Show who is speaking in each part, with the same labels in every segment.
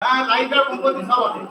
Speaker 1: হ্যাঁ লাইটার মোমবাতি সব আছে।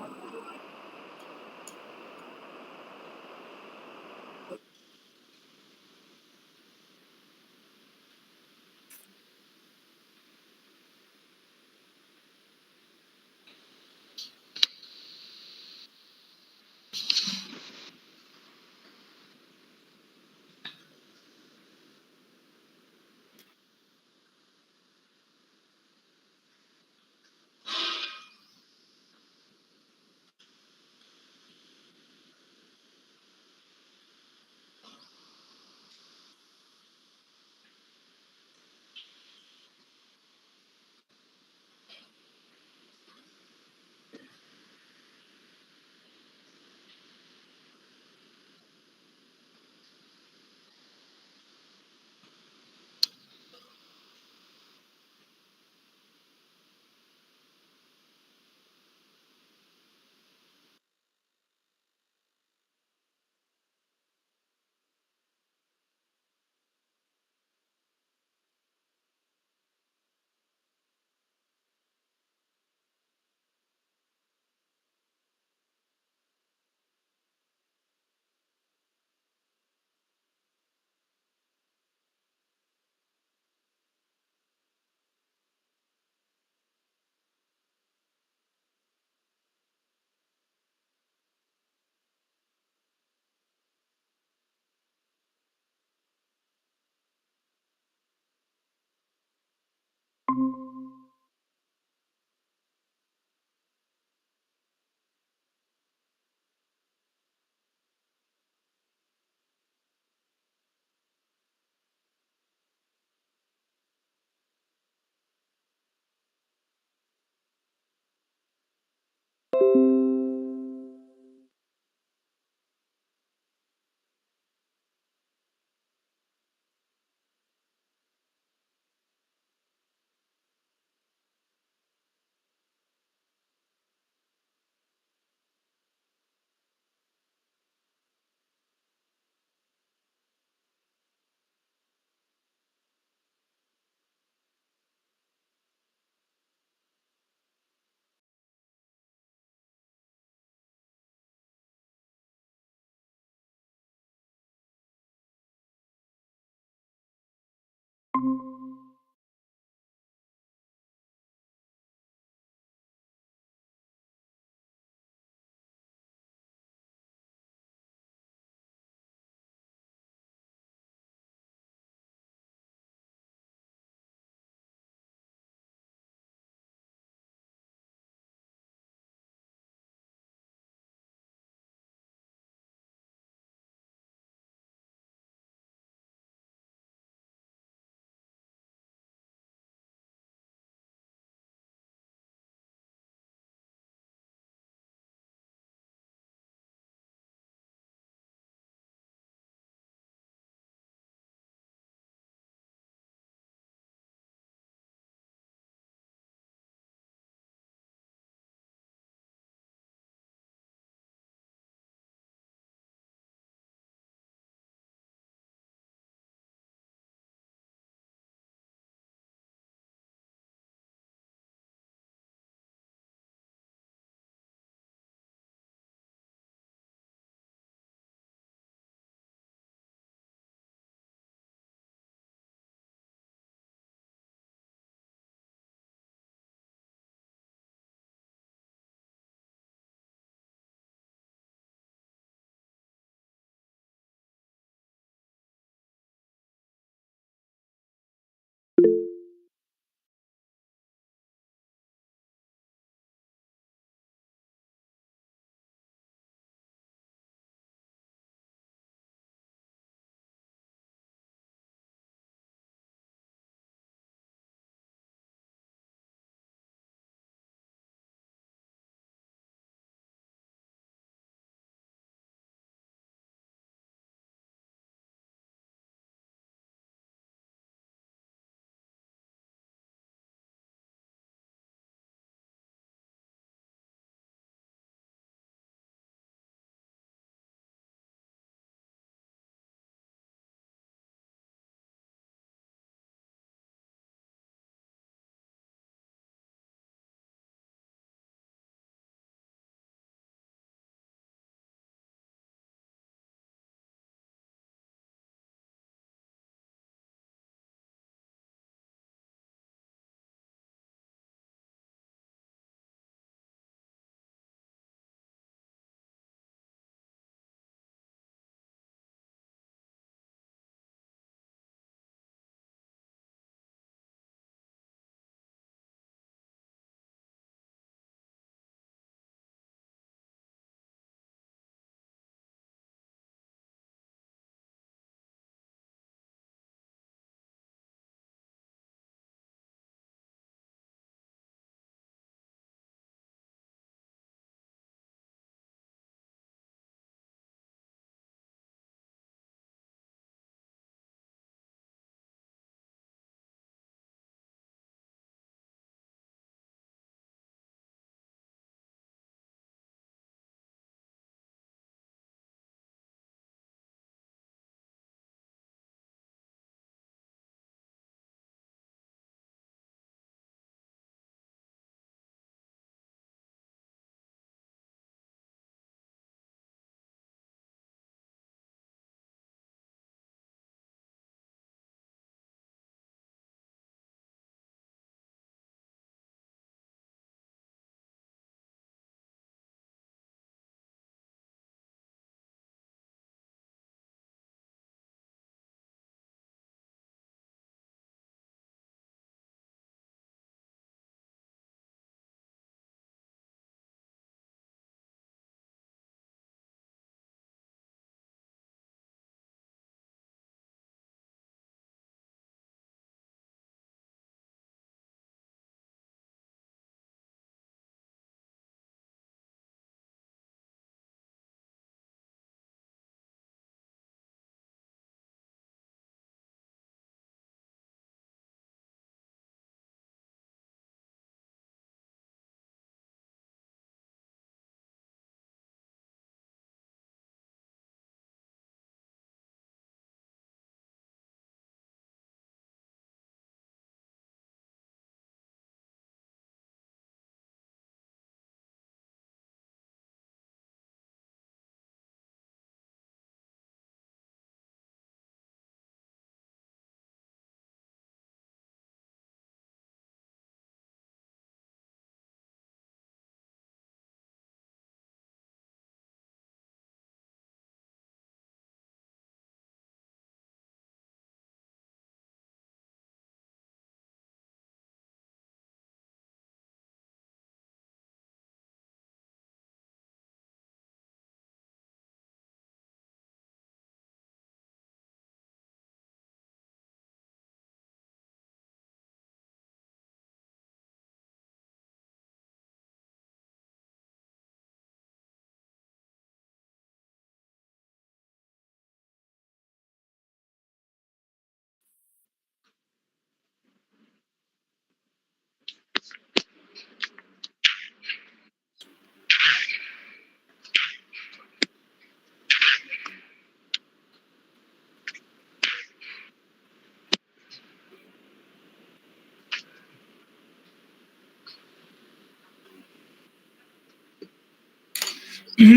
Speaker 1: Hello?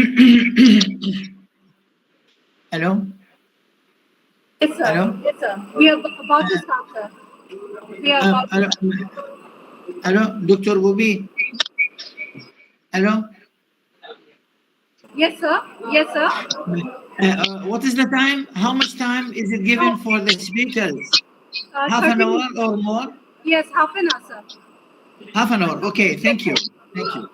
Speaker 2: Yes, sir.
Speaker 1: Hello?
Speaker 2: Yes, sir. We are about to start, sir. We are about to
Speaker 1: Hello? Hello? Dr. Gobi? Hello?
Speaker 2: Yes, sir. Yes, sir.
Speaker 1: What is the time? How much time is it given
Speaker 2: Oh,
Speaker 1: for the speakers? Half an
Speaker 2: 30
Speaker 1: hour
Speaker 2: minutes.
Speaker 1: or more?
Speaker 2: Yes, half an hour, sir.
Speaker 1: Half an hour. Okay, thank you. Thank you.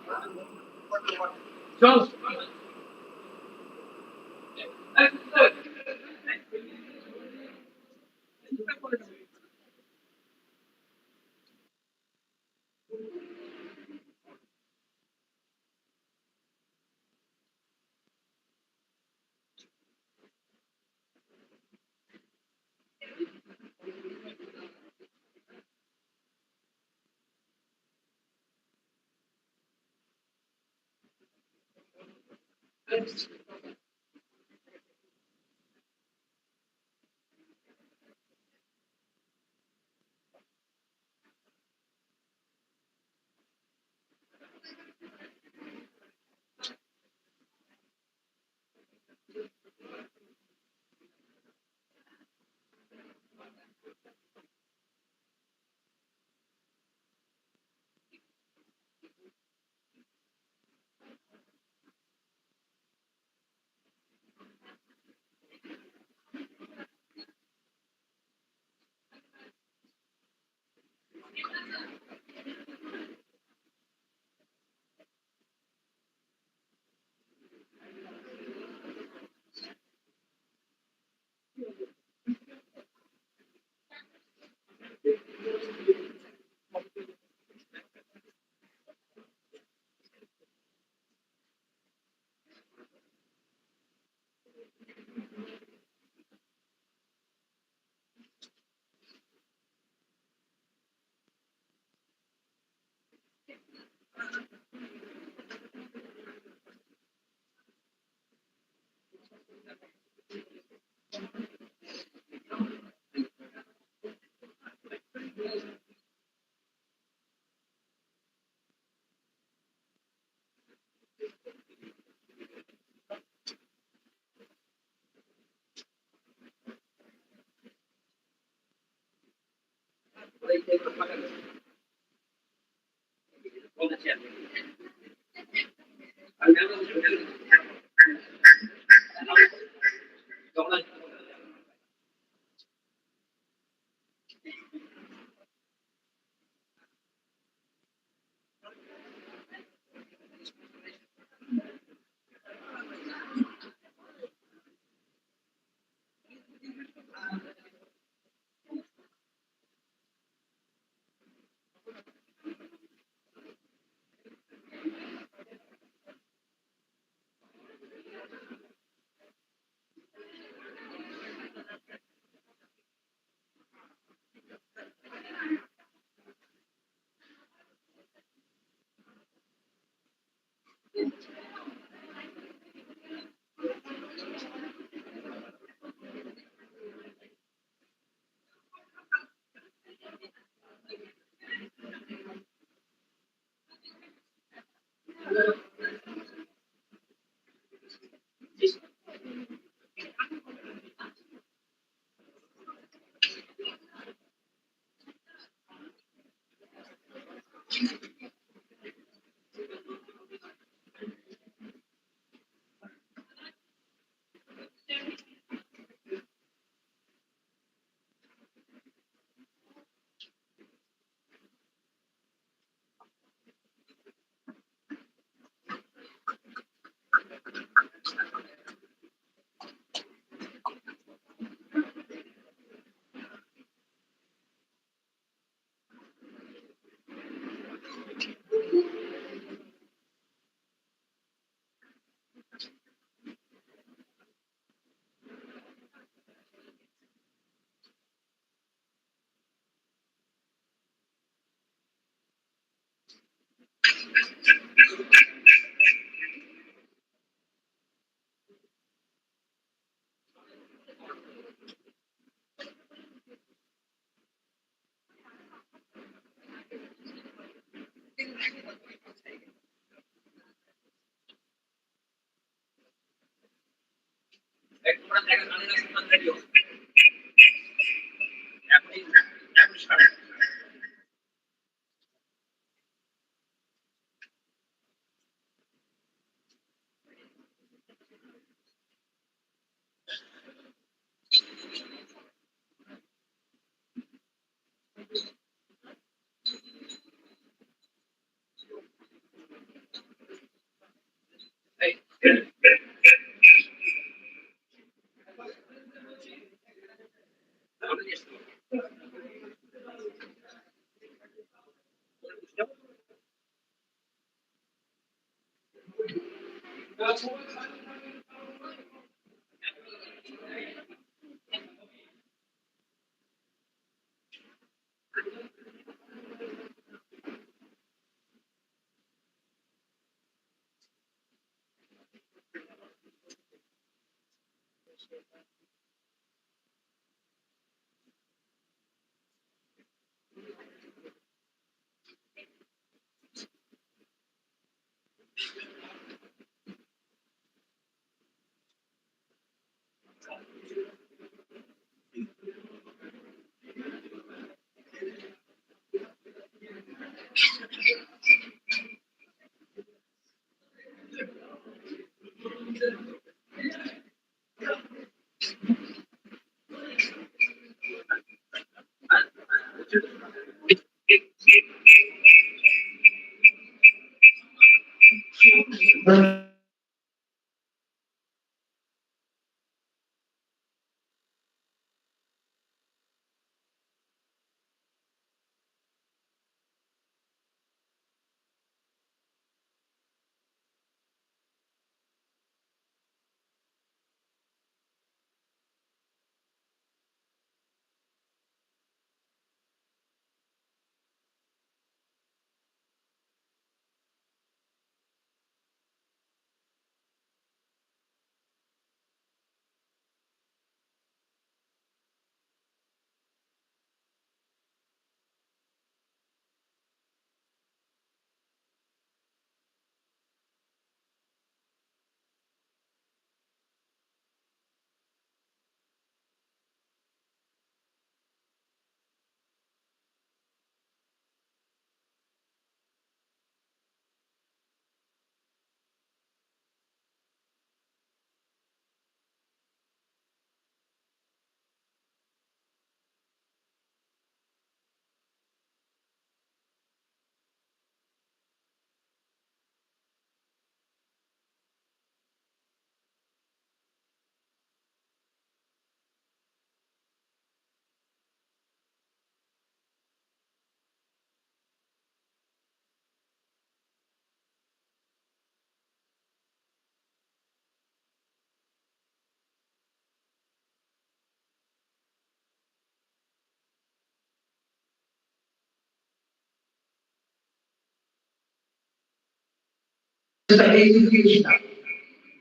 Speaker 3: The education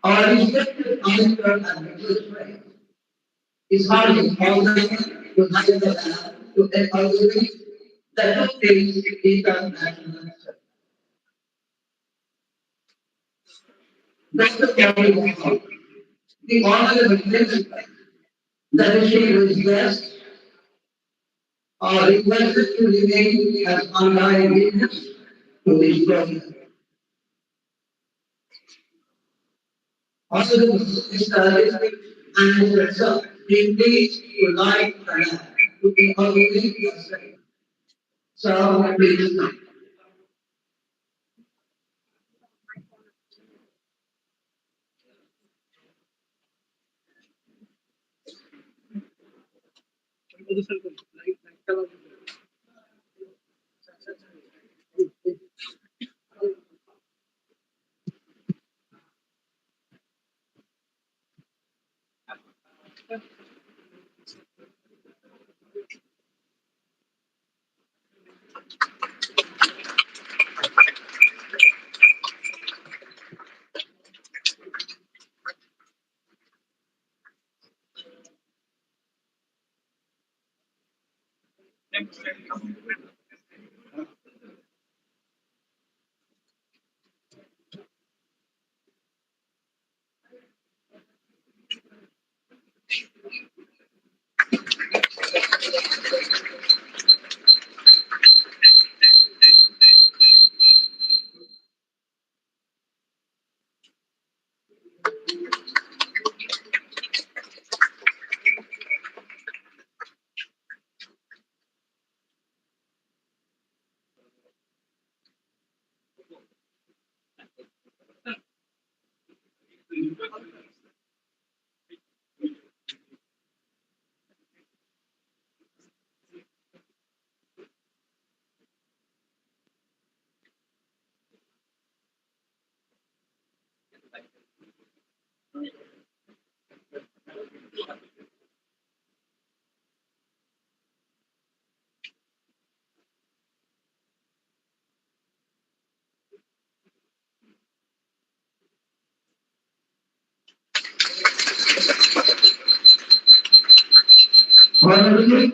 Speaker 3: or respected monitor and regulatory is harming all the to handle the to an algorithm that took place international. That's the problem. The honorable principle that she was blessed or requested to remain as online witness to this program. Also, Mr. and Professor, please to like and to encourage yourself. So, please. Finally,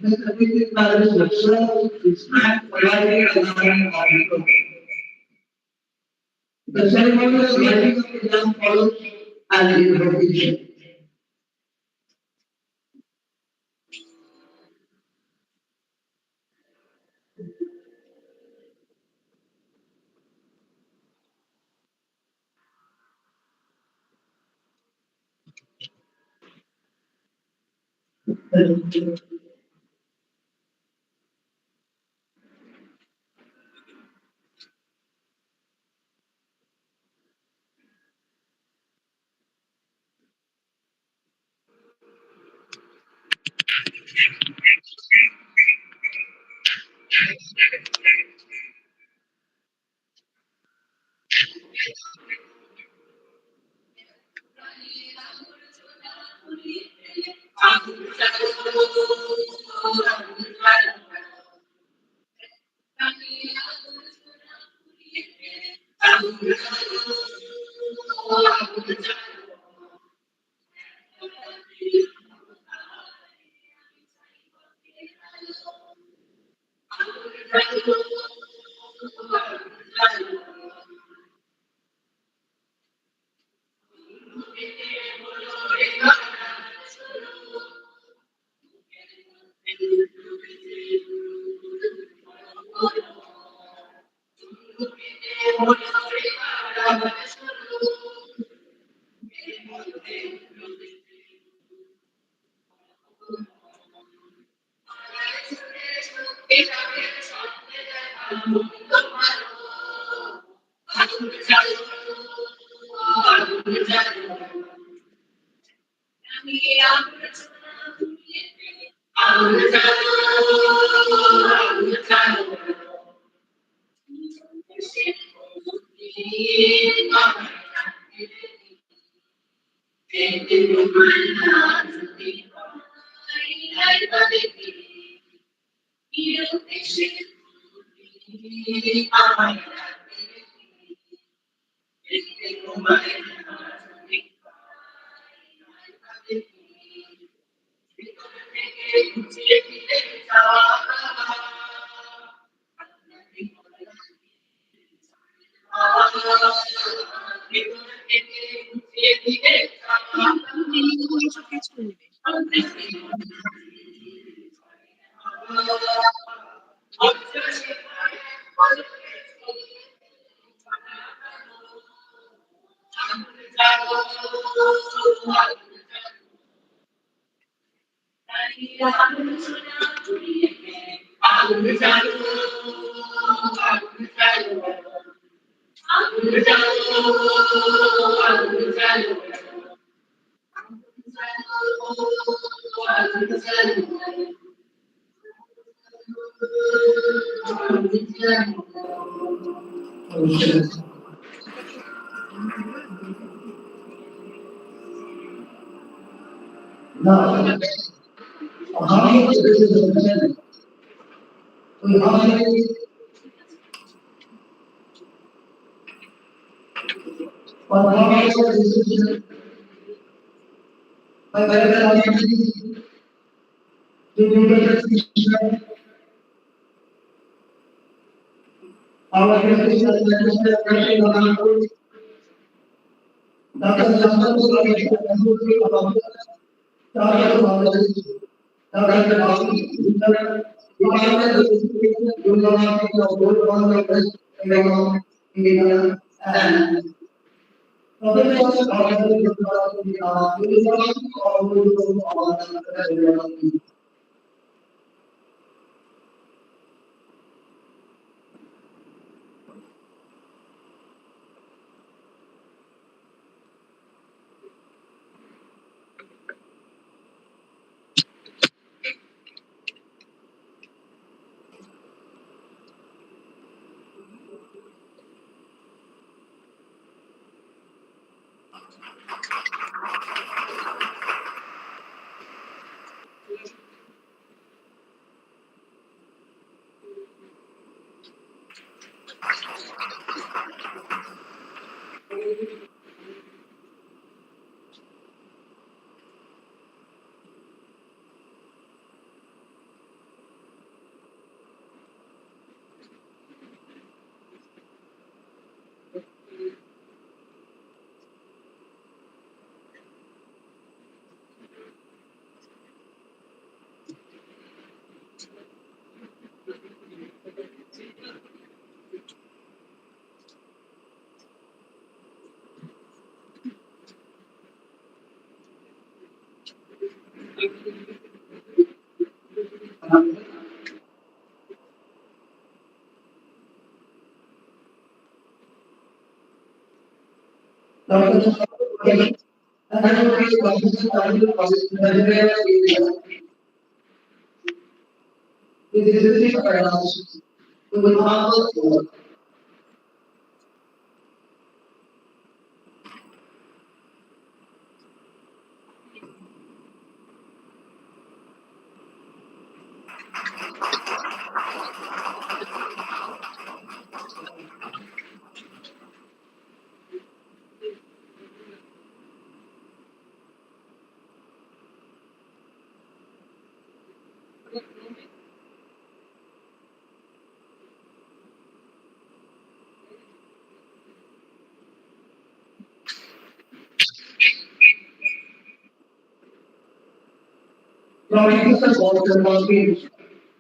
Speaker 3: the community knowledge lecture is not provided as an auditor. The ceremony of lighting of the lamp follows as in repetition. Now, how many places of the channel? How many? How many places? By the our and Doctors and this is with humble from the water quality.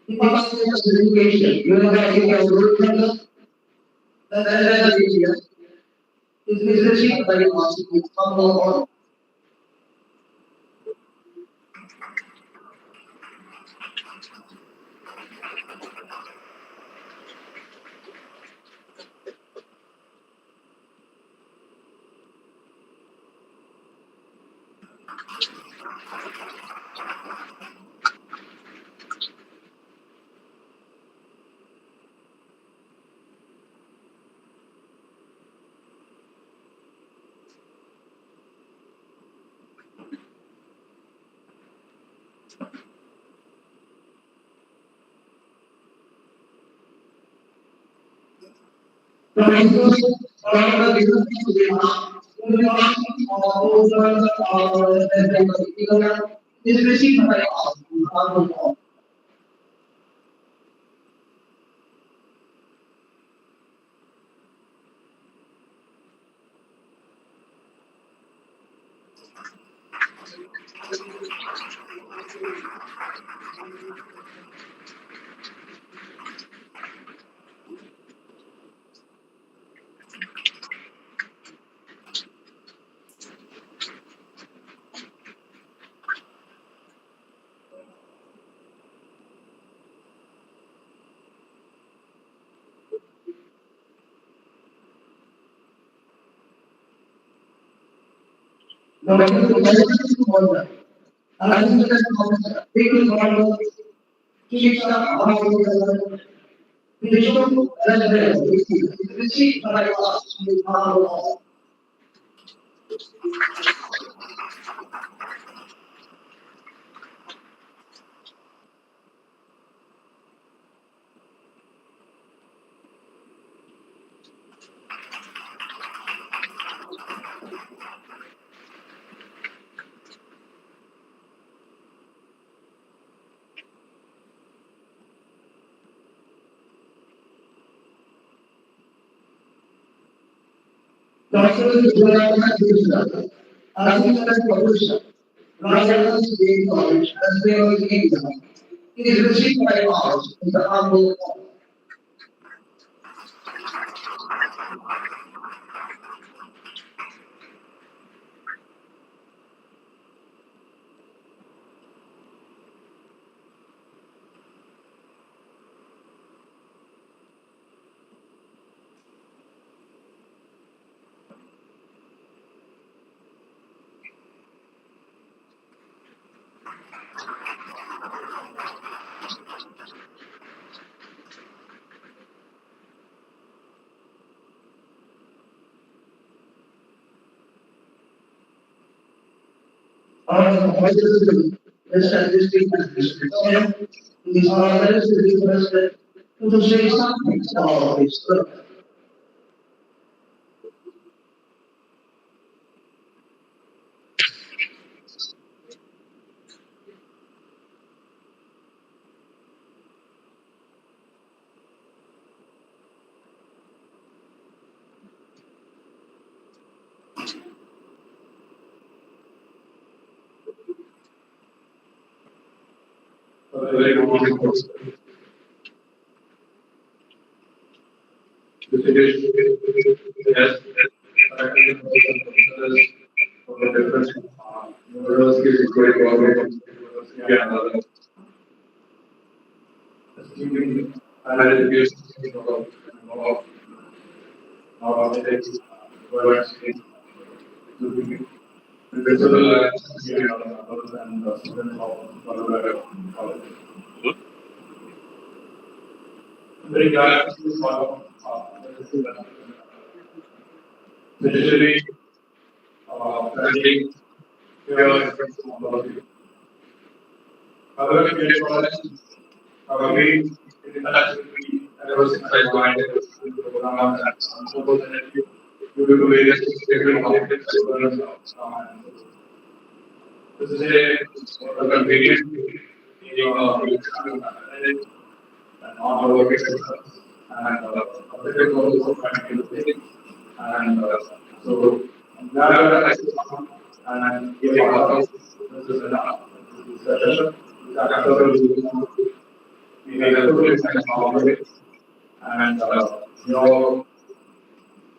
Speaker 3: Because of education, you know that you can work from the area is received by us with humble. From the business is received by us with humble. The water. And the people want to shift the Bishop is received by us with humble. Doctor is the assistant professor, Rajana's State College, as well as India, is received by us with the humble. Our voices the statistics and description is always requested to say something about this.
Speaker 4: Very good morning, folks. The situation has for the difference university is very government university and other assuming higher education of not Visible and students of Balurghat College. Very glad to see one especially studying here in technology. Balurghat College, we in touch with me ever since I joined the program, and unfortunately, due to various different conflicts, I couldn't this is a convenient being and on working systems and updated also and so I'm glad that I could come and be a part of this discussion. This answer will be helpful in my knowledge and your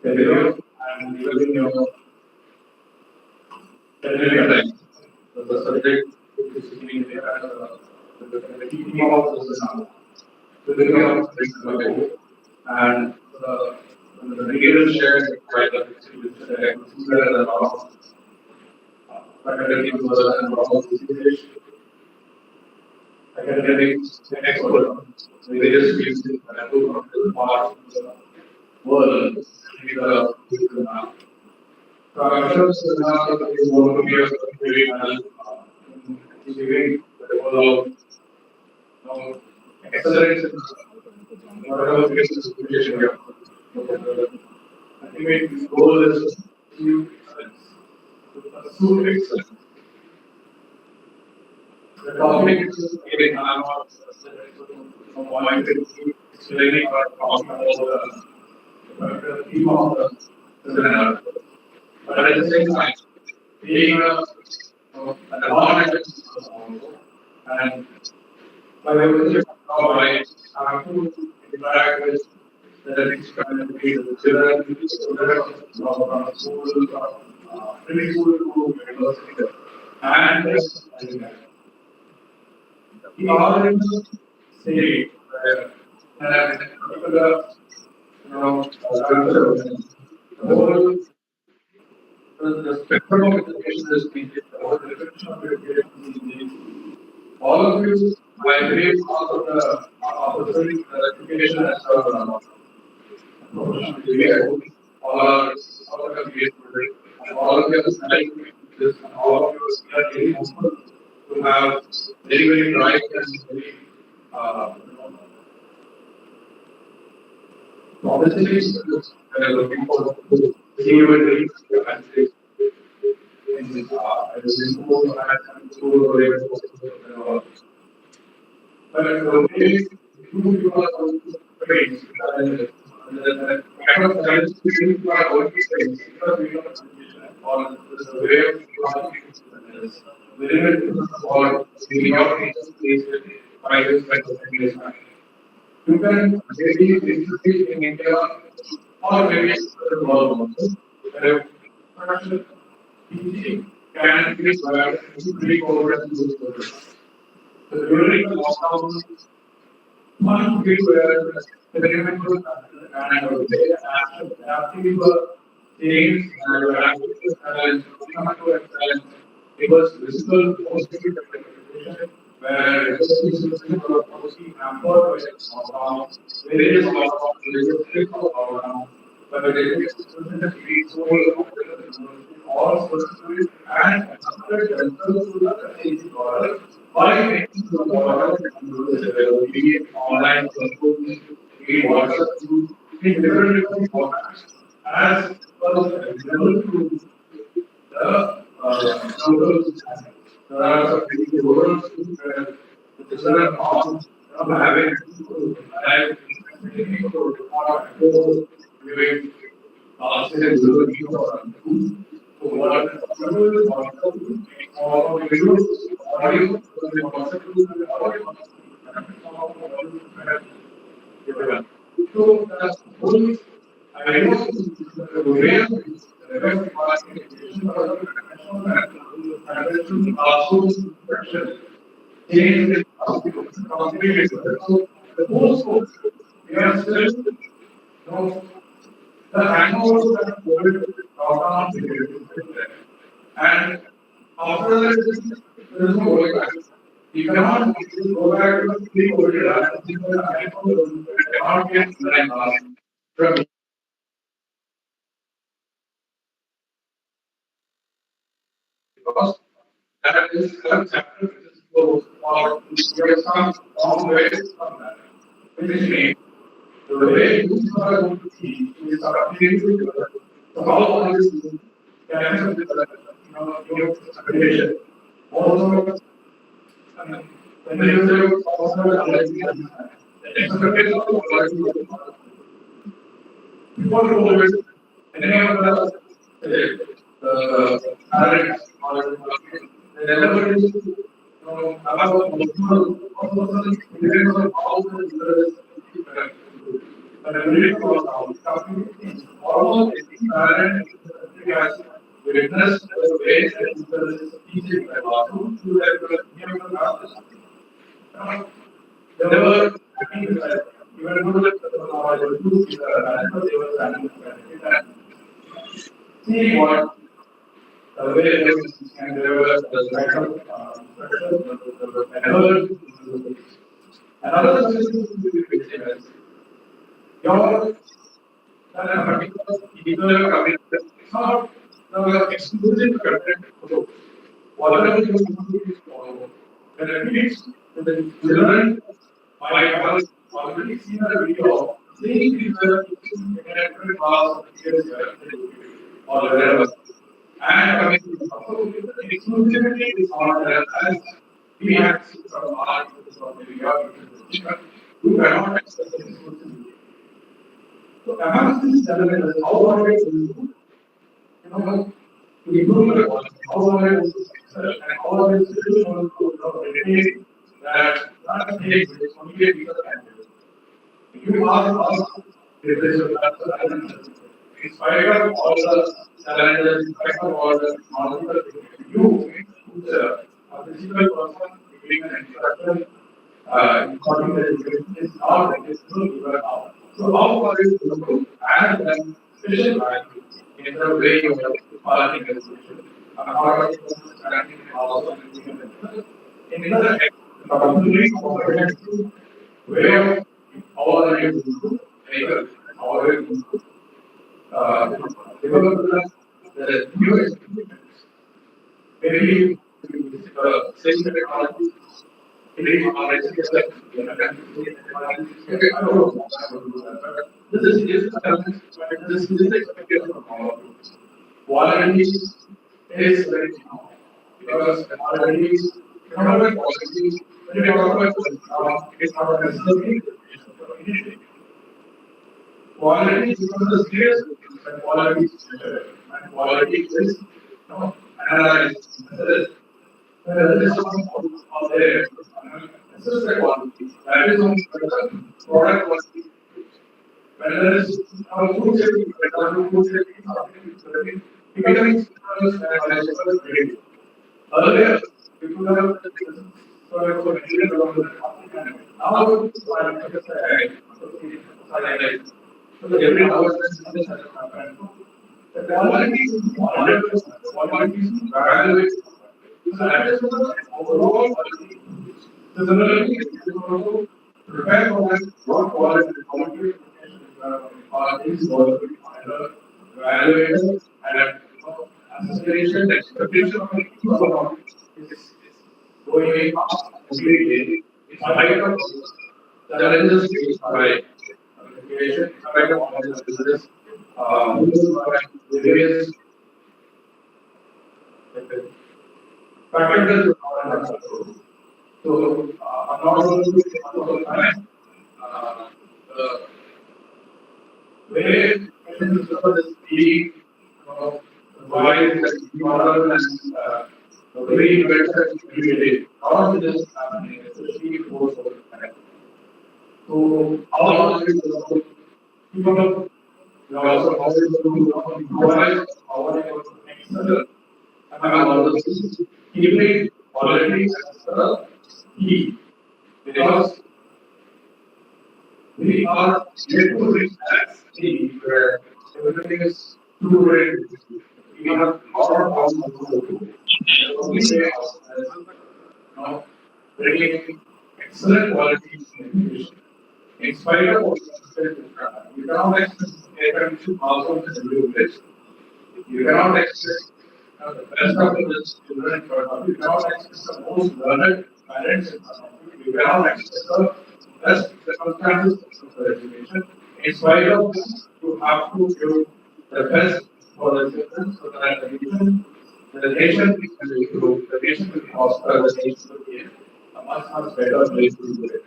Speaker 4: career and even your career time. The subject is being there as the key of this and the details shared by the consider a lot of faculty members and a lot of academics experts, various fields that from the part of the world in the now. So I'm sure this is going to be a very help in achieving the goal of excellence in whatever business education we have. Ultimate goal is to pursue excellence. To pursue excellence. The topic is again, I'm not explaining or talking about the theme of the seminar. But at the same time, being an environmental also, and by the way, I have to interact with the next community, the children, from school, preschool to university, and we are in the state where particular, culture, the whole the spectrum of education is needed, the whole definition of education is needed. All of you, I believe, also the opportunity education as a professional career, all are created, and all of you are studying this, and all of you are very hopeful to have very bright and very opportunities that are looking for to see you in the country. In school, but the way you are going to train, the kind of guidance you are going to train, because we don't or the way of is very different or the private sector. You can maybe institute in India or maybe the world also. Production teaching can be divided into three programs. So during the lockdown, one big experimental and adaptive change and adaptive challenge, it was visible mostly where resources were mostly hampered by the lockdown, various lockdowns, but the institutions all socially and accepted themselves to the changing order by making the order available, be it online, be it WhatsApp, be it different formats, as well as available to the local society. There are some very rural schools where the children are having live giving classes in rural schools. So what audio so that's whole idea of the way of classroom structure change the whole scope. We are still the hangovers that COVID lockdown And after that, there is no going back. You cannot go back to the pre-COVID era and think that I cannot get online class from because that is a chapter which is closed or we have some long way from that. Which means the way you are going to teach is completely different. So how all this can with your accreditation. Also, I mean, when you say also quality, the expectation of quality before COVID, any of the parents or they never used to have a personal experience of how the children but I believe almost every parent in the country has witnessed the way that teacher is teaching in the classroom to their near classes. They were happy with that. Even though that I was able to see the parents, but they were standing and seeing what the way they were teaching and they were the kind of instruction, the methodology. Another suggestion to be facing is your particular teacher coming, it's not the exclusive content also. Whatever you do, follow. When at least the children might have already seen a video seeing teacher teaching in a different class or previous year or wherever. And coming to the exclusivity is not there as we have seen from our teachers or maybe your teachers. You cannot access the exclusivity. So amongst these challenges, how are we going to improve the quality? How are we going to excel? And how are we still going to retain that not take this only a teacher can do? If you ask us, if there is a in spite of all the challenges, in spite of all the technological things, you, a physical person, giving an instruction, important education is not accessible even now. So how far is the group and then special value in the way of quality education, according to understanding and also in the complete comprehensive way of how are you going to make a how are you going to develop the new experiments. Maybe same technology maybe our education I don't know. This is a challenge, but this is the expectation of all of you. Quality is very strong because quality is not about quality. When we talk about quality, it's not necessarily anything. Quality is because the serious but quality is better. And quality is analyzed. There is something out there. This is the quality. That is only the product quality. When there is food safety, for example, food safety is something which is becoming standardized very. Earlier, people have so material around the market. Now, so every hour this has happened. The quality is monitored, quality is evaluated. So that is the overall quality. Similarly, it is also prepare for that what quality is going to be evaluated and association expectation of the people is going up every day. In spite of challenges faced by education, in spite of all the challenges by various factors. So, I'm not going to say all the time. The way this being, why that model and the way it better every day, all of this is happening, especially post over time. So, how are we going to keep up? We also how are we going to improvise, how are we going to excel among all those things, keeping quality as the key. Because we are yet to reach that stage where everything is two way. We have a lot of problems to do. And the only way out is, know, bringing excellent quality in education. In spite of what you cannot expect air conditioned households in every village. You cannot expect the best of the best children in front of you. You cannot expect the most learned parents in front of you. You cannot expect the best circumstances for education. In spite of this, you have to give the best for the children so that the nation will improve, the nation will prosper, the nation will be a much, much better place to live.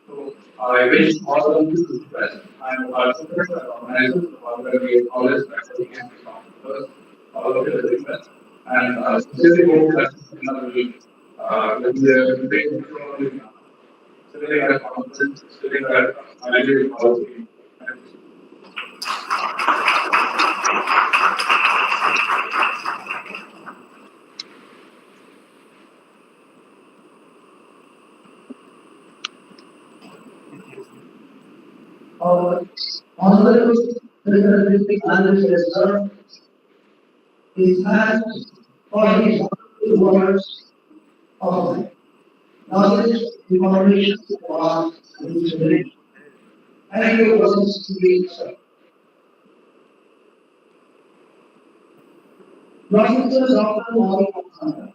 Speaker 4: So I wish all of you the best. I'm confident that organizers are going to be always better and because all of you are doing best. And I sincerely hope that will be a great considering that conference, considering that ideal policy. Thank you.
Speaker 3: Our honorable Mr. District Administrator is thanked for his wonderful words of knowledge, information, and inspiration. Thank you once again, sir. Professor Dr. Mohammed,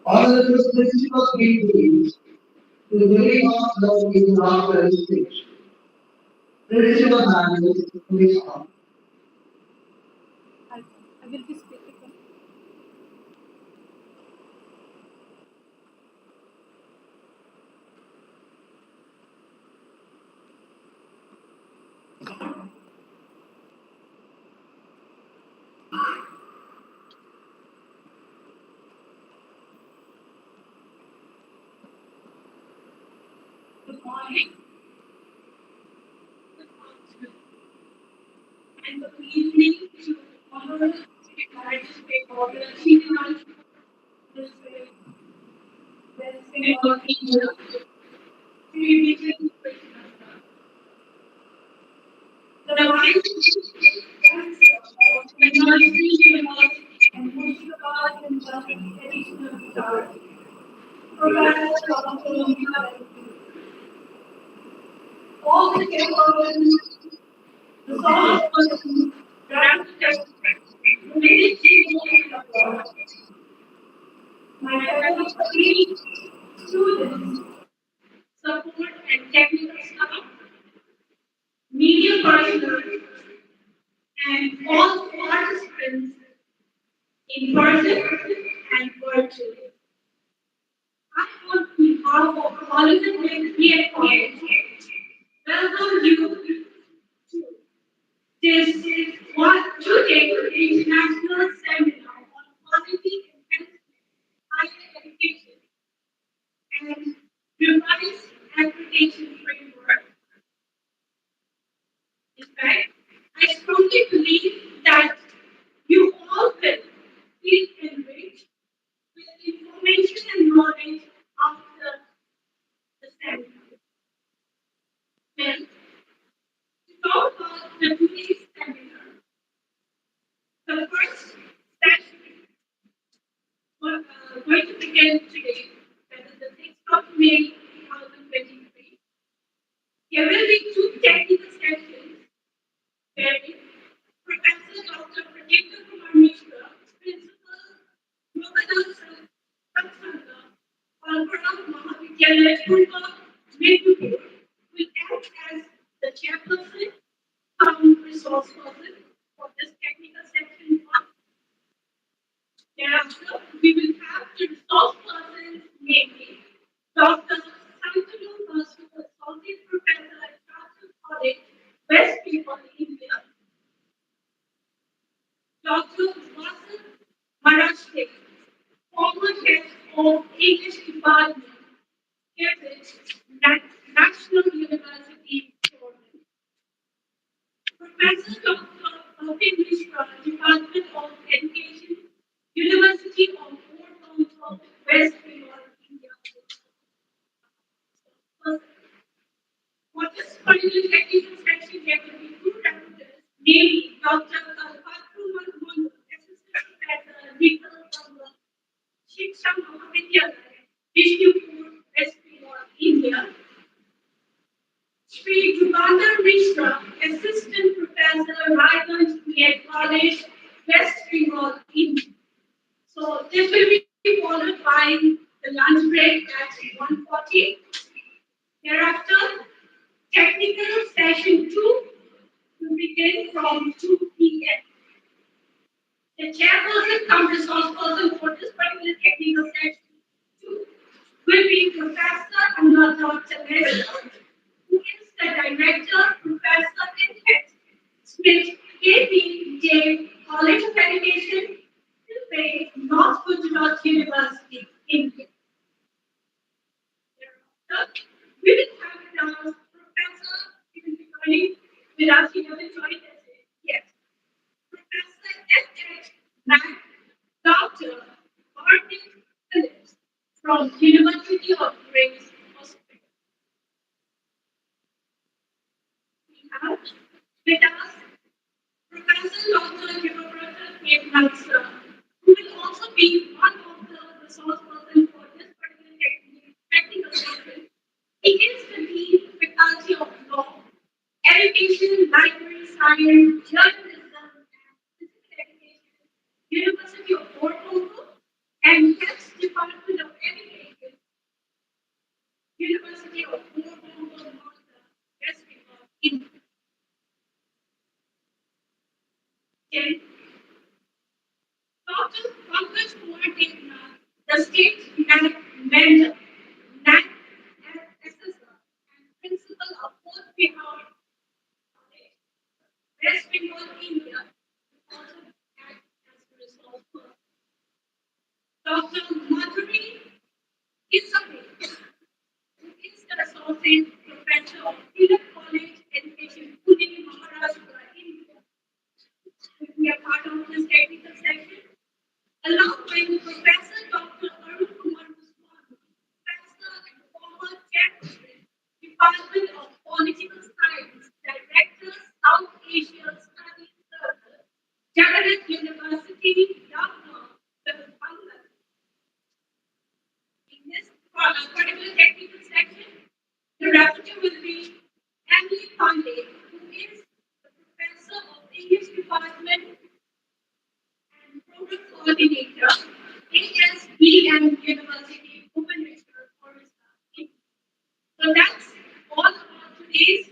Speaker 3: honorable principal deans, to the very much love in our speech. Principal manager, please come.
Speaker 2: I will be speaking. Good morning and good evening to honorable stakeholders, senior management, this Bengal India, the vice of University and Murshidabad University Additional Gujarat, Professor Dr. all the stakeholders, the source persons, grant ladies and my fellow colleagues, students, support and technical staff, media personnel, and all participants in person and virtually. I on behalf of all of the Media College, welcome you to this one today international seminar on quality enhancement, higher education, and revised accreditation framework. In fact, I strongly believe that you all will feel enriched with information and knowledge after the seminar. Well, to talk about the today's seminar, the first session was going to begin today, that is the 6th of May 2023. There will be two technical sessions wherein Professor Dr. Pradeep Kumar Mishra, Principal, Kolkata Satsanga, Kolkata Mahavidyalaya, Purva, Medipur, will act as the chairperson, resource person for this technical section one. Thereafter, we will have the resource persons, namely Dr. Santanu Basu, Associate Professor at Chartered College, West Bengal, India, Dr. Vasan Marashte, former head of English Department, Cambridge National University, Jordan. Professor Dr. Bhavin Mishra, Department of Education, University of Port West Bengal, India. For this particular technical section, there will be two representatives, namely Dr. Kalpana Vidyalaya, Vishnupur, West Bengal, India. Sri Jugandhar Mishra, Assistant Professor, Raiganj B.Ed College, West Bengal, India. So this will be followed by the lunch break at 1:40. Thereafter, technical session 2 will begin from 2 p.m. The chairperson cum resource person for this particular technical session 2 will be Professor Anuradha Chalesa, who is the Director, Professor and Head, Smith KPJ College of Education, Tilbe, North Gujarat University, India. Thereafter, we will have now Professor, he will be joining with us, he doesn't join us yet. Professor F.H. Mac, Dr. Martin Phillips from University of Grace, Australia. We have with us Professor Dr. Himabrata Devnatsa, who will also be one of the resource persons for this particular technical session. He is the Dean, Faculty of Law, Education, Library Science, Journalism, and Physical Education, University of Porto, and Health Department of Education, University of Porto, West Bengal, India. Okay. Dr. Pankaj Kumar Devnath, the state mentor, NAC assessor, and principal of Fort Bihar College, West Bengal, India, will also act as a resource person. Dr. Madhuri Isabel, who is the associate professor of Tilak College Education, Pune, Maharashtra, India, will be a part of this technical session, along with Professor Dr. Arun Kumar Goswami, Professor and former Chairperson, Department of Political Science, Director, South Asia Studies Circle, Jagannath University, Lucknow, Bengal. In this particular technical section, the rapporteur will be Emily Pandey, who is the Professor of English Department and Program Coordinator, ASBM University, Bhubaneswar, Orissa. So that's all about today's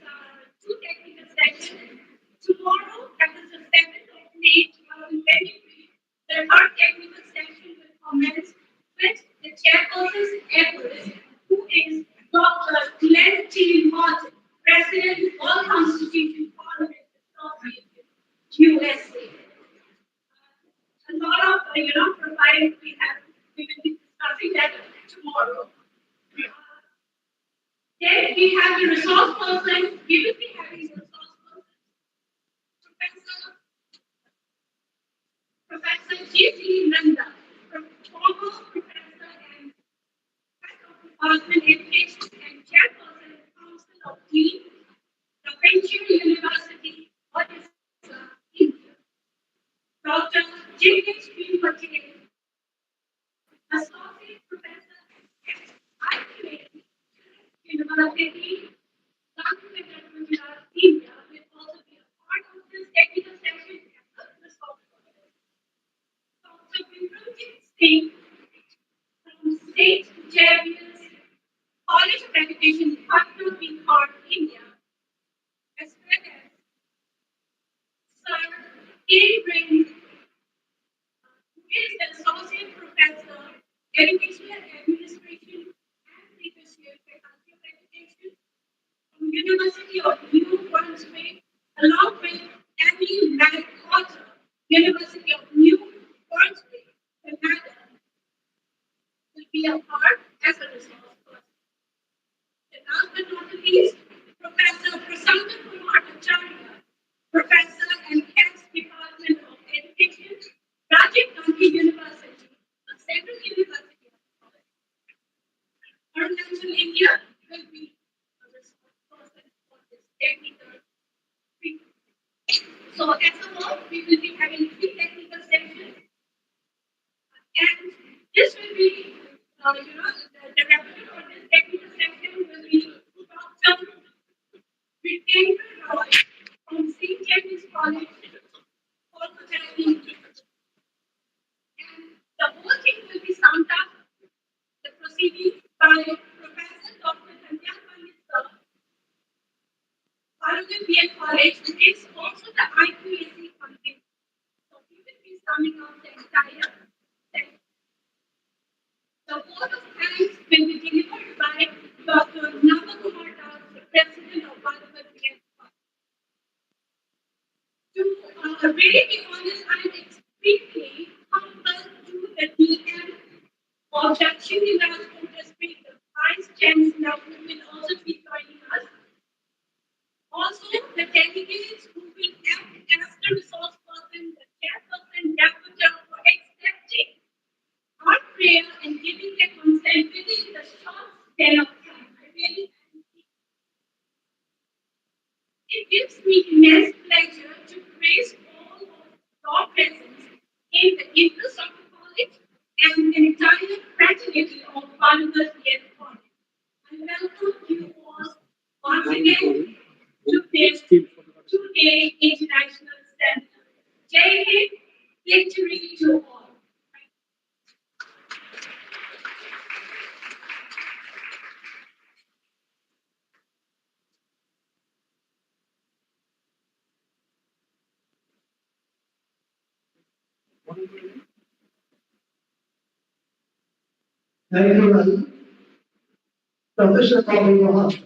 Speaker 2: two technical sessions. Tomorrow, that is the 7th of May 2023, the third technical session will commence with the chairperson's address, who is Dr. Glenn T. Martin, President of All Constitution Parliament Association, USA. A lot of profiles we will be discussing that tomorrow. Then we have the resource person. We will be having the resource person, Professor G.C. Nanda, former professor and head of Department Education and chairperson of Council of Dean, the Venture University, Odisha, India. Dr. J.H.P. Patel, Associate Professor at IQA University, Gujarat, India, will also be a part of this technical session as a resource person. Dr. Vikramjit Singh from State Javius College of Education, Patna, Bihar, India, as well as Sir K. Ring, who is the Associate Professor, Education and Administration and Leadership, Faculty of Education, from University of New Brunswick, along with Emily McCarter, University of New Brunswick, Canada, will be a part as a resource person. And last but not the least, Professor Prasanta Kumar Acharya, Professor and Head Department of Education, Rajiv Gandhi University, a Central University of Arunachal, India, will be a resource person for this technical week. So as a whole, we will be having 3 technical sessions, and this will be college is also the IQAC funding. So we will be summing up the entire thing. The vote of thanks will be delivered by Dr. Navakumar Das, the President of Balurghat. To really be honest, I'm extremely humble to the DM of the Children's Industry, the Vice Chancellor, who will also be joining us. Also, the delegates who will act as the resource person, the chairperson, rapporteur for accepting our prayer and giving their consent within the short span of time. I really appreciate it. It gives me immense pleasure to praise all of your presence in the interest of the college and the entire fraternity of Balurghat College. I welcome you all once again to this two-day international center. Jai Hind, victory to all.
Speaker 3: Thank you, Ravi. Professor Balurghat,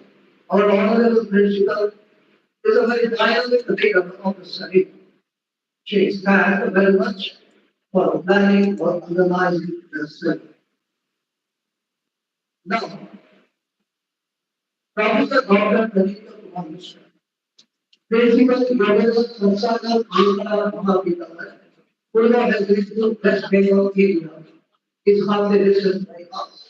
Speaker 3: our honorable principal, is a very dynamic leader of the study. She is thanked very much for planning or organizing the study. Now, Professor Dr. Pradeep Kumar Mishra, principal professor Sansana Andhra Mahavidyalaya, Pune has received West Bengal area, is half the distance by us.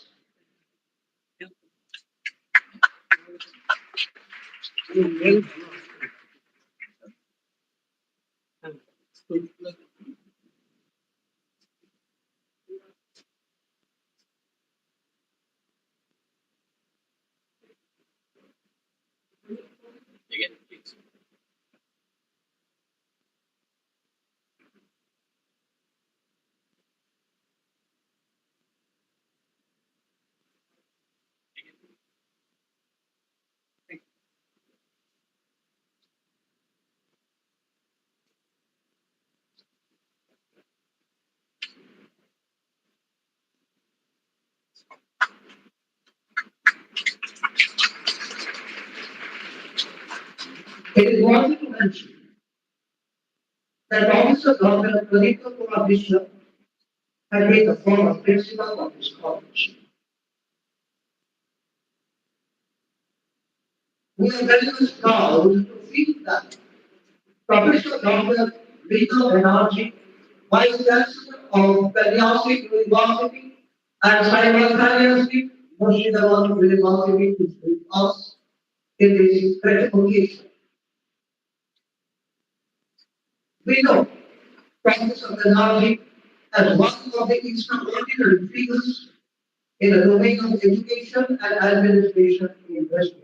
Speaker 3: It is worthy to mention that Professor Dr. Pradeep Kumar Mishra had been the former principal of this college. We are very much proud to feel that Professor Dr. Rita Banerjee, Vice Chancellor of Pennyastic University, and simultaneously Murshidabad University is with us in this critical occasion. We know Professor Banerjee as one of the extraordinary figures in the domain of education and administration in West Bengal.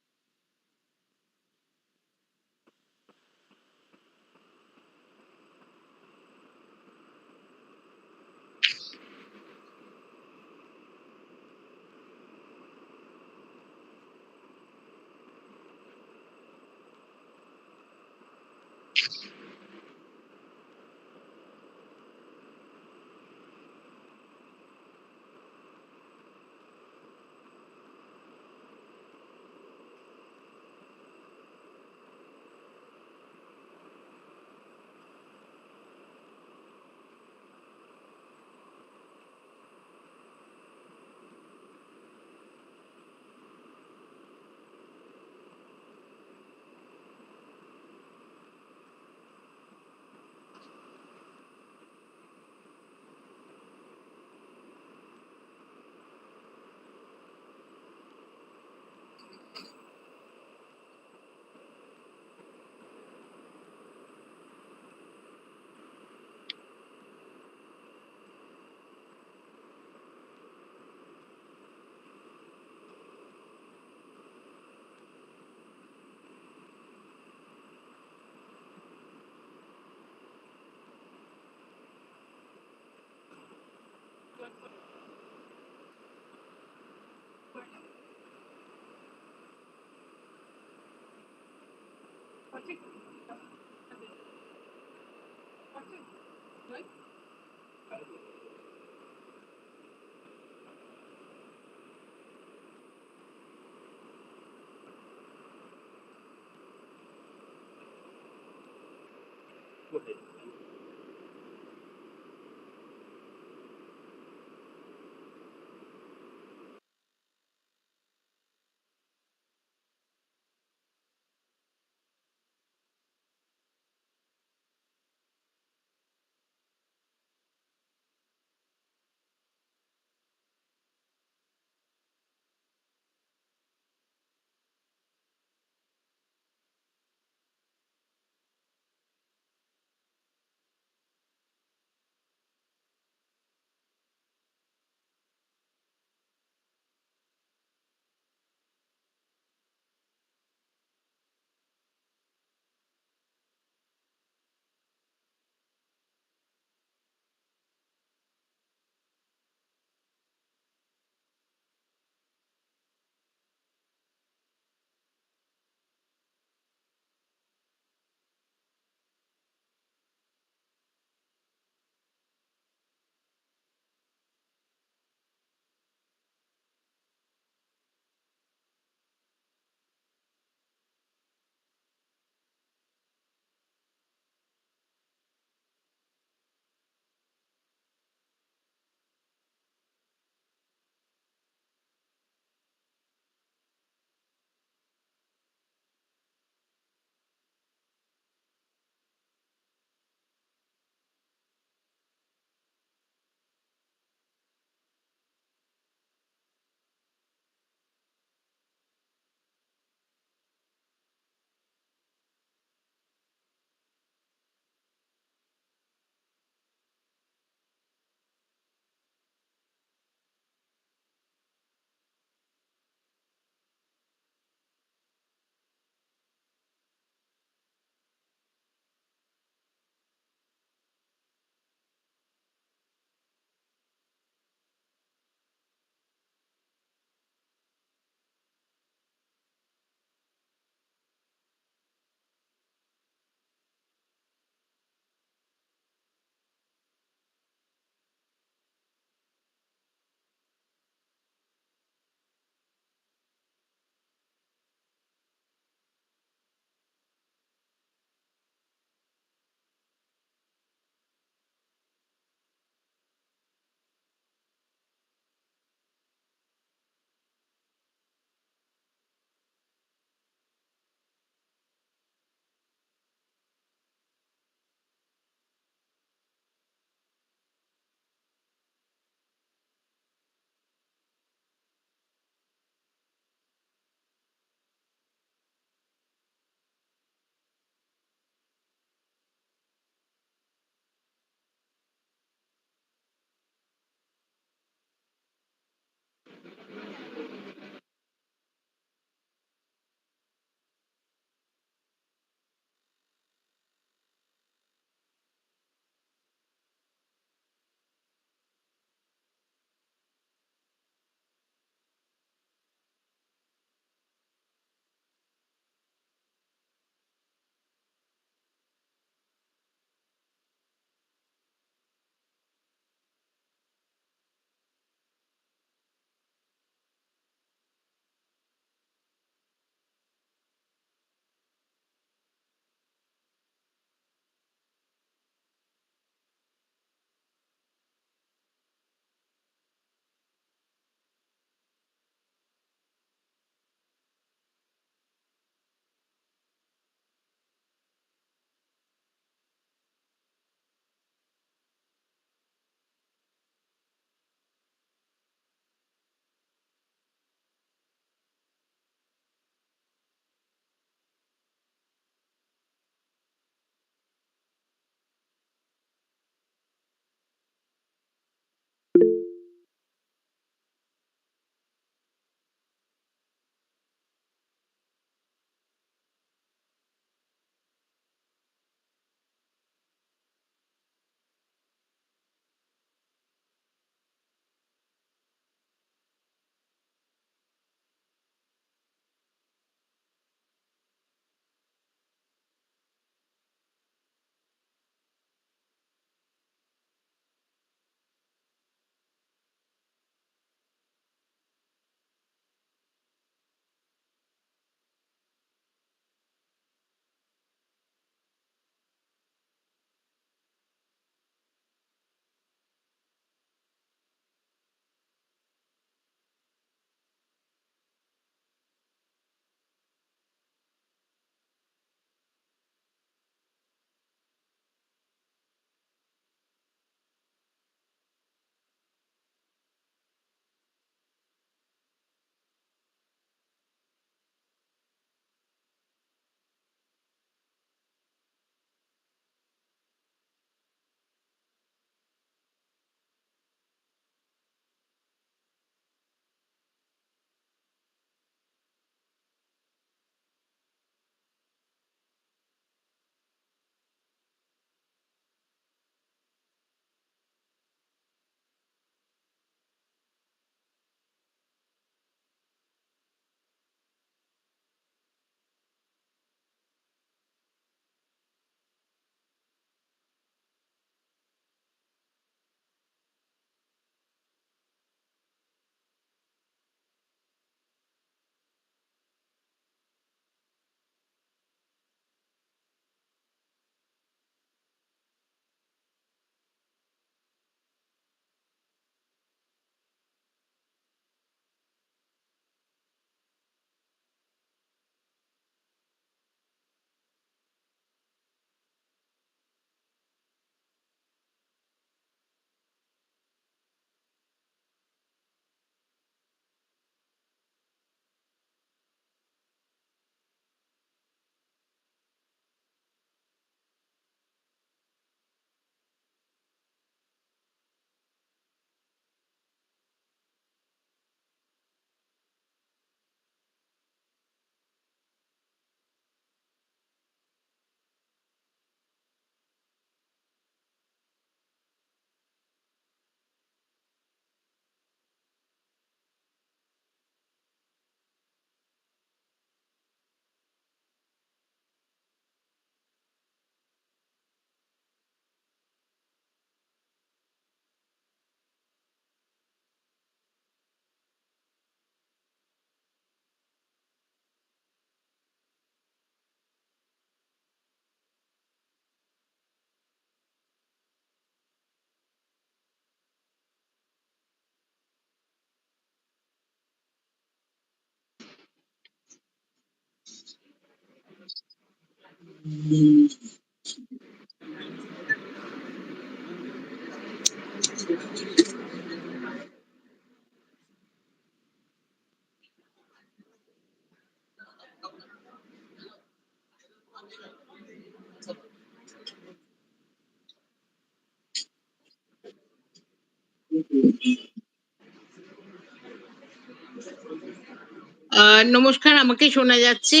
Speaker 5: নমস্কার, আমাকে শোনা যাচ্ছে?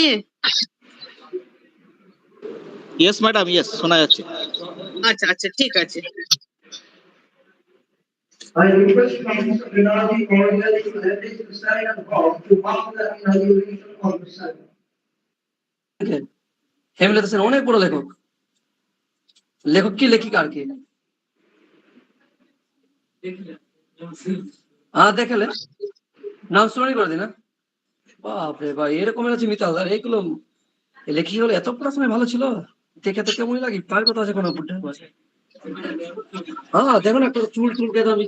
Speaker 6: Yes madam, yes, শোনা যাচ্ছে।
Speaker 5: আচ্ছা আচ্ছা, ঠিক আছে।
Speaker 3: I request Professor Benardi Cordial to attend the sign of God to mark the inauguration of the sun.
Speaker 7: Hemlata Sen অনেক বড় লেখক। লেখক কি, লেখিকা আর কি? দেখালে নাম স্মরণ করে দিনা। বাপরে ভাই, এরকম আছে মিতাল, আর এইগুলো লেখি হলে এত পড়াশোনায় ভালো ছিল, দেখে তো কেমন লাগে। তার কথা আছে কোনো বুদ্ধি আছে? দেখো না, একটা চুল চুল কেটে আমি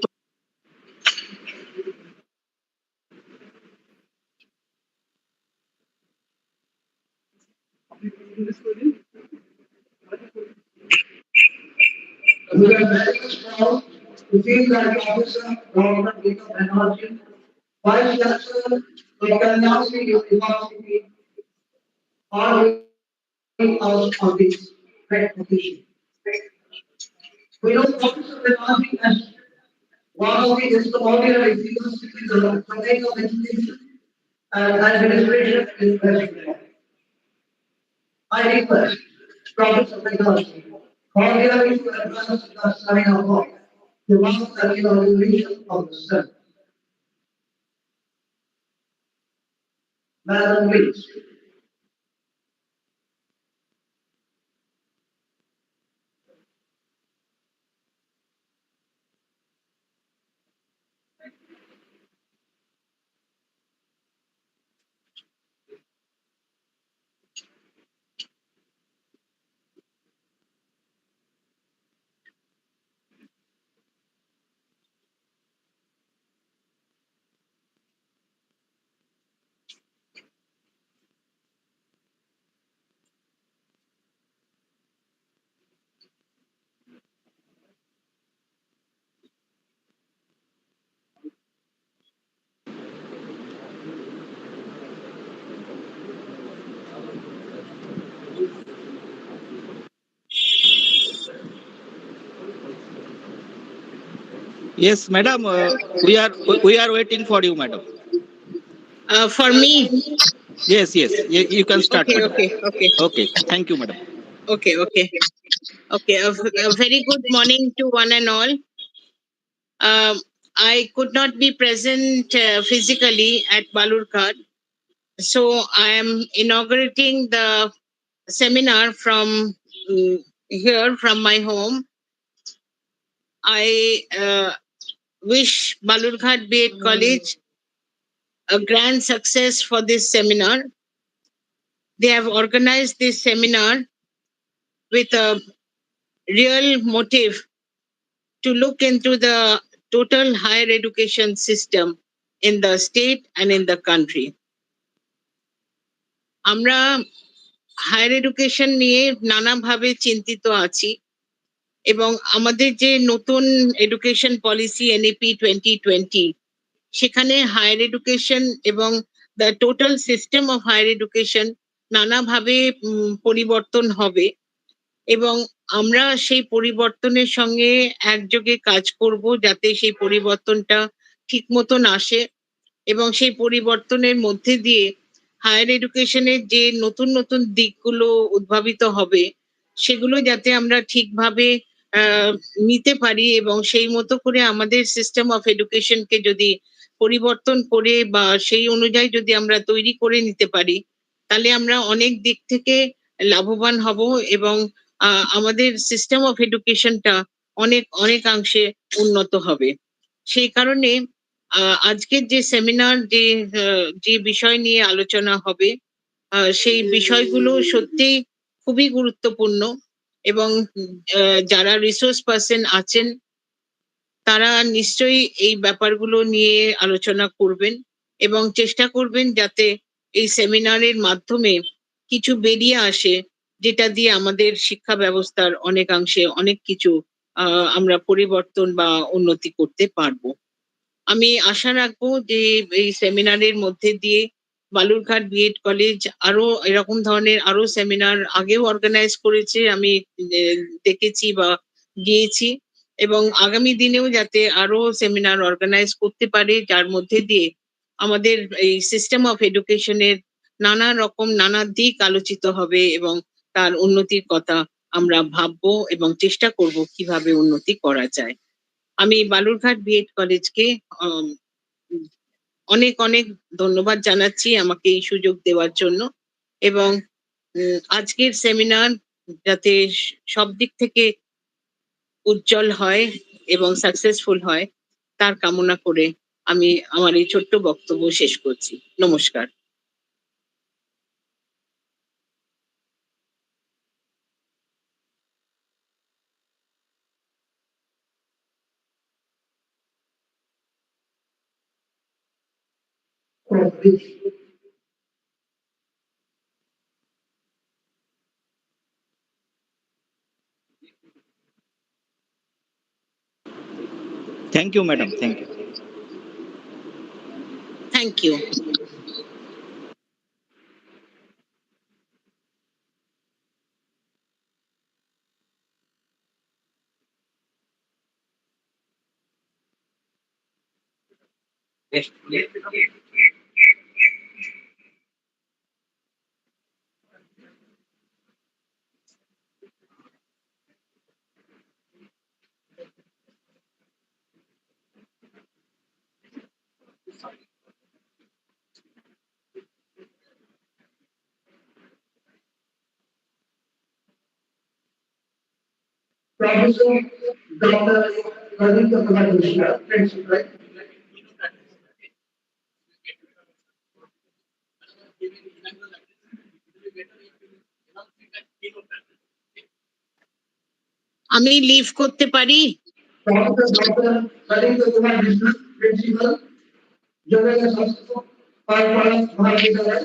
Speaker 3: We are very much proud to feel that Professor Dr. Benardi, Vice Chancellor of Enhancement University, are with us on this recognition. We know Professor Benardi as one of the extraordinary universities of the domain of education and administration in West Bengal. I request Professor Benardi cordially to advance the sign of law to mark the inauguration of the sun. Madam, please.
Speaker 6: Yes, madam, we are waiting for you, madam.
Speaker 5: For me?
Speaker 6: Yes, yes, you can start,
Speaker 5: Okay,
Speaker 6: madam.
Speaker 5: okay.
Speaker 6: Okay, thank you, madam.
Speaker 5: Okay. A very good morning to one and all. I could not be present physically at Balurghat, so I am inaugurating the seminar from here, from my home. I wish Balurghat B.Ed College a grand success for this seminar. They have organized this seminar with a real motive to look into the total higher education system in the state and in the country. আমরা higher education নিয়ে নানাভাবে চিন্তিত আছি, এবং আমাদের যে নতুন education policy NEP 2020, সেখানে হায়ার এডুকেশন এবং the total system of higher education নানাভাবে পরিবর্তন হবে, এবং আমরা সেই পরিবর্তনের সঙ্গে একযোগে কাজ করব যাতে সেই পরিবর্তনটা ঠিক মতন আসে, এবং সেই পরিবর্তনের মধ্যে দিয়ে হায়ার এডুকেশনের যে নতুন নতুন দিকগুলো উদ্ভাবিত হবে সেগুলো যাতে আমরা ঠিকভাবে নিতে পারি, এবং সেই মতো করে আমাদের সিস্টেম অফ এডুকেশনকে যদি পরিবর্তন করে বা সেই অনুযায়ী যদি আমরা তৈরি করে নিতে পারি, তাহলে আমরা অনেক দিক থেকে লাভবান হব, এবং আমাদের সিস্টেম অফ এডুকেশনটা অনেকাংশে উন্নত হবে। সেই কারণে আজকের যে সেমিনার, যে বিষয় নিয়ে আলোচনা হবে, সেই বিষয়গুলো সত্যি খুবই গুরুত্বপূর্ণ, এবং যারা রিসোর্স পার্সন আছেন তারা নিশ্চয়ই এই ব্যাপারগুলো নিয়ে আলোচনা করবেন এবং চেষ্টা করবেন যাতে এই সেমিনারের মাধ্যমে কিছু বেরিয়ে আসে যেটা দিয়ে আমাদের শিক্ষা ব্যবস্থার অনেকাংশে অনেক কিছু আমরা পরিবর্তন বা উন্নতি করতে পারবো। আমি আশা রাখবো যে এই সেমিনারের মধ্যে দিয়ে বালুরঘাট বিএড কলেজ আরো এরকম ধরনের আরো সেমিনার আগেও অর্গানাইজ করেছে, আমি দেখেছি বা গিয়েছি, এবং আগামী দিনেও যাতে আরো সেমিনার অর্গানাইজ করতে পারে, যার মধ্যে দিয়ে আমাদের এই সিস্টেম অফ এডুকেশনের নানা দিক আলোচিত হবে এবং তার উন্নতির কথা আমরা ভাববো এবং চেষ্টা করব কিভাবে উন্নতি করা যায়। আমি বালুরঘাট বিএড কলেজকে অনেক অনেক ধন্যবাদ জানাচ্ছি আমাকে এই সুযোগ দেওয়ার জন্য, এবং আজকের সেমিনার যাতে সব দিক থেকে উজ্জ্বল হয় এবং সাকসেসফুল হয় তার কামনা করে আমি আমার এই ছোট্ট বক্তব্য শেষ করছি। নমস্কার।
Speaker 6: Thank you, madam. Thank you.
Speaker 5: Thank you.
Speaker 3: Professor Dr. Kolkata, friendship, right?
Speaker 5: আমি লিভ করতে পারি?
Speaker 3: Professor Dr. Kolkata, principal, General Hospital, Parkpala, Mahavidyalaya.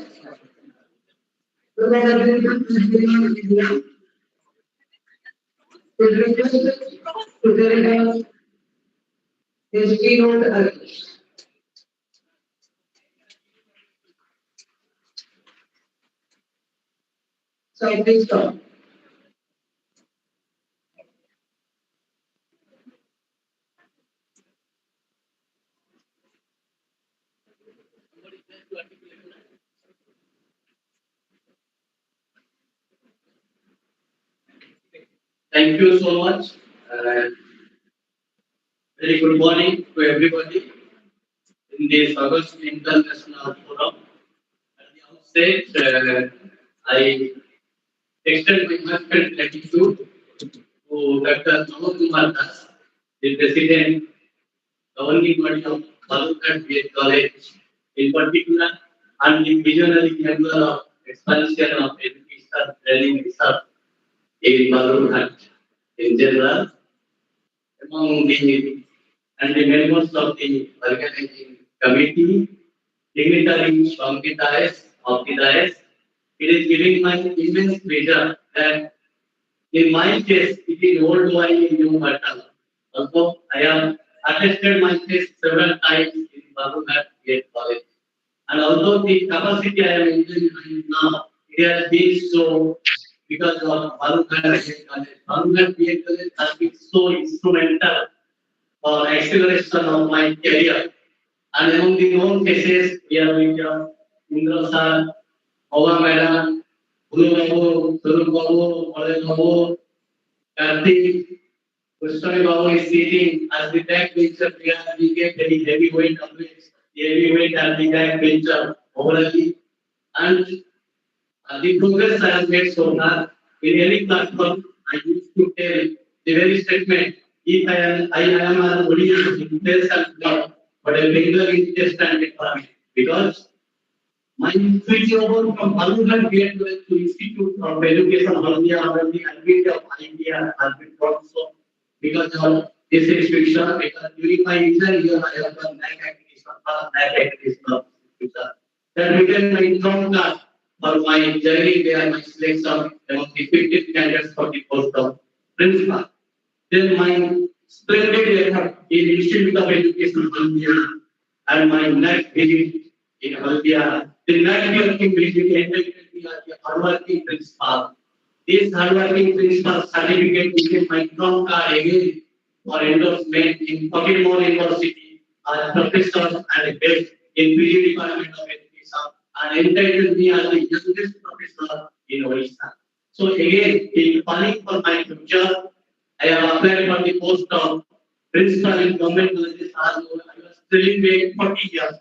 Speaker 3: Is requested to deliver his keynote address. So please come.
Speaker 8: Thank you so much. Very good morning to everybody in this August International Forum. At the outset, I extend my heartfelt gratitude to Dr. Kumar Das, the President, governing body of Balurghat BEd College, in particular, and the visionary member of expansion of education training research in Balurghat in general, among the and the members of the organizing committee, dignitaries from the dais, of the dais. It is giving my immense pleasure that in my case, it is old wine in new bottle. Also, I have attested my case several times in Balurghat BEd College. And although the capacity I am enjoying right now, it has been so because of Balurghat BEd College. Balurghat BEd College has been so instrumental for acceleration of my career. And among the known cases, we are with Indra sir, Oga madam, Guru Babu, Suru Babu, Ole Babu, Karthik, Goswami Babu is sitting as the back bencher. We get very heavyweight complaints. The heavyweight and the back bencher overally. And the progress I have made so far in any platform, I used to tell the very statement: if I am an audience in place and blood, but a finger in chest and department. Because my switch over from Balurghat BEd to Institute of Education, Haldia, and the Advocate of India has been also because of this institution. Because during my initial year, I have done back activity of institution. That became my income class. for my journey there, my selection among the 50 candidates for the post of principal. Then my splendid effort in Institute of Education Haldia and my next visit in Haldia. The next year visit entitled me as the hardworking principal. This hardworking principal certificate became my trump card again for endorsement in Pokemon University as professor and a best in PG Department of Education and entitled me as the youngest professor in Odisha. So again, in planning for my future, I have applied for the post of principal in government colleges as well. I was still in 40 years.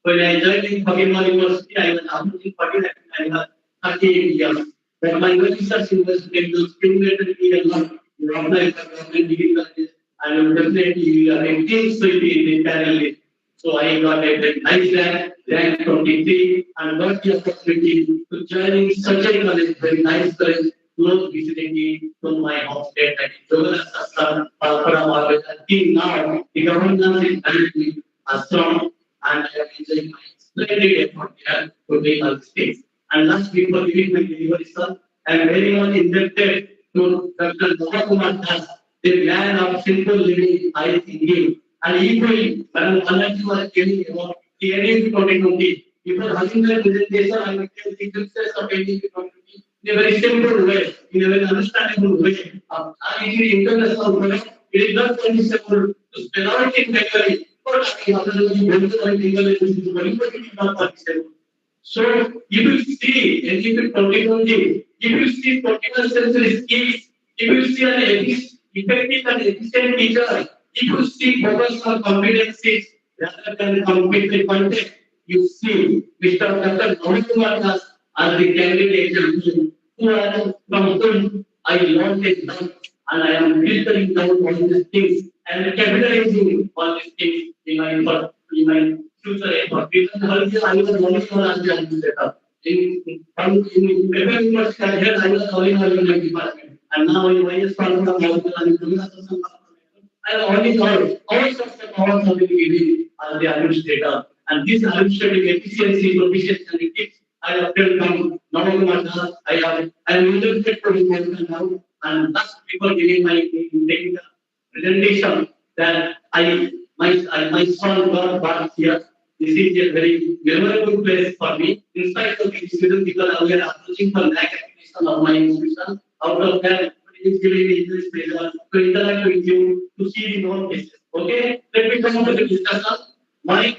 Speaker 8: When I joined in Pokemon University, I was approaching 40 and I was 38 years. But my research investment will stimulate me a lot to apply for government degree colleges and will definitely maintain safety in the panel list. So I got a very nice rank 23, and got the opportunity to join in such a college, very nice college, close vicinity to my home state, that is Jogana Sastra, Palpara, until now, the governance is currently strong, and I am enjoying my splendid effort here to make all things. And last week, for giving my delivery, sir, I am very much indebted to Dr. Kumar Das, the man of simple living, high thinking, and equally, when Balaji was telling about the NAP 2020, before having the presentation, I will tell the success of NAP 2020 in a very simple way, in a very understandable way. And it is international product. It is not only simple to spell out in Bengali, but I have to Bengali. So you will see NAP 2020, if you see 21st century skills, if you see an effective and efficient teacher, if you see focus on competencies rather than competitive content, you see Mr. Dr. Kumar Das as the candidate from whom I learned a lot, and I am filtering down all these things and capitalizing all these things in my effort, in my future effort. Because earlier I was only for as the administrator. In Bengal University, I was only in my department, and now in my I have only heard all sorts of powers of the giving as the administrator, and this administrative efficiency, proficiency, and ethics I have felt from Navakumar. I am interested to report now, and thus before giving my taking the presentation that my son got back here. This is a very memorable place for me. In spite of the students, because we are approaching for lack acquisition of my institution, out of that, it's really English pleasure to interact with you, to see the known faces. Okay, let me come to the discussion. My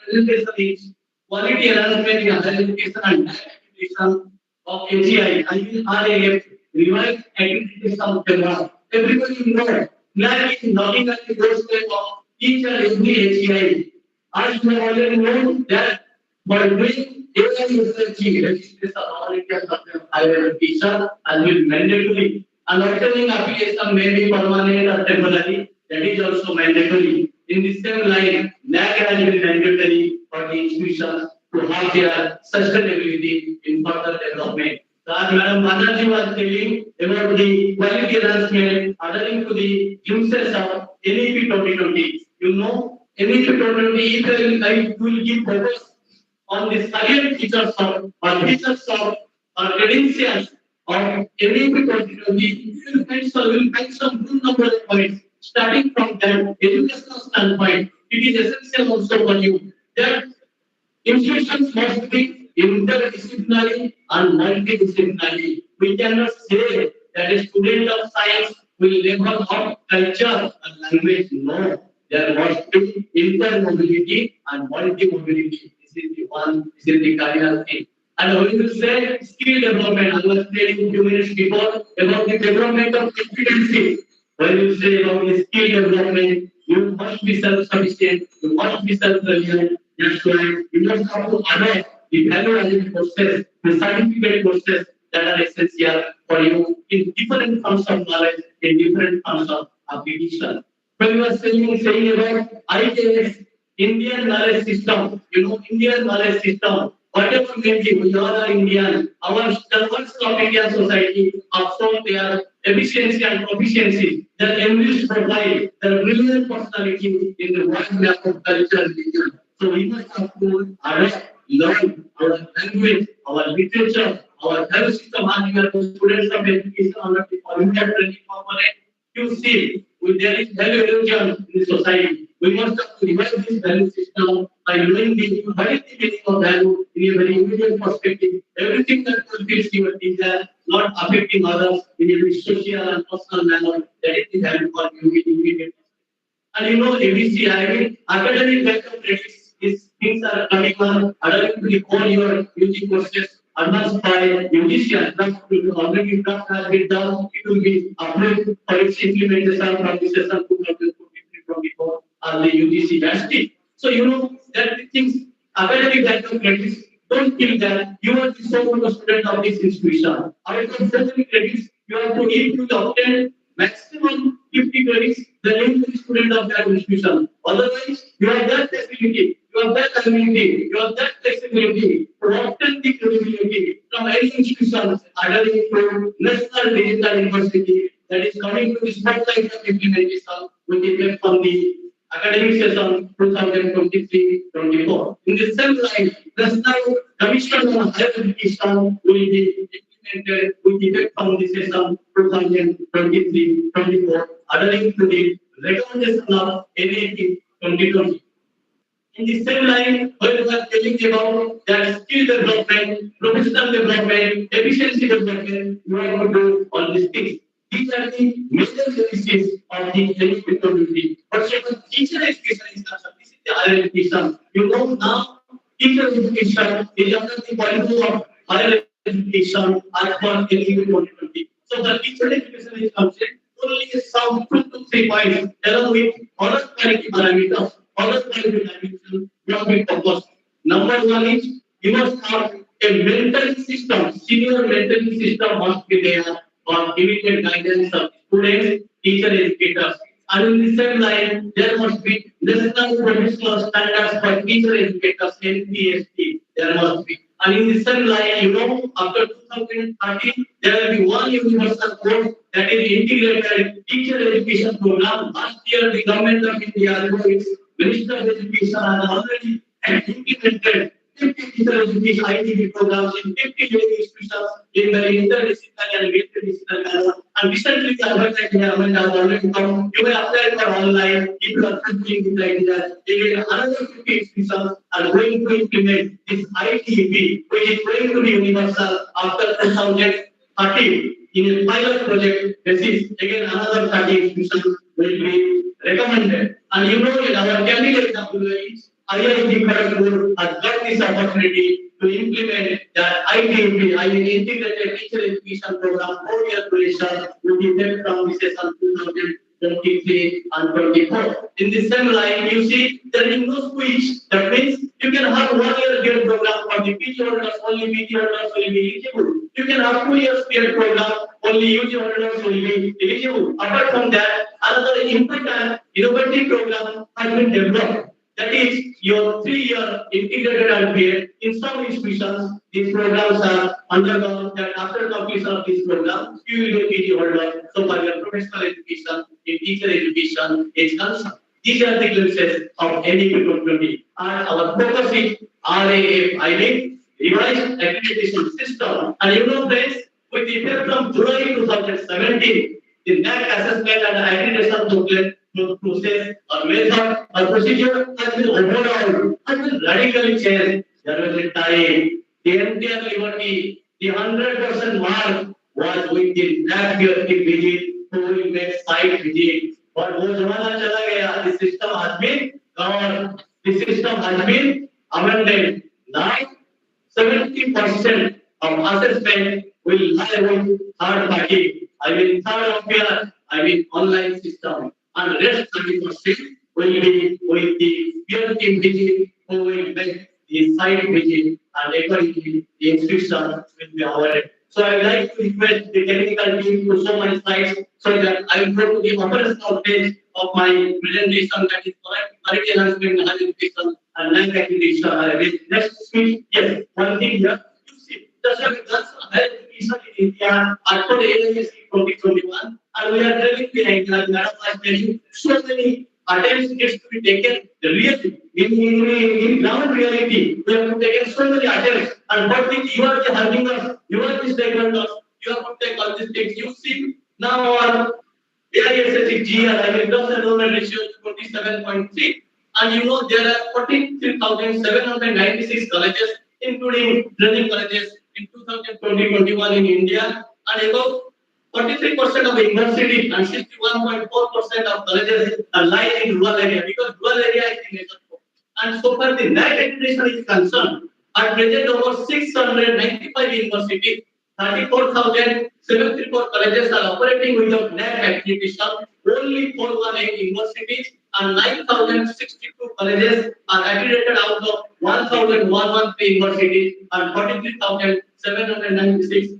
Speaker 8: presentation is quality enhancement in higher education and accreditation of AGI. I mean RAF, revised accreditation of Bengal. Everybody know, NAC is knocking at the doorstep of each and every AGI. As you have already known that by doing AI research, registration of authority of higher education and will mandatory. And altering application may be permanent or temporary. That is also mandatory. In the same line, NAC has been mandatory for the institutions to have their sustainability in further development. So as Madam Banerjee was telling about the quality enhancement adhering to the uses of NAP 2020, you know, NAP 2020 if will give focus on the salient features of or features of or credentials of NAP 2020, will find some good number of points. Starting from that educational standpoint, it is essential also for you that institutions must be interdisciplinary and multidisciplinary. We cannot say that a student of science will never have culture and language. No, there must be intermobility and multi-mobility. This is the cardinal thing. And when you say skill development, I was telling a few minutes before about the development of competency. When you say about the skill development, you must be self-sufficient, you must be self-reliant. That's why you must have to add the value-added courses, the certificate courses that are essential for you in different forms of knowledge, in different forms of application. When you are saying about IKS, Indian knowledge system, you know, Indian knowledge system, whatever may be, we all are Indian. Our servants of Indian society have shown their efficiency and proficiency, their enriched profile, their brilliant personality in the wide map of culture and religion. So we must have to adopt learn our language, our literature, our health system, and we are students of education under the Olympiad training component. You see, there is value erosion in the society. We must have to revive this value system by knowing the meaning of value in a very immediate perspective. Everything that fulfills your desire, not affecting others in a very social and personal manner, that is the value for you in immediate. And you know, ABC, I mean, academic backup credits is things are coming on, academically all your UG courses advanced by UGC advanced to already draft has been done, it will be approved for its implementation from the session 2023-24 as the UGC justice. So you know that the things academic backup credits don't feel that you are the sole student of this institution. Out of so many credits, you have to need to obtain maximum 50 credits, the name of the student of that institution. Otherwise, you have that facility, you have that amenity, you have that flexibility to obtain the credibility from any institution adhering to National Digital University that is coming to the spotlight of implementation with effect from the academic session 2023-24. In the same line, National Commission on Higher Education will be implemented with effect from the session 2023-24, adhering to the recommendation of NAP 2020. In the same line, when we are telling about that skill development, professional development, efficiency development, you are going to do all these things. These are the major services of the education community. But second, teacher education is concerned. This is the higher education. You know now, teacher education is under the policy of higher education as per NAP 2020. So the teacher education is concerned only some 2 to 3 points along with other quality parameters. Other quality dimensions you have been focused. Number one is you must have a mentoring system, senior mentoring system must be there for immediate guidance of students, teacher, educators. And in the same line, there must be national professional standards for teacher educators, NPST, there must be. And in the same line, you know, after 2030, there will be one universal course that is integrated teacher education program. Last year, the government of India, through its Minister of Education, has already implemented 50 teacher education ITV programs in 50 institutions in the interdisciplinary and multidisciplinary manner. And recently, the government has already come. You may apply for online if you are doing it like that. Again, another 50 institutions are going to implement this ITV, which is going to be universal after 2030 in a pilot project basis. Again, another 30 institutions will be recommended. And you know, in our candidate WH, IIT Kharagpur has got this opportunity to implement that ITP, Integrated Teacher Education Program, 4-year duration, with effect from the session 2023 and 24. In the same line, you see there is no switch. That means you can have 1-year GATE program for the PG holders, only PG holders will be eligible. You can have 2 years GATE program, only UG holders will be eligible. Apart from that, another important innovative program has been developed. That is your 3-year integrated MBA. In some institutions, these programs are undergone that after completion of this program, you will be a PG holder. So for your professional education, in teacher education is concerned. These are the glimpses of NAP 2020. And our focus is RAF, I mean revised accreditation system. And you know, friends, with effect from July 2017, the NAC assessment and accreditation booklet process or method or procedure has been overhauled, has been radically changed. There was a time, the entire liberty, the 100% mark was with the NAC visit, who will make site visit. But wo zamana chala gaya, the system has been gone, the system has been amended. Now, 70% of assessment will lie with third party. I mean, online system. And rest 30% will be with the peer team visit, who will make the site visit, and accordingly the institution will be awarded. So I would like to request the technical team to show my slides so that I will go to the operational phase of my presentation, that is quality enhancement, higher education, and land accreditation. Next speech, yes, one thing here. You see, just like that's higher education in India, as per the AISC 2021, and we are telling behind that, madam, I tell you, so many attempts needs to be taken really in ground reality. We have to take so many attempts, and what things you are having us, you are the stakeholders, you have to take all these things. You see now our AISSE GR, I mean gross enrollment ratio is 27.3, and you know there are 43,796 colleges, including training colleges in 2020-21 in India, and about 43% of the university and 61.4% of colleges are lying in rural area, because rural area is the major focus. And so far the NAC accreditation is concerned, at present over 695 universities, 34,734 colleges are operating without NAC accreditation. Only 418 universities and 9,062 colleges are accredited out of 1,113 universities and 43,796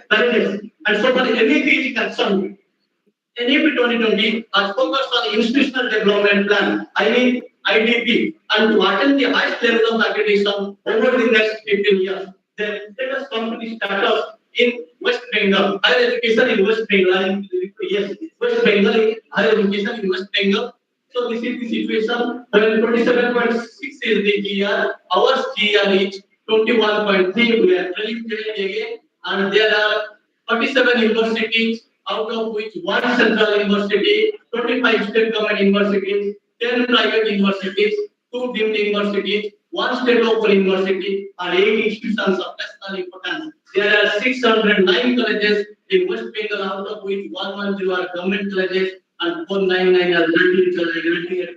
Speaker 8: colleges. And so far the NAP is concerned, NAP 2020 has focused on institutional development plan, I mean IDP, and to attain the highest level of accreditation over the next 15 years. Then let us come to the status in West Bengal, higher education in West Bengal. Yes, West Bengal, higher education in West Bengal. So this is the situation. 27.6 is the GR. Our GR is 21.3. We are trailing again, and there are 47 universities, out of which one central university, 25 state government universities, 10 private universities, 2 deemed universities, 1 state local university, and 8 institutions of national importance. There are 609 colleges in West Bengal, out of which 110 are government colleges and 499 are graduate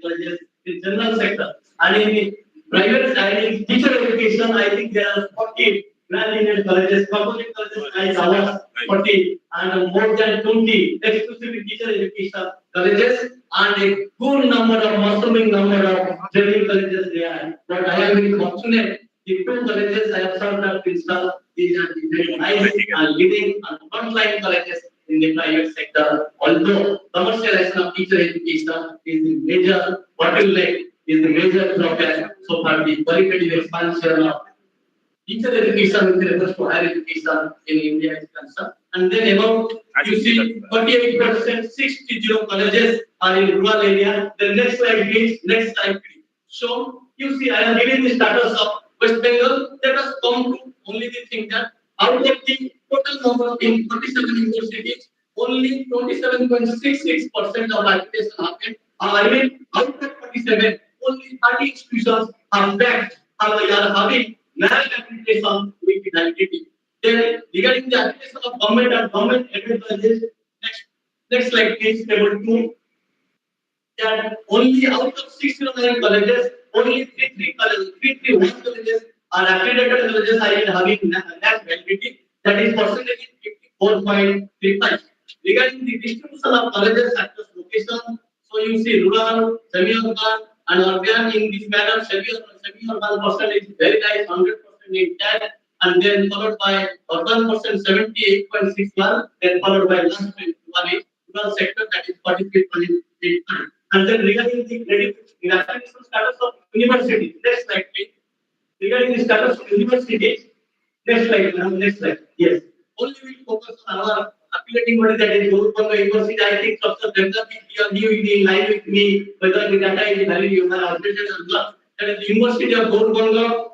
Speaker 8: colleges in general sector. And in private and in teacher education, I think there are 40 graduate colleges, composite colleges like ours, 40, and more than 20 exclusive teacher education colleges, and a good number of mushrooming number of training colleges there. But I have been fortunate, the 2 colleges I have served as principal, these are the very nice and leading and frontline colleges in the private sector. Although commercialization of teacher education is the major bottleneck, is the major drawback so far the qualitative expansion of teacher education with regards to higher education in India is concerned. And then about, you see, 48%, 60 colleges are in rural area. The next slide please, next slide please. So, you see, I am giving the status of West Bengal. Let us come to only the thing that out of the total number in 37 universities, only 27.66% of accreditation happened. I mean, out of 47, only 30 institutions are backed, are having NAC accreditation with validity. Then, regarding the accreditation of government and government aided colleges, next slide please, table 2. That only out of 609 colleges, only 331 colleges are accredited colleges are having NAC validity. That is percentage 54.35. Regarding the distribution of colleges across location, so you see rural, semi-urban, and urban in this manner. Semi-urban percentage is very nice, 100% intact, and then followed by urban percent 78.61, then followed by last one is rural sector, that is 43.85. And then regarding the accreditation status of university, next slide please. Regarding the status of university, next slide, next slide. Yes. Only we focus on our affiliating body, that is Kolkata University. I think Dr. Bengali, you will be in line with me whether the data is valid, you have updated or not. That is the University of Kolkata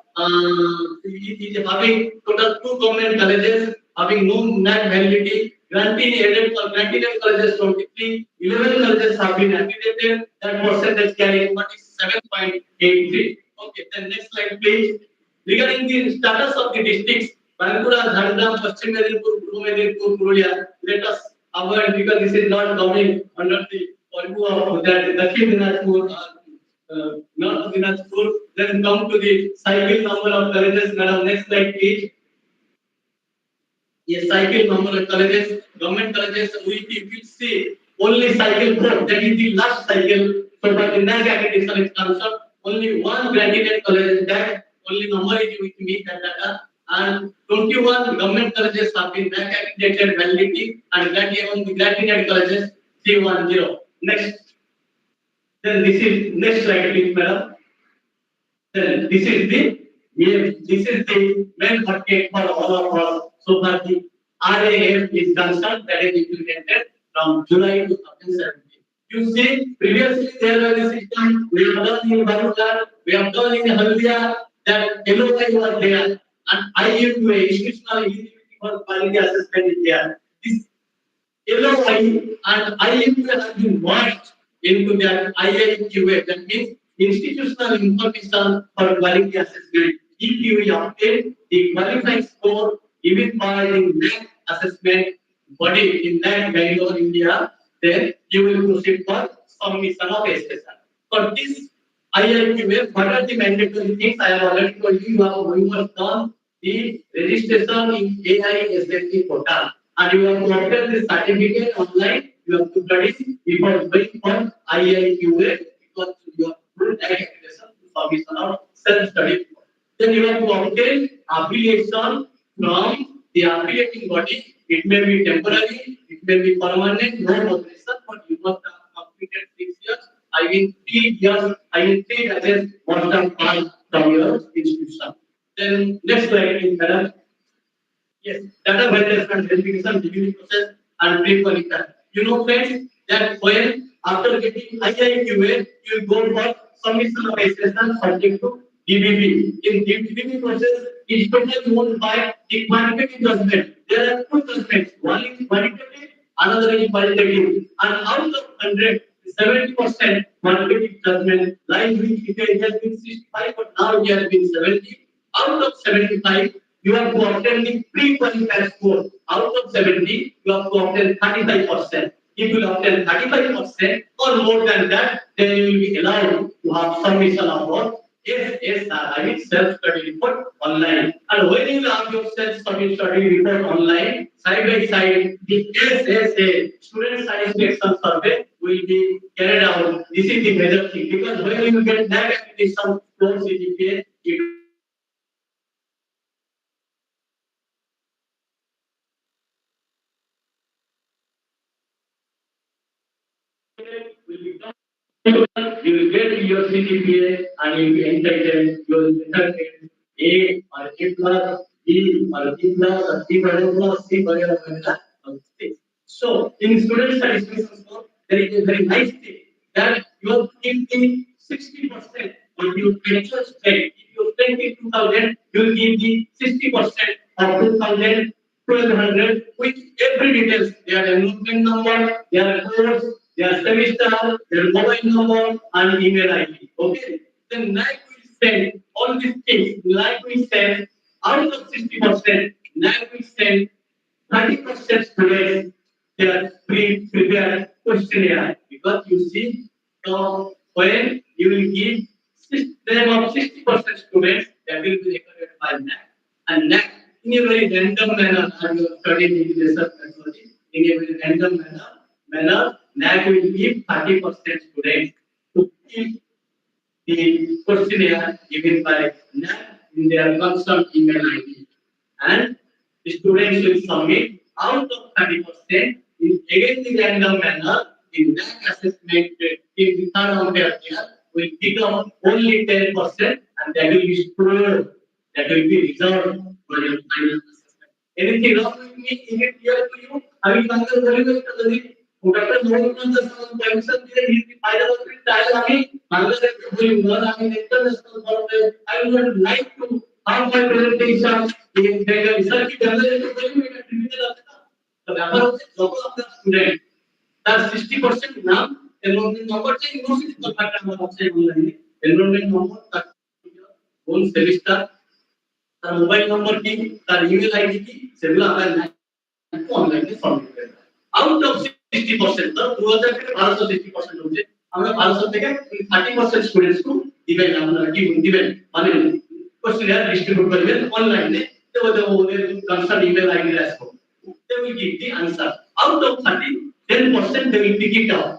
Speaker 8: is having total 2 government colleges having no NAC validity. Granting aided colleges 23, 11 colleges have been accredited. That percentage carrying 47.83. Okay, then next slide please. Regarding the status of the districts, Bankura, Jhargram, Paschim Medinipur, Purbo Medinipur, Purulia, let us avoid, because this is not coming under the purview of that Dakhin Dinajpur, North Dinajpur. Then come to the cycle number of colleges. Madam, next slide please. Yes, cycle number of colleges, government colleges, we will see only cycle 4, that is the last cycle. So for the NAC accreditation is concerned, only 1 granted college is that, only number is with me, that data, and 21 government colleges have been NAC accredited validity, and among the granted colleges 310. Next. Then this is next slide please, madam. Then this is the main bucket for all of us. So far the RAF is concerned, that is implemented from July 2017. You see, previously there was a system, we have done in Balurghat, we have done in Haldia, that LOI was there, and IUA, Institutional Eligibility for Quality Assessment is there. This LOI and IUA has been merged into that IIQA, that means Institutional Information for Quality Assessment. If you obtain the qualifying score given by the NAC assessment body in that Bangalore, India, then you will proceed for submission of SSR. For this IIQA, what are the mandatory things? I have already told you, you have done the registration in AI portal, and you have to obtain the certificate online. You have to study before going for IIQA because you have full accreditation to submission of self-study. Then you have to obtain affiliation from the affiliating body. It may be temporary, it may be permanent, no obligation, but you must have completed 6 years. I mean 3 years, I mean 3 decades must have passed from your institution. Then next slide, please, madam. Yes, data validation, verification, review process, and pre-qualification. You know, friends, that when after getting IIQA, you go for submission of assessment subject to DBB. In DBB process, is totally owned by the quantitative judgment. There are two judgments. One is quantitative, another is qualitative. And out of 100, 70% quantitative judgment lies with it has been 65, but now it has been 70. Out of 75, you have to obtain the pre-qualified score. Out of 70, you have to obtain 35%. If you obtain 35% or more than that, then you will be allowed to have submission of what? SSR, I mean self-study report online. And when you have your self-study report online, side by side, the SSA, student satisfaction survey, will be carried out. This is the major thing because when you get that application score CGPA, it will be done. You will get your CGPA and you will be entitled, you will enter A or A plus, B or B plus, or C plus, C plus. So, in student satisfaction score, there is a very nice thing that you are giving 60% of your actual strength. If you spend 2,000, you will give the 60% of 2,000, 1,200 with every details. Their enrollment number, their course, their semester, their mobile number, and email ID. Okay. Then NAC will send all these things. NAC will send out of 60%, NAC will send 30% students their prepared questionnaire because you see when you will give them of 60% students that will be recorded by NAC and NAC in a very random manner and you studied in research methodology in a very random manner NAC will give 30% students to fill the questionnaire given by NAC in their concerned email ID and the students will submit out of 30% in again the random manner in that assessment in the third round year will pick up only 10% and that will be stored, that will be reserved for your final assessment. Anything wrong with me? Is it clear to you? I will consider very well. Dr. Mohan permission दिले ही फायदा होईल त्याला आम्ही बांगलादेश बोलून घर आम्ही international form I would like to have my presentation in Bengal research journalism बोलून मी digital असता तर व्यापार होते लोक आपला स्टुडंट तर 60% नाम एनरोलमेंट नंबर चे युनिव्हर्सिटी कॉन्टॅक्ट नंबर आपसे ऑनलाइन एनरोलमेंट नंबर কোন সেমিস্টার তার মোবাইল নম্বর কি তার ইমেল আইডি কি সেগুলো আমরা অনলাইনে সাবমিট করব out of 60% তো 2000 থেকে 1260% হচ্ছে আমরা 1200 থেকে 30% স্টুডেন্টস কো দিবেন আপনারা কি দিবেন মানে কোশ্চেনার ডিস্ট্রিবিউট করবেন অনলাইনে তো ওদের কনসার্ন ইমেল আইডি আসবে they will give the answer out of 30 10% they will pick it out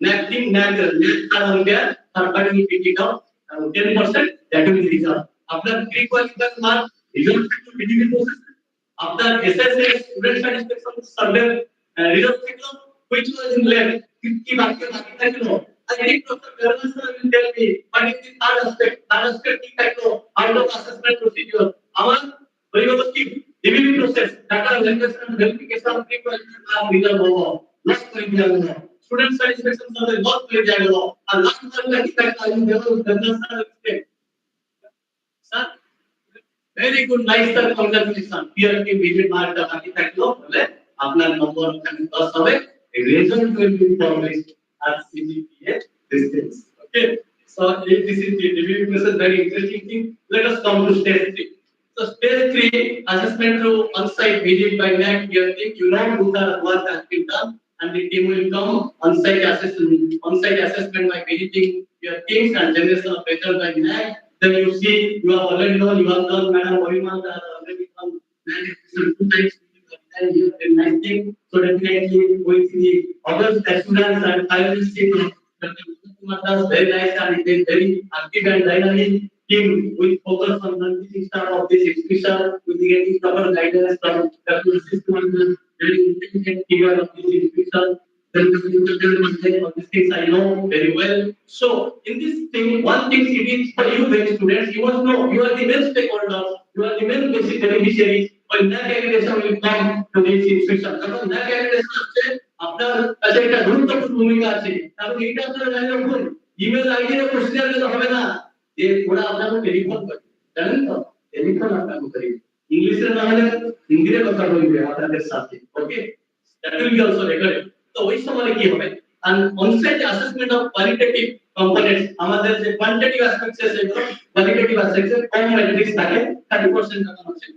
Speaker 8: nothing around there third party will pick it out 10% that will be result after pre qualified mark result to BDB process after SSS student satisfaction survey result which was in left 50 বাকি থাকলো I think Dr. Verma sir will tell me what is the third aspect কি থাকলো out of assessment procedure আমার পরিবর্তন কি DBB process data validation verification pre qualified mark result হবো last point জানবো student satisfaction survey बहुत मिल जाएगा और last month का effect I will develop the sir very good nice sir congratulations peer team visit mark का बाकी থাকলো বলে আপনার নম্বর ওখানে 10 হবে result will be published at CGPA distance okay so this is the review process very interesting thing let us come to stage 3 so stage 3 assessment through on-site visit by NAC peer team you know who the work has been done and the team will come on-site assessment by visiting your teams and generation of better by NAC. Then you see you have already known you have done Madam Oriman has already done NAC two times and you have nice thing. So definitely with the other students and finalists team does very nice and it is very active and dynamic team with focus on the start of this exhibition with getting proper guidance from the system very intelligent figure of this exhibition. Then these things I know very well. So in this thing, one thing it is for you, very students, you must know you are the main stakeholders, you are the main basic beneficiaries. When NAC accreditation will come to this institution, because NAC accreditation আছে আপনার কাছে একটা গুরুত্বপূর্ণ ভূমিকা আছে। কারণ এটা আপনারা জানেন রাখুন, ইমেল আইডি এর প্রসিজার দিলে হবে না। যে ওরা আপনাকে টেলিফোন করে, জানেন তো? টেলিফোন আপনাকে করে। ইংলিশে না হলে হিন্দিতে কথা বলবে আপনাদের সাথে, ওকে? That will be also recorded. তো ওই সময় কি হবে and on-site assessment of qualitative components আমাদের যে quantitative aspects আছে qualitative aspects কম metrics থাকে 30% টাকা আছে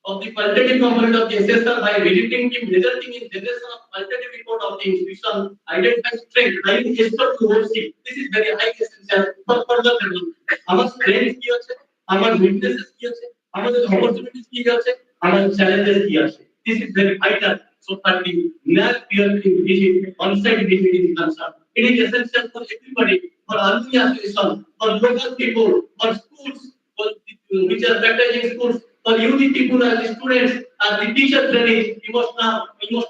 Speaker 8: of the qualitative component of the assessor by visiting team resulting in generation of qualitative report of the institution identify strength highly gesture to OC this is very high essential for further development আমার strength কি আছে আমার weaknesses কি আছে আমাদের opportunities কি আছে আমার challenges কি আছে this is very vital so that the NAC peer team visit on-site visit is concerned it is essential for everybody for alumni association for local people for schools for which are practicing schools for UD people as students as the teacher training you must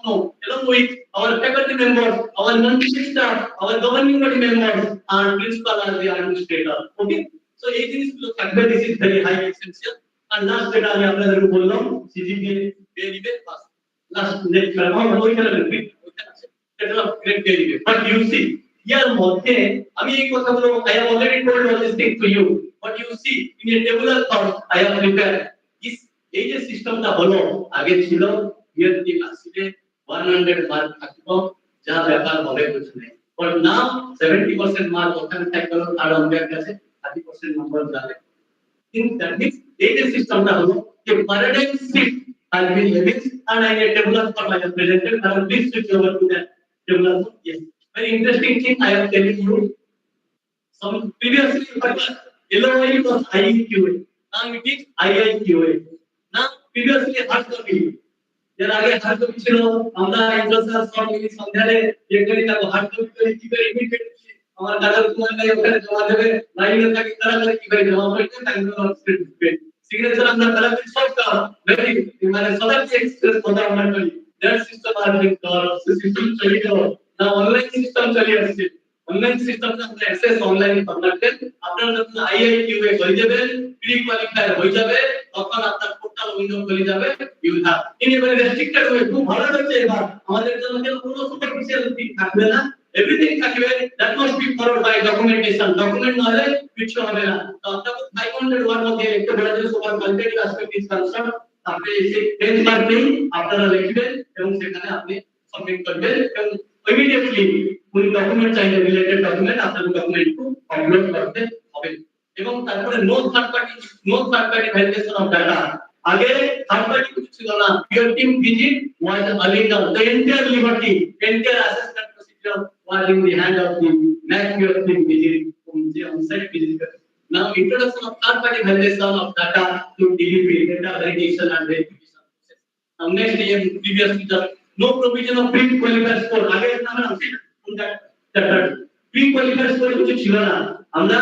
Speaker 8: know along with our faculty members our non-teaching staff our governing body members and principal as the administrator okay so এই জিনিসগুলো থাকবে this is very high essential and last যেটা আমি আপনাদেরকে বললাম CGPA বেরিবে pass last next ওইখানে আছে এটা grade বেরিবে but you see here মধ্যে আমি এই কথাগুলো I have already told all these things to you but you see in a tabular form I have prepared এই যে সিস্টেমটা হলো আগে ছিল ইয়ার কি আসলে 100 মার্ক থাকতো যা ব্যাপার হবে কিছু নেই বাট নাও 70% মার্ক ওখানে থাকলো আর আমাদের কাছে 30% নাম্বার যাবে in that means এই যে সিস্টেমটা হলো যে paradigm shift has been levied and I a tabular form I have presented and please switch over to that tabular form yes very interesting thing I am telling you some previously LOI was IEQA now it is IIQA now previously hard copy এর আগে hard copy ছিল আমরা internal form এই সন্ধ্যারে এখানে তাকে hard copy করে কি করে ইমিডিয়েট আমার কাগজ তোমার নাই ওখানে জমা দেবে লাইনে থাকে তারা করে কি করে জমা করতে তাকে সিগনেচার আমরা তাড়াতাড়ি সব কাজ ভেরি মানে সদার এক্সপ্রেস কথা আমরা করি that system are being system চলে গেল না অনলাইন সিস্টেম চলে আসছে অনলাইন সিস্টেমটা আমরা অ্যাক্সেস অনলাইন করবেন আপনারা যখন আইআইকিউএ হয়ে যাবেন প্রি কোয়ালিফায়ার হয়ে যাবে তখন আপনার পোর্টাল উইন্ডো খুলে যাবে you have in a very restricted way খুব ভালো হচ্ছে এবার আমাদের জন্য কোনো সুপারফিশিয়াল দিক থাকবে না এভরিথিং থাকবে that must be followed by documentation document না হলে কিছু হবে না তো আপনাকে 500 ওয়ার্ড মধ্যে লিখতে বলা যে super qualitative aspect is concern আপনি এই বেঞ্চমার্কিং আপনারা লিখবেন এবং সেখানে আপনি সাবমিট করবেন এবং immediately কোন ডকুমেন্ট চাইলে রিলেটেড ডকুমেন্ট আপনার ডকুমেন্টকে আপলোড করতে হবে এবং তারপরে no third party validation of data আগে থার্ড পার্টি কিছু ছিল না peer team visit was illegal the entire liberty entire assessment procedure was in the hand of the mac peer team visit যে onsite visit now introduction of third party validation of data to DVP data validation and verification process now next year previous feature no provision of pre-qualifier score আগে আমরা আছে কোনটা pre-qualifier score কিছু ছিল না আমরা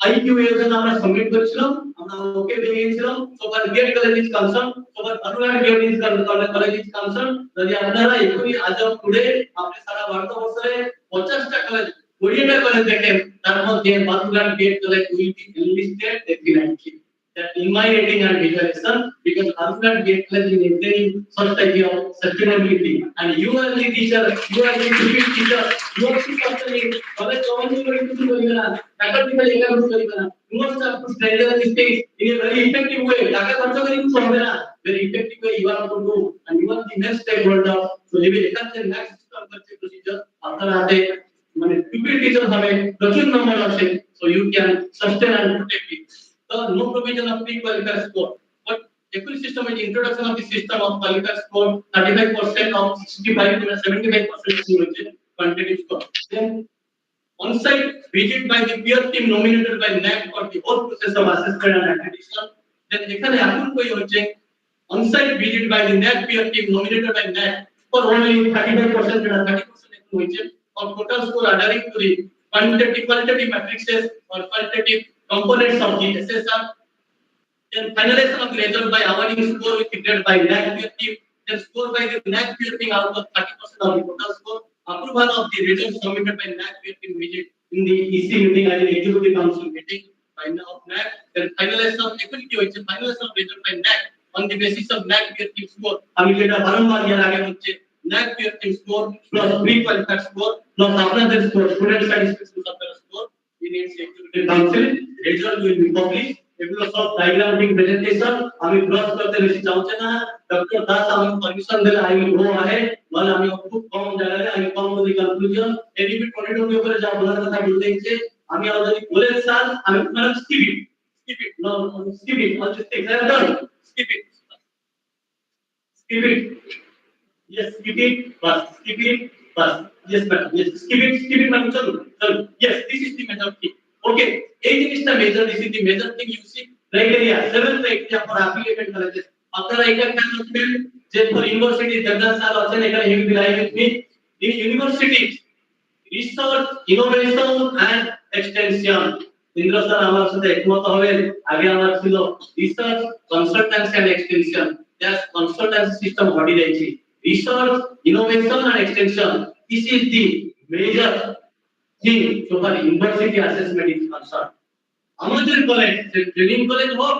Speaker 8: আইকিউএ এর জন্য আমরা সাবমিট করেছিলাম আমরা ওকে দিয়েছিলাম সবার গেট কলেজ ইজ কনসার্ন সবার Balurghat gate is college is concern যদি আপনারা এখনই আজ অফ টুডে আপনি সারা ভারত বর্ষে 50টা কলেজ 20টা কলেজ দেখেন তার মধ্যে Balurghat gate college will be enlisted definitely that in my rating and visualization, because ultimate gateway in maintaining such type of sustainability. And you are the teacher, you are the teacher, you are the person college government faculty you must have to strengthen this thing in a very effective way. Very effective way you have to do, and you are the next stakeholder. So maybe next procedure after pupil teachers have a number of things, so you can sustain and protect it. No provision of pre-qualified score. But equity system is introduction of the system of qualified score, 35% of 65 to 75% quantitative score. Then on-site visit by the peer team nominated by NAC for the whole process of assessment and accreditation. Then এখানে এখন কই হচ্ছে on-site visit by the NAC peer team nominated by NAC for only 35% and 30% এখন হচ্ছে of total score adhering to the qualitative matrices or qualitative components of the SSR. Then finalization of the result by awarding score with graded by NAC peer team. Then score by the NAC peer team out of 30% of the total score. Approval of the results submitted by NAC peer team visit in the EC meeting and the executive council meeting by NAC. Then finalization of equity which is finalization of result by NAC on the basis of NAC peer team score. আমি যেটা বারংবার ইয়ার আগে হচ্ছে NAC peer team score plus pre-qualified score plus আপনাদের score student satisfaction of the score in its executive council result will be published. এগুলো সব ডায়াগ্রামিক presentation আমি cross করতে বেশি চাইছে না ডক্টর দাস আমাকে পারমিশন দিলে আই উইল গো আহেড মানে আমি খুব কম জায়গায় আমি কম করে কনক্লুশন এডিবিট পলিটিক্যাল উপরে যা বলার কথা বলতে চাইছে আমি অলরেডি বলে স্যার আমি আপনারা skip it no skip it all just take that down skip it yes skip it but yes but yes skip it মানে চলো yes this is the major thing okay এই জিনিসটা major this is the major thing you see criteria 7 criteria for application colleges আপনারা এটা কেন করবেন যে for university Devdas sir আছেন এখানে he will live with me in university research innovation and extension Indra sir আমার সাথে একমত হবেন আগে আমার ছিল research consultancy and extension that's consultancy system হটি যাইছি research innovation and extension this is the major thing so far university assessment is concerned. আমাদের কলেজ ট্রেনিং কলেজ হোক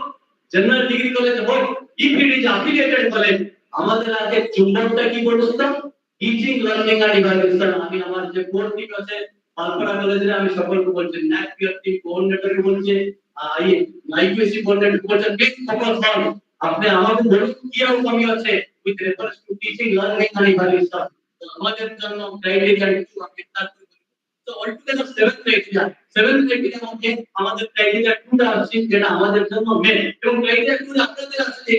Speaker 8: জেনারেল ডিগ্রি কলেজ হোক if it is affiliated college আমাদের আগে চুম্বকটা কি করতাম teaching learning and evaluation আমি আমার যে কোর টিম আছে পালপাড়া কলেজে আমি সকলকে বলছি ন্যাক পিয়ার টিম কোঅর্ডিনেটরকে বলছি আইকিউসি কোঅর্ডিনেটর বলছি প্লিজ ফোকাস অন আপনি আমাকে বলুন কি আর কমি আছে with reference to teaching learning and evaluation আমাদের জন্য ক্রাইটেরিয়া কিছু আপনি তার So altogether 7 criteria মধ্যে আমাদের criteria 2টা আছে যেটা আমাদের জন্য মেন এবং criteria 2 আপনাদের আছে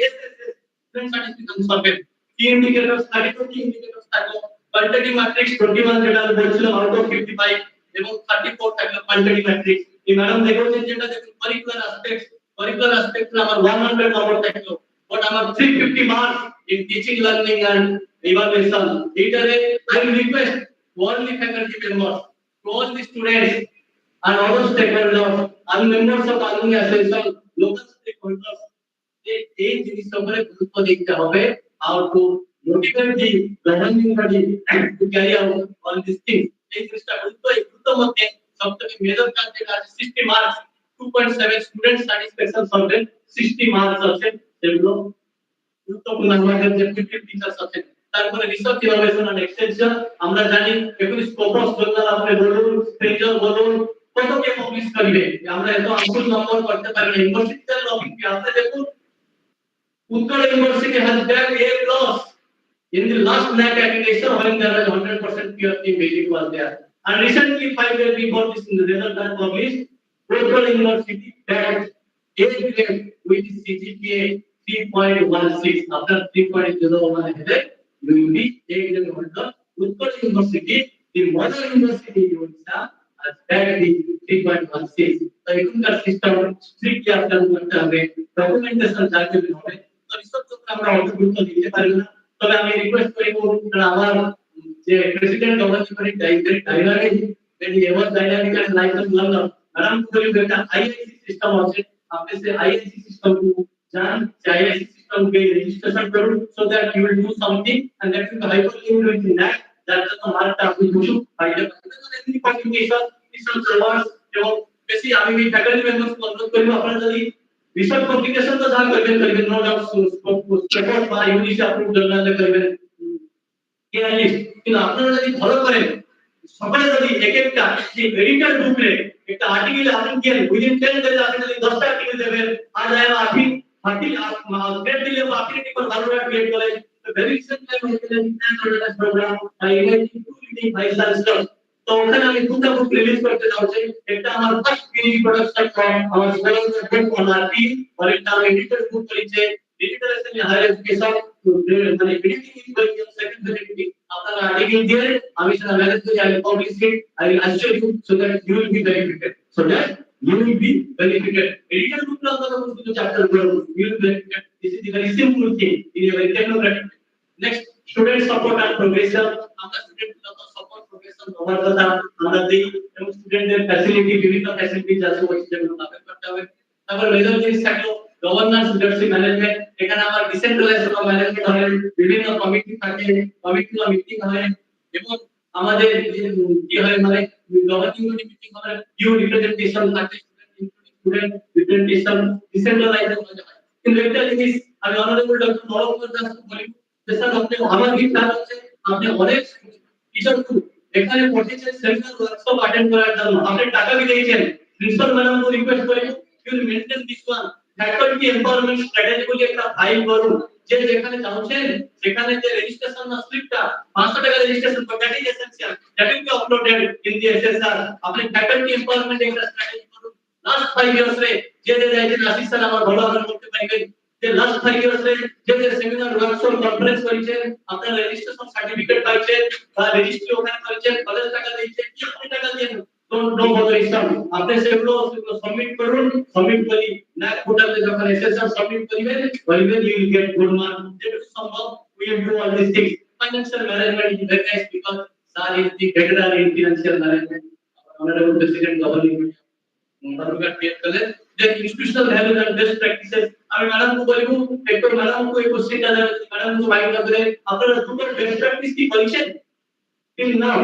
Speaker 8: স্টুডেন্ট সার্টিফিকেশন সার্ভে কি ইন্ডিকেটরস থাকে তো কি ইন্ডিকেটরস থাকে কোয়ালিটেটিভ ম্যাট্রিক্স 21 যেটা আমি বলছিলাম আউট অফ 55 এবং 34 থাকলো কোয়ালিটেটিভ ম্যাট্রিক্স এই ম্যাডাম দেখেছেন যেটা দেখুন কারিকুলার অ্যাসপেক্টস আমার 100 নম্বর থাকলো বাট আমার 350 marks in teaching learning and evaluation এইটারে I will request all the faculty members all the students and other stakeholders and members of alumni association local stakeholders এই জিনিসটা উপরে গুরুত্ব দিতে হবে how to motivate the governing body to carry out all these things এই জিনিসটা গুরুত্ব মধ্যে সবথেকে মেজর কাজ যেটা আছে 60 marks 2.7 student satisfaction survey 60 marks আছে সেগুলো গুরুত্বপূর্ণ আমাদের যে 50 টিচার্স আছে তারপরে রিসার্চ ইনোভেশন এন্ড এক্সটেনশন আমরা জানি এগুলি স্কোপাস জর্নাল আপনি বলুন স্পেঞ্জার বলুন কত কে পাবলিশ করবে আমরা এত আঙ্গুল নম্বর করতে পারি না ইউনিভার্সিটির টপিক কি আপনি দেখুন উত্তর university has back A+ in the last NAC accreditation when there was 100% pure team visit was there and recently 5 years before this result got published Kolkata University bagged A grade with CGPA 3.16 after 3.01 headed you will be A grade holder. Kolkata University, the modern university in Odisha, has bagged the 3.16. So, ekhonकार system strictly apply করতে হবে, documentation জানতে হবে। তো research করতে আমরা অত গুরুত্ব দিতে পারি না। তবে আমি রিকোয়েস্ট করব আমার যে প্রেসিডেন্ট গভর্নমেন্ট ডাইনামিক যদি ever dynamic and license learner madam বলি একটা আইআইসি সিস্টেম আছে আপনি সে আইআইসি সিস্টেম को जान आईआईसी सिस्टम के रजिस्ट्रेशन करूं so that you will do something and that will hyperlink with that that is हमारा टास्क मुझे फायदा एनी कम्युनिकेशन रिसर्च वर्क এবং বেশি আমি ফ্যাকাল্টি মেম্বারস को অনুরোধ করব আপনারা যদি research publication তো যা করবেন নো ডাউট সাপোর্ট বা ইউনিসে অ্যাপ্রুভ জার্নালে করবেন ক্লিয়ারলি। কিন্তু আপনারা যদি ফলো করেন সকালে যদি এক একটা যে এডিটর গ্রুপে একটা আর্টিকেল আপনি কি উইদিন 10 ডেজ আপনি যদি 10টা আর্টিকেল দেবেন আর যায় আপনি গ্রেড দিলে আপনি কি করে ভালো ক্রিয়েট করেন ভেরি রিসেন্ট টাইম হচ্ছে programme I imaging to leading vice chancellor. তো ওখানে আমি দুটো বুক রিলিজ করতে যাচ্ছি, একটা আমার ফার্স্ট পিএইচডি প্রোডাকশন ফ্রম আমার স্কলার বুক অন আরটি আর একটা আমি এডিটর বুক করেছে ডিজিটাল এসএমই হায়ার এডুকেশন মানে editing is going on second validity. আপনারা আর্টিকেল দিয়ে আমি সেটা ম্যানেজ করে I publish it I will assure you so that you will be benefited so that you will be benefited. Editor book la apna kuch chapter paro you will benefit. This is the very simple thing in a very technocratic. Next, student support and progression. Amra student support progression hobar kotha amra dei এবং স্টুডেন্টদের facility বিভিন্ন facility আছে ওই যেগুলো update করতে হবে। তারপর major জিনিস থাকলো গভর্নেন্স লিডারশিপ ম্যানেজমেন্ট। এখানে আমার ডিসেন্ট্রালাইজড ম্যানেজমেন্ট হয়, বিভিন্ন কমিটি থাকে, কমিটিগুলো মিটিং হয় এবং আমাদের কি হয় মানে গভর্নিং বডি মিটিং হয়, ইউ রিপ্রেজেন্টেশন থাকে, স্টুডেন্ট রিপ্রেজেন্টেশন ডিসেন্ট্রালাইজড হয়। কিন্তু একটা জিনিস আমি অনারেবল ডক্টর নরকুমার দাস বলি যে স্যার আপনি আমার কি কাজ হচ্ছে আপনি অনেক টিচার এখানে পড়তেছেন সেমিনার ওয়ার্কশপ অ্যাটেন্ড করার জন্য আপনি টাকা भी দিয়েছেন প্রিন্সিপাল ম্যাডাম को রিকোয়েস্ট করি you maintain this one faculty empowerment strategy বলে একটা ফাইল করুন যে যেখানে যাচ্ছেন সেখানে যে রেজিস্ট্রেশন না স্লিপটা 500 টাকা registration for that is essential that will be uploaded in the SSR. আপনি ফ্যাকাল্টি এমপাওয়ারমেন্ট একটা স্ট্র্যাটেজি করুন লাস্ট 5 ইয়ার্স রে যে যাইছেন আশিস স্যার আমার ভালো আমরা করতে পারবেন যে লাস্ট 5 ইয়ার্স রে যে সেমিনার ওয়ার্কশপ কনফারেন্স করেছেন আপনারা রেজিস্ট্রেশন সার্টিফিকেট পাইছেন বা রেজিস্ট্রি ওখানে করেছেন কলেজ টাকা দিয়েছেন কি আপনি টাকা দেন নো বদর ইসলাম আপনি সেগুলো সাবমিট করুন সাবমিট করি না পোর্টালে যখন এসএসআর সাবমিট করিবেন বলবেন you will get good mark যেটুকু সম্ভব we will do all this things. Financial management is very nice because sir is the veteran in financial management honourable president governing Balurghat PF college যে institutional value and best practices আমি madam को বলবো একটু madam को এই কোশ্চেনটা দেবেন madam को মাইন্ড করে আপনারা দুটো বেস্ট প্র্যাকটিস কি করেছেন টিল নাও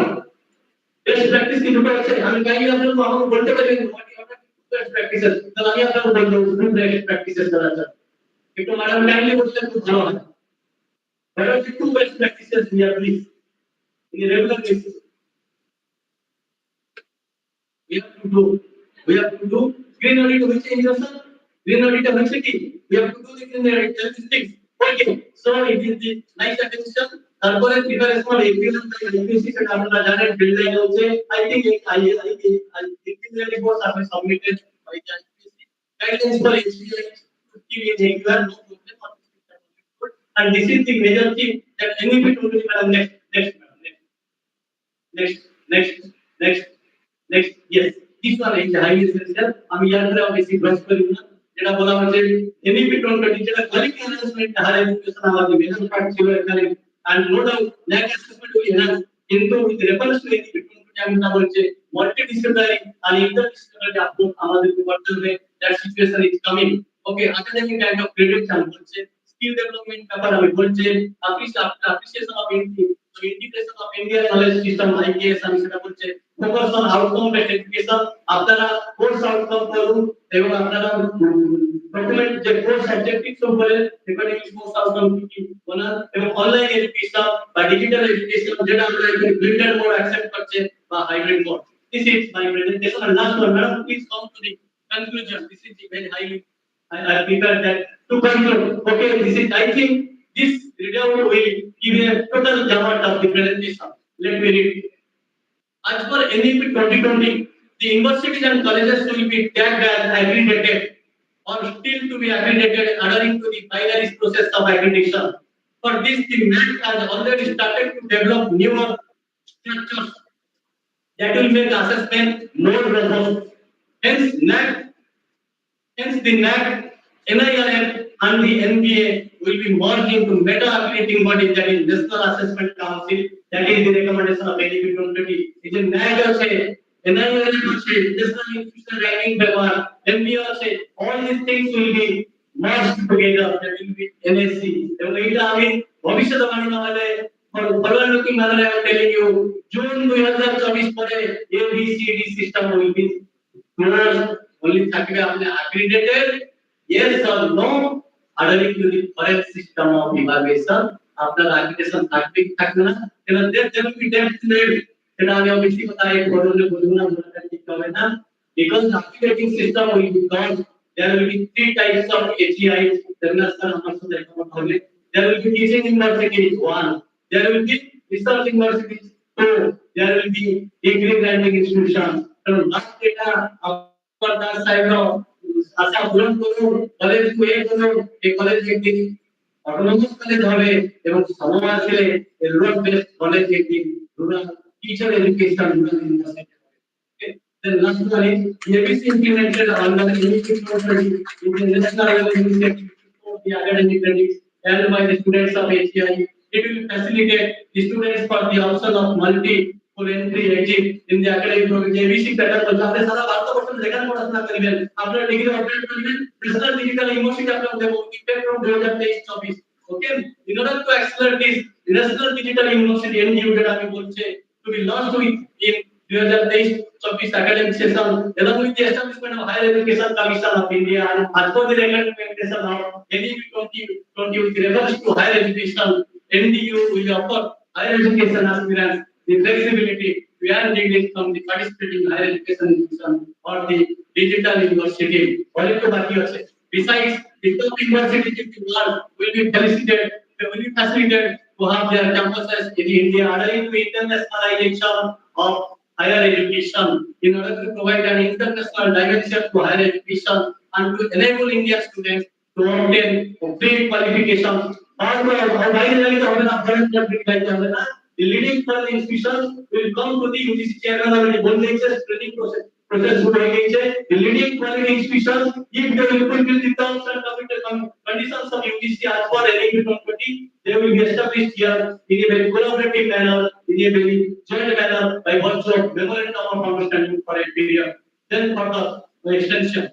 Speaker 8: বেস্ট প্র্যাকটিস কি দুটো আছে আমি কাইন্ডলি আপনাদের আমাকে বলতে পারবেন what you are best practices তাহলে আমি আপনাদের বলবো দুটো বেস্ট প্র্যাকটিসেস করা আছে একটু ম্যাডাম কাইন্ডলি বলতে খুব ভালো হয় what are the two best practices we are doing in a regular basis we have to do green audit হচ্ছে ইনভেশন green audit হচ্ছে কি we have to do the green audit statistics okay so it is the nice attention তারপরে preparation of APL UPSC সেটা আপনারা জানেন deadline হচ্ছে I think I green report আপনি submitted by the UPSC guidelines for SBI 50 days regular no problem and this is the major thing that any bit will be next yes this one is highly essential আমি ইয়ার পরে বেশি brush করি না যেটা বলা হচ্ছে NEP 2020 যেটা quality analysis higher education আমাদের মেজর পার্ট ছিল এখানে and no doubt lack assessment we have কিন্তু উইথ রেফারেন্স টু এনইপি 2020 আমি না বলছে মাল্টিডিসিপ্লিনারি আর ইন্টারডিসিপ্লিনারি আপলোড আমাদের করতে হবে that situation is coming okay academic kind of accreditation বলছে স্কিল ডেভেলপমেন্ট ব্যাপার আমি বলছে appreciation of integration of Indian knowledge system IKS আমি সেটা বলছে focus on outcome based education আপনারা কোর্স আউটকাম করুন এবং আপনারা ডকুমেন্ট যে কোর্স অবজেক্টিভস বলে সেখানে কোর্স আউটকাম কি বলা এবং অনলাইন এডুকেশন বা ডিজিটাল এডুকেশন যেটা আমরা ব্লেন্ডেড মোড অ্যাকসেপ্ট করছে বা hybrid mode this is my presentation and last one madam please come to the conclusion this is the very highly I prepared that to conclude okay this is I think this readout will give a total gamut of the presentation let me read as per NEP 2020 the universities and colleges will be tagged as accredited or still to be accredited adhering to the finalist process of accreditation for this the NAC has already started to develop newer structures that will make assessment more robust hence the NAC NIRF and the NBA will be merged into meta accrediting body that is National Assessment Council that is the recommendation of NEP 2020 is a NAC also NIRF also National Institutional Ranking Paper NBA also all these things will be merged together that will be NSC এবং এটা আমি ভবিষ্যৎবাণী না হলে forward looking manner I am telling you June 2024 পরে ABCD system will be closed only থাকবে আপনি accredited yes or no, adhering to the correct system of evaluation. After accreditation থাকবে না, there will be definite সেটা আমি অবশ্যই কথা এই বললে বলবো না মনে ঠিক হবে না, because the accrediting system will be gone. There will be three types of HEI. There will be teaching university one. There will be research university two. There will be degree granting institution. So last data after that side of আশা পূরণ করুন, college এ করুন, এই college একটি autonomous college হবে এবং সমাজে rural based college একটি rural teacher education rural university. Then last one is ABC implemented under the international level initiative for the academic credits held by the students of HCI. It will facilitate the students for the option of multi-full entry exit in the academic program. ABC pattern को आपने सारा 12% लेकर पढ़ना करेंगे। आपने degree operate करेंगे, digital digital university आपने देखो effect from 2023-24। Okay, in order to accelerate this national digital university NDU that আমি বলছে to be launched with in 2023-24 academic session along with the establishment of Higher Education Commission of India and as per the recommendation of NEP 2020 with regards to higher education, NDU will offer higher education aspirants the flexibility to earn degrees from the participating higher education institution or the digital university. Besides, the top universities in the world will be facilitated to have their campuses in India, adhering to internationalization of higher education in order to provide an international dimension to higher education and to enable Indian students to obtain free qualifications. The leading foreign institutions will come to the UGC chairman or the bonding training process would engage the leading foreign institutions if they will fulfill the terms and conditions of UGC as per NEP 2020. They will be established here in a very collaborative manner, in a very joint manner by virtue of memorandum of understanding for a period. Then for the extension.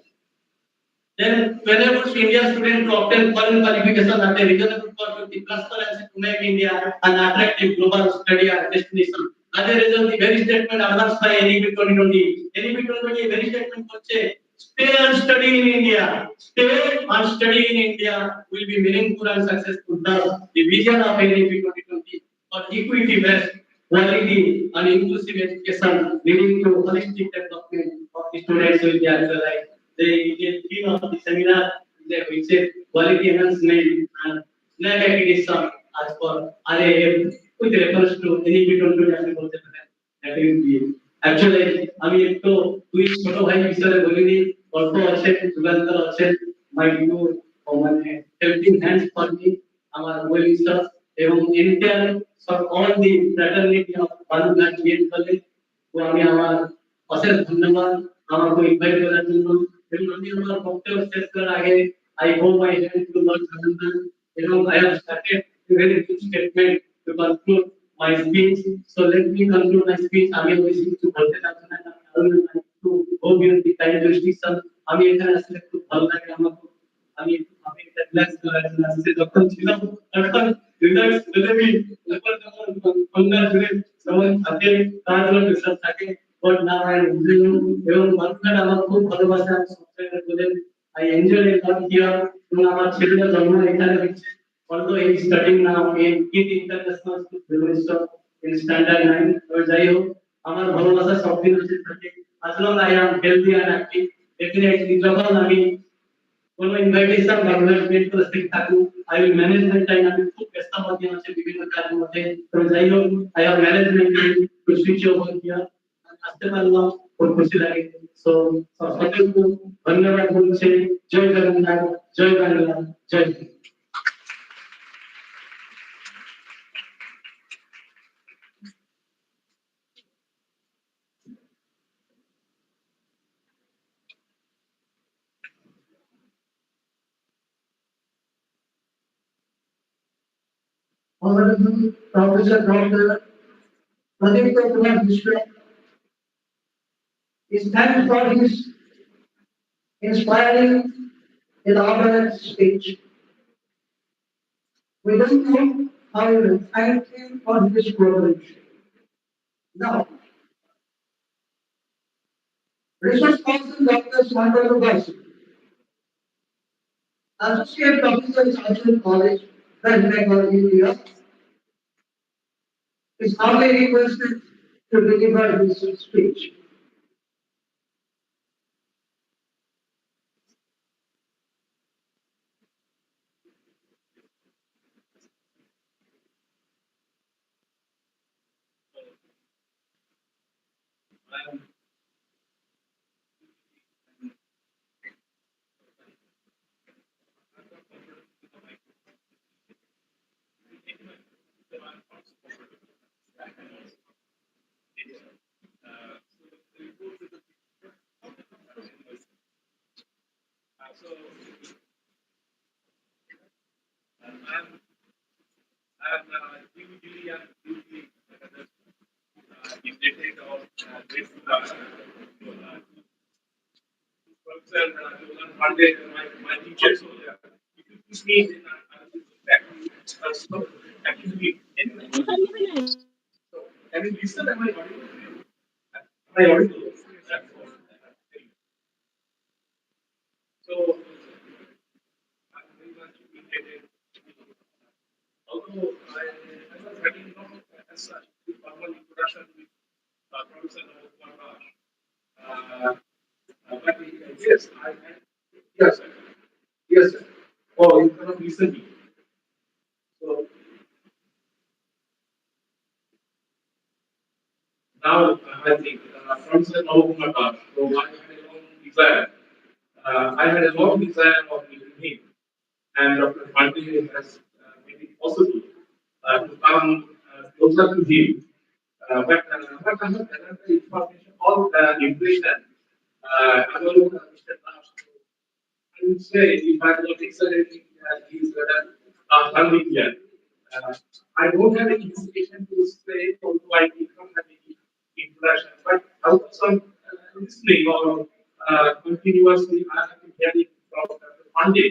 Speaker 8: Then whenever Indian students to obtain foreign qualification at a reasonable cost with the transparency to make India an attractive global study destination. As a result, the very statement announced by NEP 2020, NEP 2020 very statement হচ্ছে stay and study in India. Stay and study in India will be meaningful and successful. Thus, the vision of NEP 2020 for equity-based, quality and inclusive education leading to holistic development of the students will be actualized. The theme of the seminar is quality enhancement and snag accreditation as per RAF with reference to NEP 2020 that will be actually আমি একটু দুই ছোট ভাই বিষয়ে বলিনি অল্প আছে যুগান্তর আছে মাই টু মানে হেল্পিং হ্যান্ডস ফর মি আমার ওয়েল উইশার এবং entire for all the fraternity of Balurghat BEd college তো আমি আমার অশেষ ধন্যবাদ আমাকে ইনভাইট করার জন্য এবং আমি আমার বক্তব্য শেষ করার আগে I hope I helped to learn something. You know, I have started a very good statement to conclude my speech. So let me conclude my speech. আমি wishing to বলতে চাচ্ছি না কারণ একটু ওভিয়ার দি টাইম রেস্ট্রিকশন আমি এখানে আসলে খুব ভালো লাগে আমাকে আমি একটা রিল্যাক্স করার জন্য আসলে যখন ছিলাম তখন রিল্যাক্স বেবি যখন সন্ধ্যা ধরে সবাই থাকে তার জন্য ডিসকাস থাকে বাট নাও আই এম এবং বালুরঘাট আমার খুব ভালোবাসা সবচেয়ে বলে I enjoy a lot here. এবং আমার ছেলেটা জন্ম এখানে হচ্ছে although he is studying now in KIT International School in standard 9 তো যাই হোক আমার ভালোবাসা সব দিন হচ্ছে থাকে as long I am healthy and active definitely যখন আমি কোনো ইনভাইটেশন বা ইনভাইটমেন্ট করে থাকবো I will manage my time আমি খুব ব্যস্ত মধ্যে আছে বিভিন্ন কাজের মধ্যে তো যাই হোক I have managed my time to switch over here আসতে পারলাম খুব খুশি লাগে সো সকলকে ধন্যবাদ বলছি জয় জগন্নাথ জয় বাংলা জয় Hind.
Speaker 3: Honorable Professor Dr. Pradeep Kumar Mishra is thanked for his inspiring elaborate speech. We don't know how to thank him for this privilege. Now, Research Council Dr. Sandra Lubasi Associate Professor Chartered College, West Bengal, India, is humbly requested to deliver his speech.
Speaker 4: Indebted or grateful professor one day my teachers if you push me then I will back so actually anyway. So can you listen? Am I audible? Am I audible? So I'm very much indebted. Although I was having not as such formal introduction with Professor Kumar, but yes, yes, sir. Yes, sir. Oh, you cannot listen me. So now I think Professor Kumar, so I had a long desire. I had a long desire of meeting him, and Dr. Pandey has made it possible to come closer to him. But I have another information, all impression about Mr. Dash. I would say if I was accelerating his funding here, uh, I don't have any hesitation to say, although I did not have any introduction, but out of some listening or continuously, I have been hearing from Dr. Pandey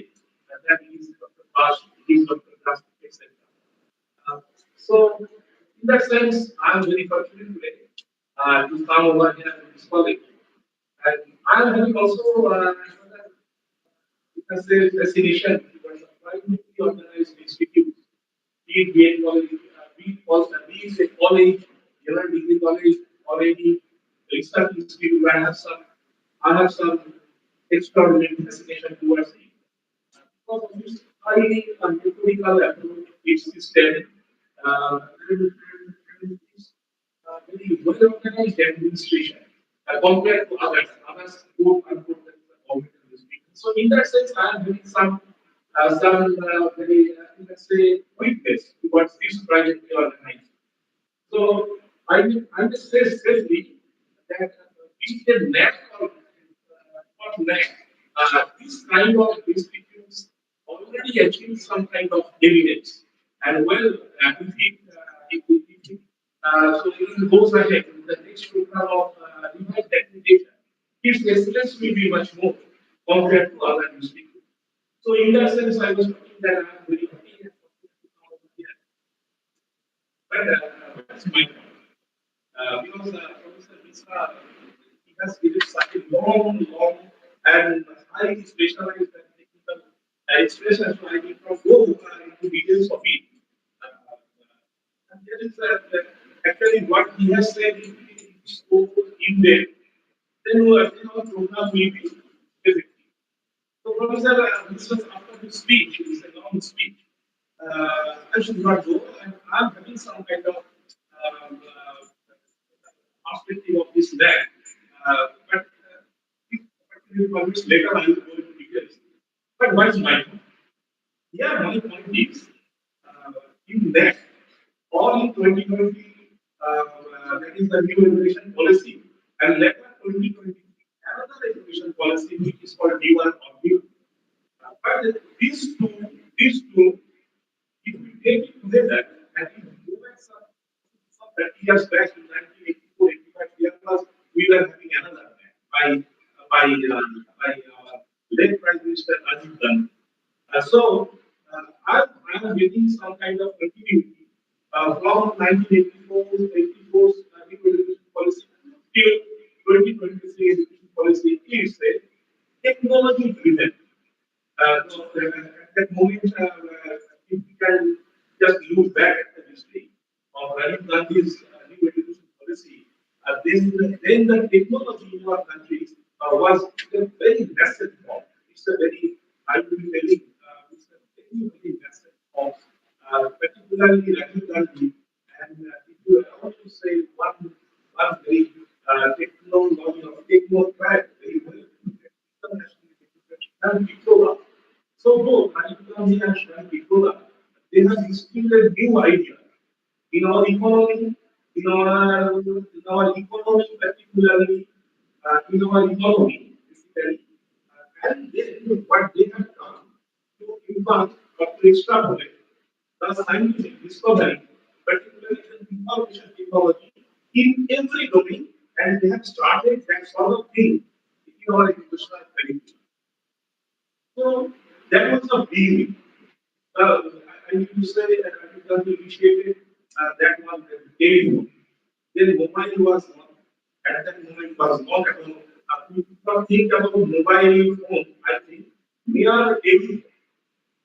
Speaker 4: that he is Dr. Dash, he is Dr. Dash, etc. So, in that sense, I am very fortunate today to come over here to this college. And I am having also another, you can say, fascination towards the privately organized institutes, be it BA college, be it a college, general degree college, or any research institute. I have some extraordinary fascination towards it. Because of this highly methodical approach, its system, and this very well organized administration compared to others. Others quote unquote that is a competitive administration. So in that sense, I am having some very let's say weakness towards this privately organized. So I just say safely that we can lack or not lack this kind of institutes already achieve some kind of evidence. And well, so it goes ahead in the next program of revised accreditation, its excellence will be much more compared to other institutes. So in that sense, I was thinking that I am very happy and fortunate to come over here. But that's my point. Because Professor Misra, he has given such a long, and highly specialized and technical expression, so I will not go into details of it. And there is actually what he has said is so in there. Then our program will be effective. So, Professor, this was after his speech, it is a long speech. I should not go, and I'm having some kind of perspective of this land. If permits later, I will go into details. But what is my point? Yeah, my point is in that all in 2020, that is the new education policy, and later 2020, another education policy which is called D1 or D2. But these two, if we take it together, and if we go back some 30 years back in 1984, 85, there was, we were having another plan by late Prime Minister Rajiv Gandhi. I'm getting some kind of continuity from 1984, 84 new education policy till 2023 education policy is a technology driven. So, moment, if we can just look back at the history of Rajiv Gandhi's new education policy, then the technology in our country was a very nascent form. It's a very, I will be telling, it's a very, very nascent form, particularly Rajiv Gandhi. And if you allow me to say one very technology or technocrat, very well, and diploma. So both Rajiv and diploma, they have instilled a new idea in our economy, in our economy particularly, in our economy, basically, and then what they have done to impact or to extrapolate the scientific discovery, particularly in information technology, in every domain, and they have started that sort of thing in our educational curriculum. So that was a beginning. I need to say that Rajiv initiated that one telephone. Then mobile was not, at that moment was not at all. People think about mobile phone, I think we are everything.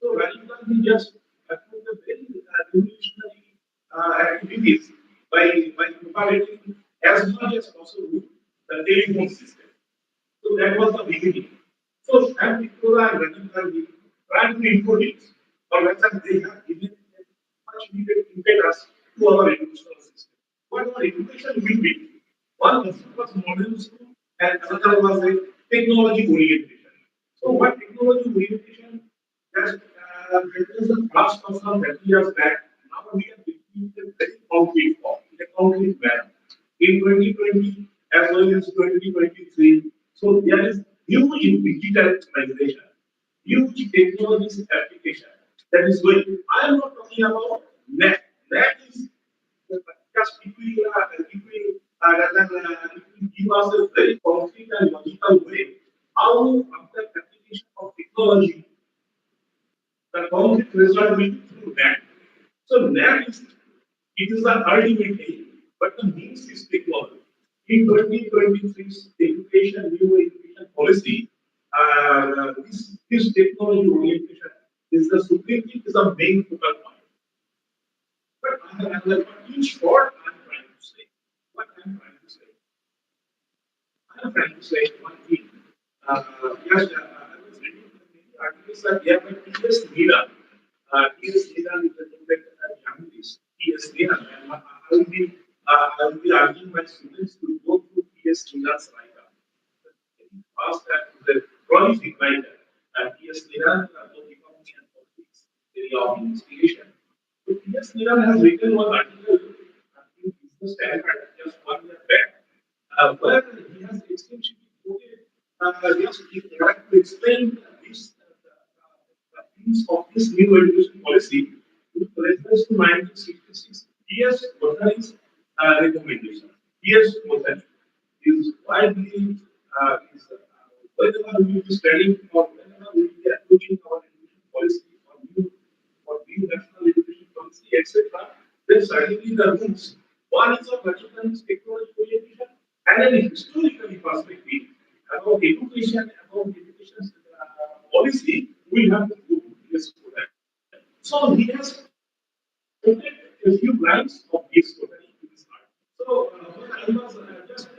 Speaker 4: So Rajiv Gandhi just took a very revolutionary activities by propagating as much as possible the telephone system. So that was the beginning. So Sam Victoria and Rajiv Gandhi tried to introduce, or rather they have given a much needed impetus to our educational system. What our education will be. One was modern school and another was a technology orientation. So what technology orientation just that is the last of some 30 years back. Now we are beginning a very concrete form, in a concrete manner. In 2020 as well as 2023. So there is huge digitalization, huge technologies application that is going. I am not talking about net. Net is just if we give us a very concrete and logical way how after application of technology the concrete result will be through that. So that is it is the ultimate aim, but the means is technology. In 2023 new education policy, this technology orientation is the supreme is the main focal point. But in short, I'm trying to say what I'm trying to say one thing. Yes, I was reading many articles that there were T.S. Neera. T.S. Neera is the journalist. T.S. Neera. And I will be urging my students to go through T.S. Neera's writer. Very fast and the prolific writer. T.S. Neera, both economy and politics, area of investigation. So T.S. Neera has written one article in Business Standard just 1 year back where he has extensively quoted, just he tried to explain this, the themes of this new education policy with reference to 1966 T.S. Botani's recommendation. T.S. Botany is widely is whenever we will be studying or whenever we will be approaching our education policy or new national education policy, etc., then certainly the roots. One is of Botani's technology orientation and an historical perspective about education policy, we have to go to this student. So he has quoted a few lines of this student in his art. So when I was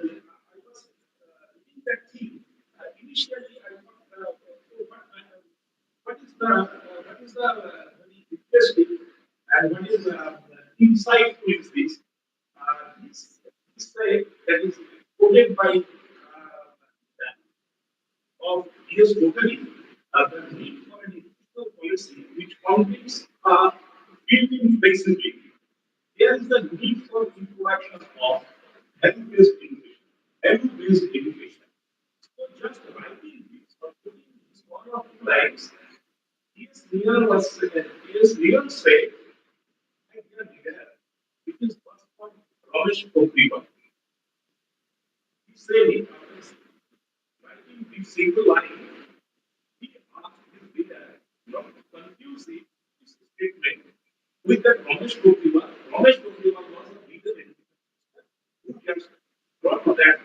Speaker 4: reading that theme, initially I thought, what is the very interesting and what is insightful is this? This say that is quoted by of US locally, the need for an educational policy which contains built-in flexibility. There is the need for introduction of value-based education. Value-based education. So just writing this or putting this one of two lines, his real say, it is first one Ramesh Pokhriwal. He said, after writing this single line, he asked his reader not to confuse his statement with that Ramesh Pokhriwal. Ramesh Pokhriwal was a leader in who just brought that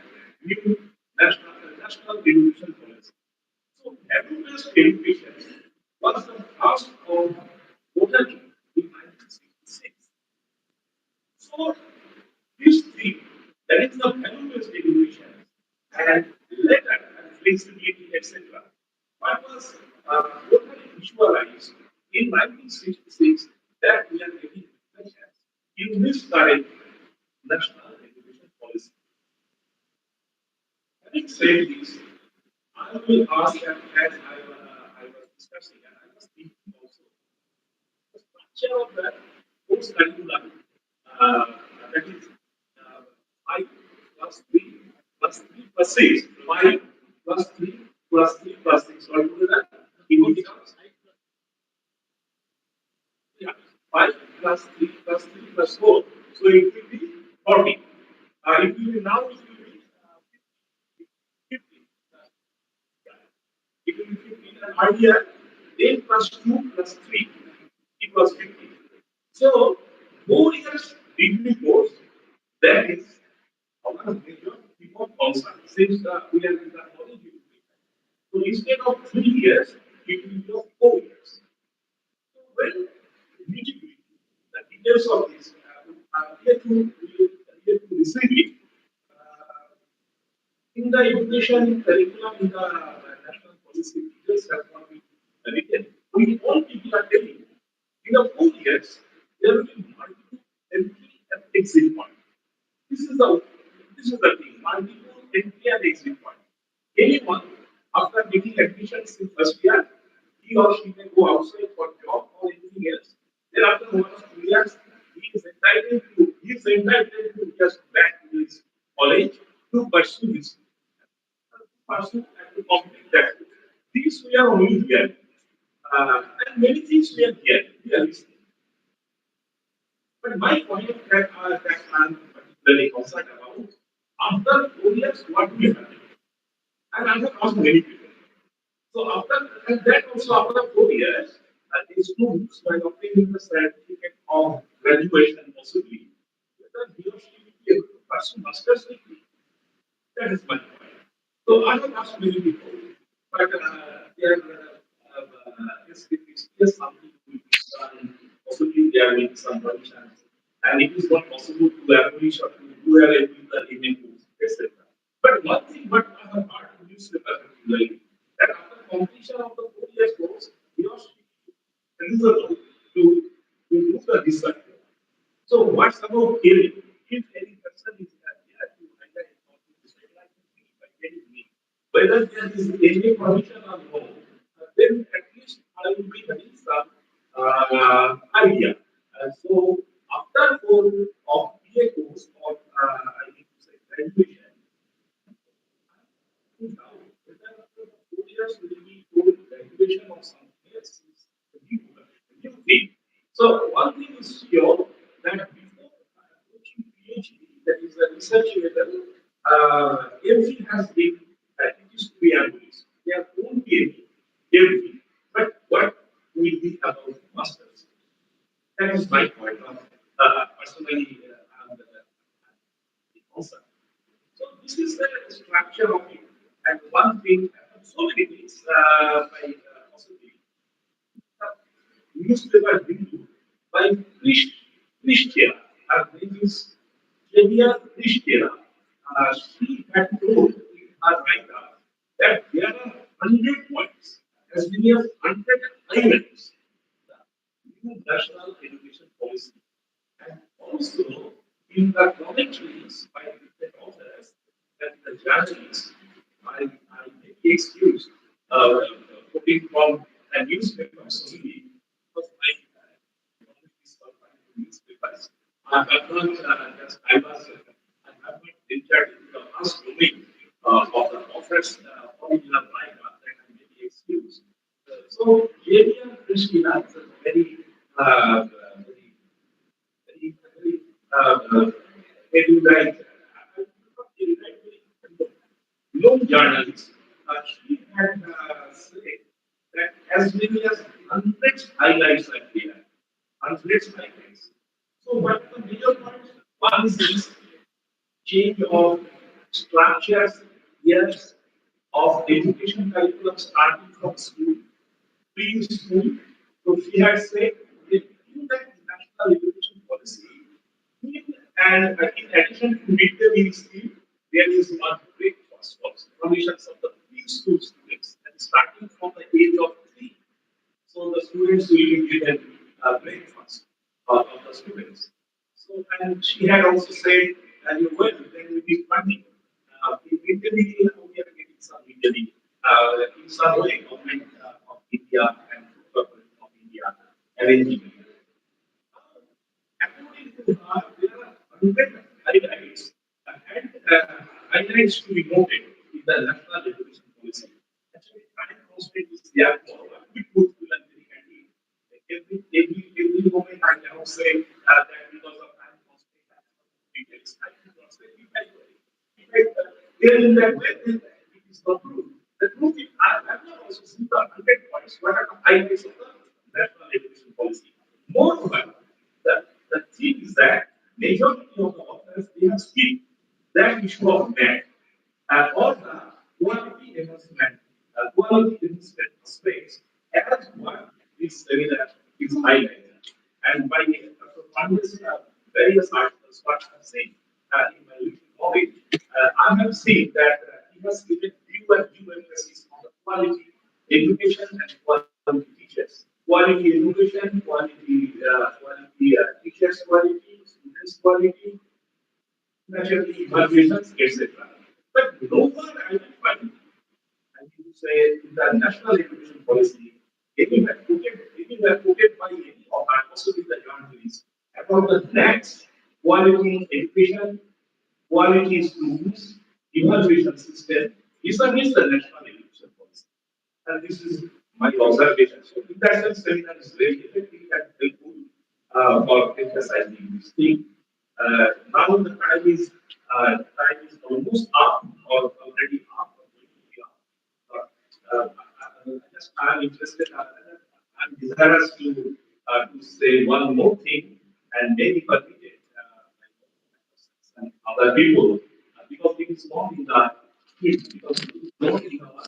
Speaker 4: new national education policy. So, value-based education was the first 1966 that we are getting in this current national education policy. Having said this, I will ask that I was discussing and I was thinking also the structure of the course curriculum that is 5 plus 3 plus 3 plus 6, 5 plus 3 plus 3 plus 6 altogether it becomes yeah, 5 plus 3 plus 3 plus 4. So it will be 40. It will be now it will be 50. It will be 15 and earlier 10 plus 2 plus 3 it was 50. So 4 years degree course that is our major people concern since we are in the college. So instead of 3 years it will be of 4 years. So when immediately the details of this are here to receive it in the education curriculum in the national policy details have not been written. We all people are telling in the 4 years there will be multiple entry and exit point. This is the thing, multiple entry and exit point. Anyone after getting admissions in first year, he or she can go outside for job or anything else. Then after 1 or 2 years, he is entitled to just back to his college to pursue his pursue and to complete that. These we are only here. And many things we are here. We are listening. But my point that I'm particularly concerned about, after 4 years, what will happen? And I have asked many people. So after and that also after 4 years, these students while obtaining the certificate of graduation possibly, whether he or she will be able to pursue master's degree. That is my point. So I have asked many people, but there is something to be done. Possibly there will be some conditions, and it is not possible to abolish or to do away with the Indian course, etc. But one thing, what I have heard in newspaper particularly, that after completion of the 4 years course, he or she is eligible to do the research. So what's about hearing? If any person is here to highlight or to decide like me by getting me, whether there is any permission or no, then at least I will be having some idea. So after 4 of BA course or I need to say graduation, now whether after 4 years will be told graduation or something else is a new thing. So one thing is sure that before approaching PhD, that is a research level, everything has been it is to be abolished. There won't be everything. But what will be about masters? That is my point of personally the concern. So this is the structure of it. And one thing, so many things by possibly newspaper review by Christiana. Her name is Julia Christiana. She had told in her write-up that there are 100 points, as many as 100 items, the new national education policy. And also in the commentaries by different authors and the judges, I make the excuse quoting from a newspaper only because I always newspapers. I have not just I have not ventured into the vast domain of the author's original write-up that I make the excuse. So J.D.M. Christina is a very erudite, long journalist. She had said that as many as hundreds highlights are there, hundreds highlights. So what the major points? One is this change of structures, years of education curriculum starting from school, preschool. So she had said that in that national education policy, and in addition to midday meal scheme, there is one breakfast also, provisions of the preschool students, and starting from the age of 3. So the students will be given breakfast of the students. So, and she had also said, well, then we need funding. Individually, we are getting some individually, in some way, government of India and government of India arranging. According to her, there are 100 highlights and highlights to be noted in the national education policy. Actually, time constraint is there for we put to like very handy. Every moment I cannot say that because of time constraint, I cannot say there in that way, then it is not true. The truth is, I have not also seen the 100 points, what are the highlights of the national education policy. Moreover, the thing is that majority of the authors they have skipped that issue of net or the quality enhancement aspects as what this seminar is highlighting. And by Pandya's various articles, what I have seen in my little knowledge, I have seen that he has given due emphasis on the quality education and quality teachers. Quality education, quality teachers quality, students quality, naturally evaluations, etc. But nowhere I will find, I mean to say, in the national education policy, anywhere quoted by any author, possibly the journalist, about the next quality education, quality schools, evaluation system, is against the national education policy. And this is my observation. So in that sense, seminar is very effective and helpful for emphasizing this thing. Now the time is almost up or already up. I'm interested. I'm desirous to say one more thing and maybe permit it and other people because it is not in the because it is not in our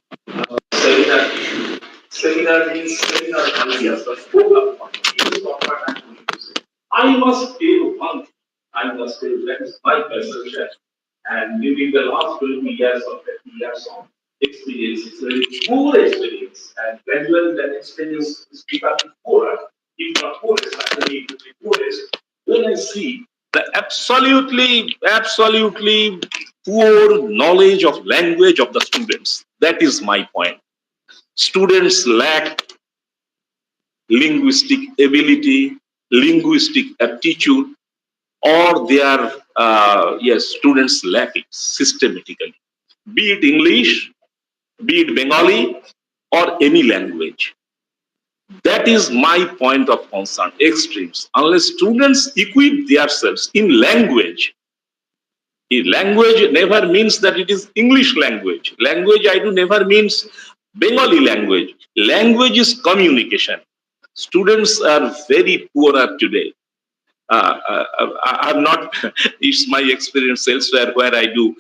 Speaker 4: seminar issue. Seminar means seminar ideas, the scope of this is not what I'm going to say. I must tell you one thing. I must tell you that is my perception. And during the last 20 years or 30 years of experience, it's a very poor experience. And gradually that experience is becoming poorer. If not poorest, actually it will be poorest. When I see the absolutely poor knowledge of language of the students, that is my point. Students lack linguistic ability, linguistic aptitude, or their yes, students lack it systematically. Be it English, be it Bengali, or any language. That is my point of concern. Extremes. Unless students equip themselves in language, language never means that it is English language. Language I do never means Bengali language. Language is communication. Students are very poorer today. I'm not. It's my experience elsewhere where I do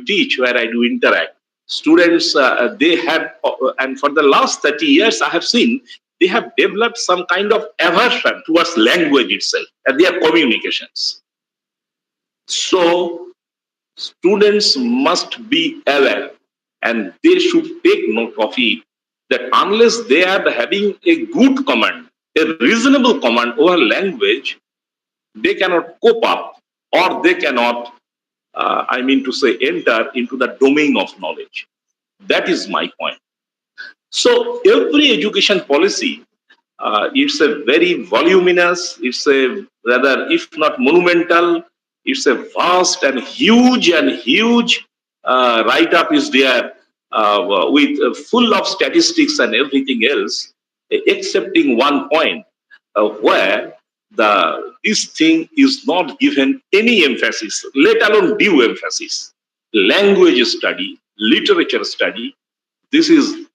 Speaker 4: teach, where I do interact. Students, they have, and for the last 30 years, I have seen they have developed some kind of aversion towards language itself and their communications. So students must be aware and they should take note of it that unless they are having a good command, a reasonable command over language, they cannot cope up or they cannot, I mean to say, enter into the domain of knowledge. That is my point. So every education policy, it's a very voluminous, it's a rather, if not monumental, it's a vast and huge write-up is there with full of statistics and everything else, excepting one point where this thing is not given any emphasis, let alone due emphasis. Language study, literature study, this is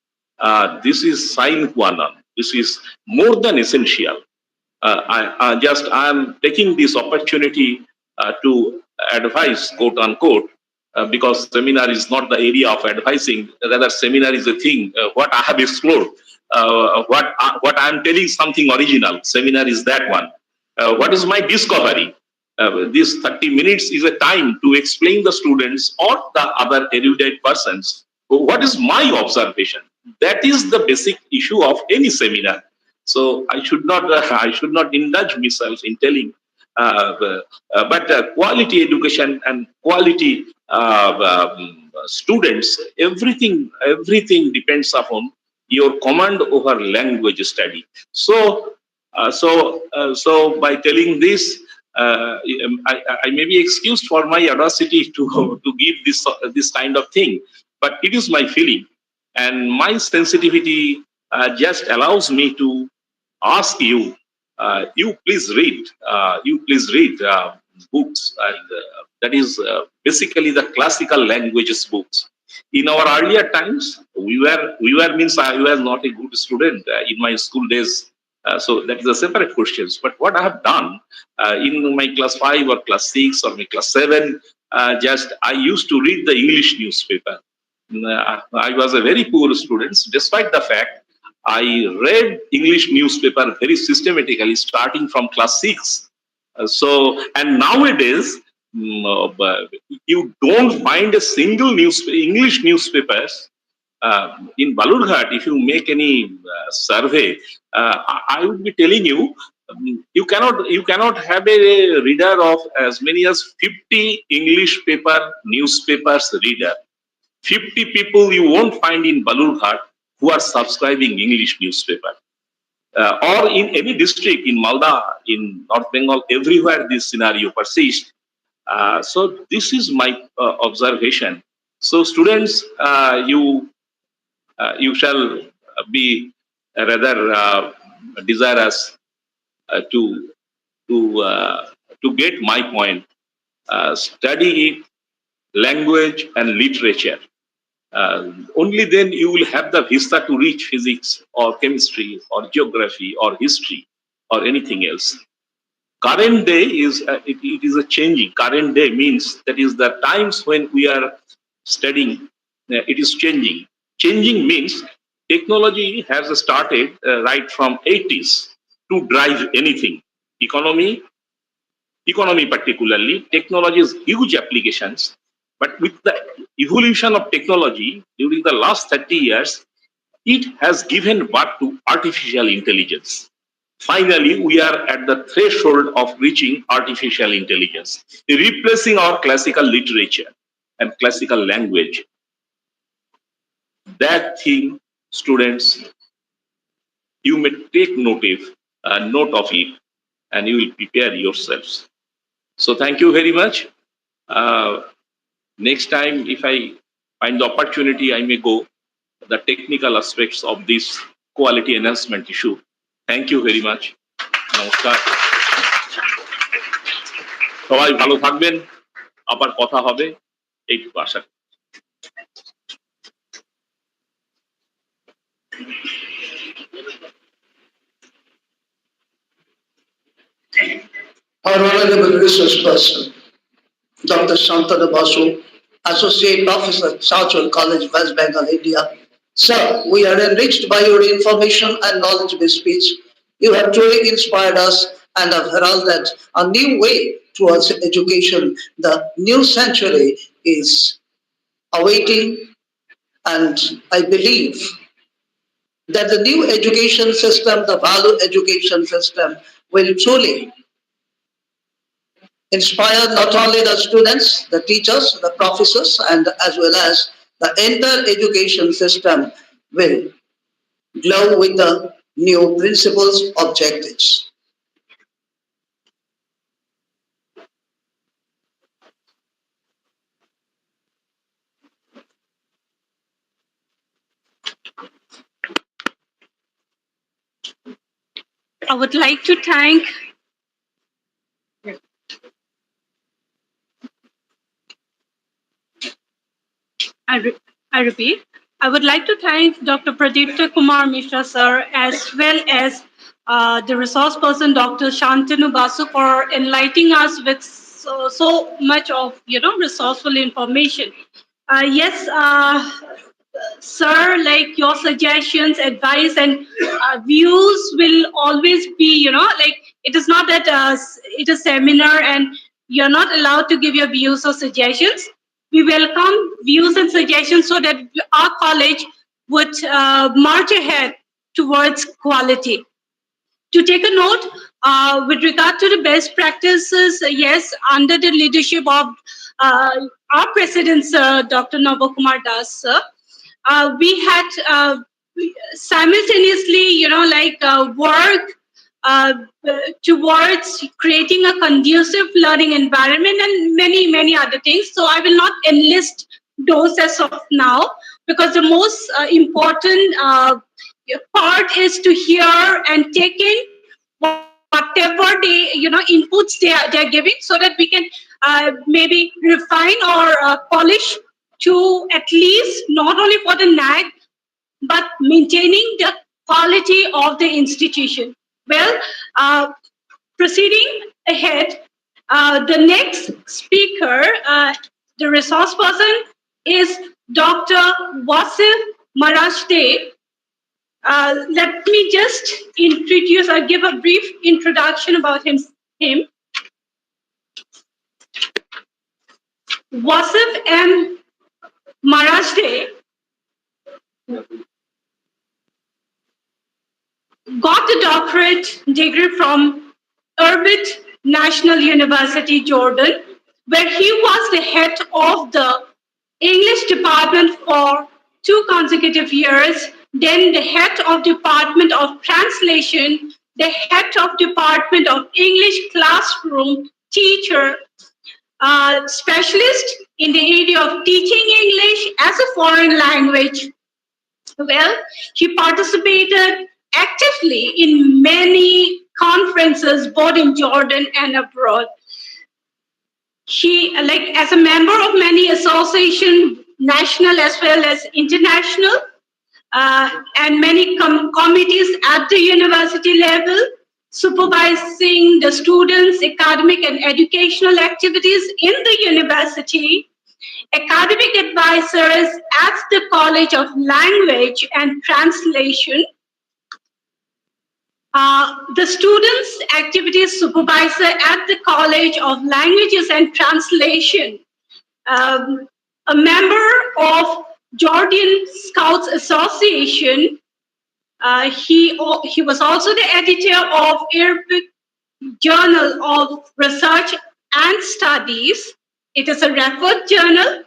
Speaker 4: sine qua non. This is more than essential. I am taking this opportunity to advise, quote unquote, because seminar is not the area of advising. Rather, seminar is a thing. What I have explored, what I am telling something original. Seminar is that one. What is my discovery? This 30 minutes is a time to explain the students or the other erudite persons what is my observation. That is the basic issue of any seminar.
Speaker 9: So I should not I should not indulge myself in telling. But quality education and quality students, everything depends upon your command over language study. So by telling this, I may be excused for my audacity to give this kind of thing, but it is my feeling, and my sensitivity just allows me to ask you, you please read books, and that is basically the classical languages books. In our earlier times, we were means I was not a good student in my school days. So that is a separate question. But what I have done in my class 5 or class 6 or my class 7, just I used to read the English newspaper. I was a very poor student, despite the fact I read English newspaper very systematically starting from class 6. And nowadays, but you don't find a single English newspapers in Balurghat. If you make any survey, I would be telling you, you cannot have a reader of as many as 50 English newspapers reader. 50 people you won't find in Balurghat who are subscribing English newspaper. Or in any district in Malda, in North Bengal, everywhere this scenario persists. So this is my observation. So students, you shall be rather desirous to get my point. Study language and literature. Only then you will have the vista to reach physics or chemistry or geography or history or anything else. Current day is it is a changing. Current day means that is the times when we are studying. It is changing. Changing means technology has started right from 80s to drive anything. Economy, economy particularly, technology has huge applications. But with the evolution of technology during the last 30 years, it has given birth to artificial intelligence. Finally, we are at the threshold of reaching artificial intelligence, replacing our classical literature and classical language. That thing, students, you may take note of it, and you will prepare yourselves. So thank you very much. Next time, if I find the opportunity, I may go the technical aspects of this quality enhancement issue. Thank you very much. নমস্কার, সবাই ভালো থাকবেন, আবার কথা হবে, এইটুকু আশা করি।
Speaker 3: Our honorable resource person, Dr. Shantanu Basu, Associate Professor, Southwell College, West Bengal, India. Sir, we are enriched by your information and knowledge-based speech. You have truly inspired us and have heralded a new way towards education. The new century is awaiting, and I believe that the new education system, the value education system, will truly inspire not only the students, the teachers, the professors, and as well as the entire education system will glow with the new principles, objectives.
Speaker 2: I would like to thank I repeat, I would like to thank Dr. Pradipta Kumar Mishra sir, as well as the resource person Dr. Shantanu Basu, for enlightening us with so much of resourceful information. Yes, sir, like your suggestions, advice, and views will always be, like it is not that it is a seminar and you're not allowed to give your views or suggestions. We welcome views and suggestions so that our college would march ahead towards quality. to take a note with regard to the best practices. Yes, under the leadership of our president, sir, Dr. Navakumar Das, sir, we had simultaneously, work uh, towards creating a conducive learning environment and many, many other things. So I will not enlist those as of now, because the most important part is to hear and take in whatever they, inputs they're giving, so that we can maybe refine or polish to at least not only for the NAG, but maintaining the quality of the institution. Well, proceeding ahead, the next speaker, the resource person, is Dr. Wasif Marashde. Let me just introduce or give a brief introduction about him. Wasif M. Marashde got the doctorate degree from Urbit National University, Jordan, where he was the head of the English department for 2 consecutive years, then the head of Department of Translation, the head of Department of English classroom teacher, specialist in the area of teaching English as a foreign language. Well, he participated actively in many conferences, both in Jordan and abroad. He, as a member of many associations, national as well as international, and many committees at the university level, supervising the students' academic and educational activities in the university, academic advisors at the College of Language and Translation, the students' activities supervisor at the College of Languages and Translation, a member of Jordan Scouts Association. He was also the editor of Arabic Journal of Research and Studies. It is a referred journal.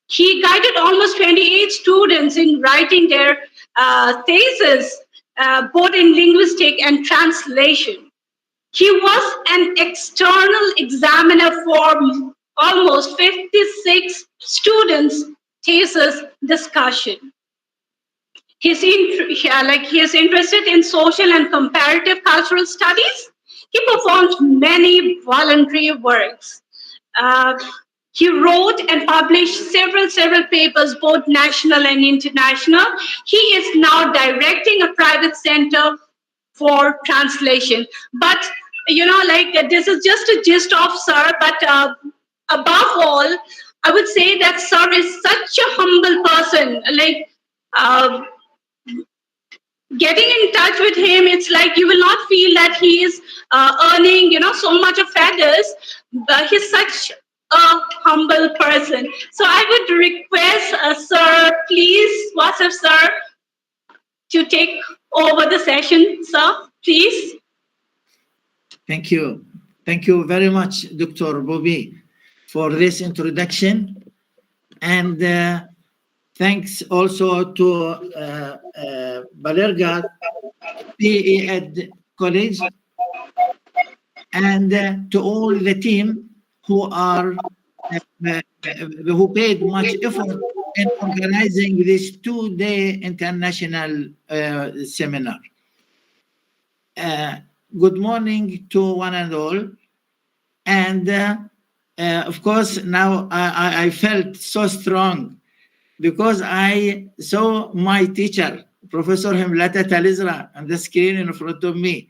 Speaker 2: He guided almost 28 students in writing their thesis, both in linguistic and translation. He was an external examiner for almost 56 students' thesis discussion. He is interested in social and comparative cultural studies. He performed many voluntary works. He wrote and published several papers, both national and international. He is now directing a private center for translation. But, this is just a gist of Sir, but above all, I would say that Sir is such a humble person. Getting in touch with him, it's like you will not feel that he is earning, so much of feathers, but he's such a humble person. So I would request Sir, please, Wasif Sir, to take over the session, sir, please.
Speaker 1: Thank you. Thank you very much, Dr. Bobby, for this introduction. And thanks also to Balurghat PE Ed College and to all the team who paid much effort in organizing this 2-day international seminar. Good morning to one and all. And of course, now I felt so strong because I saw my teacher, Professor Himlata Talizra, on the screen in front of me.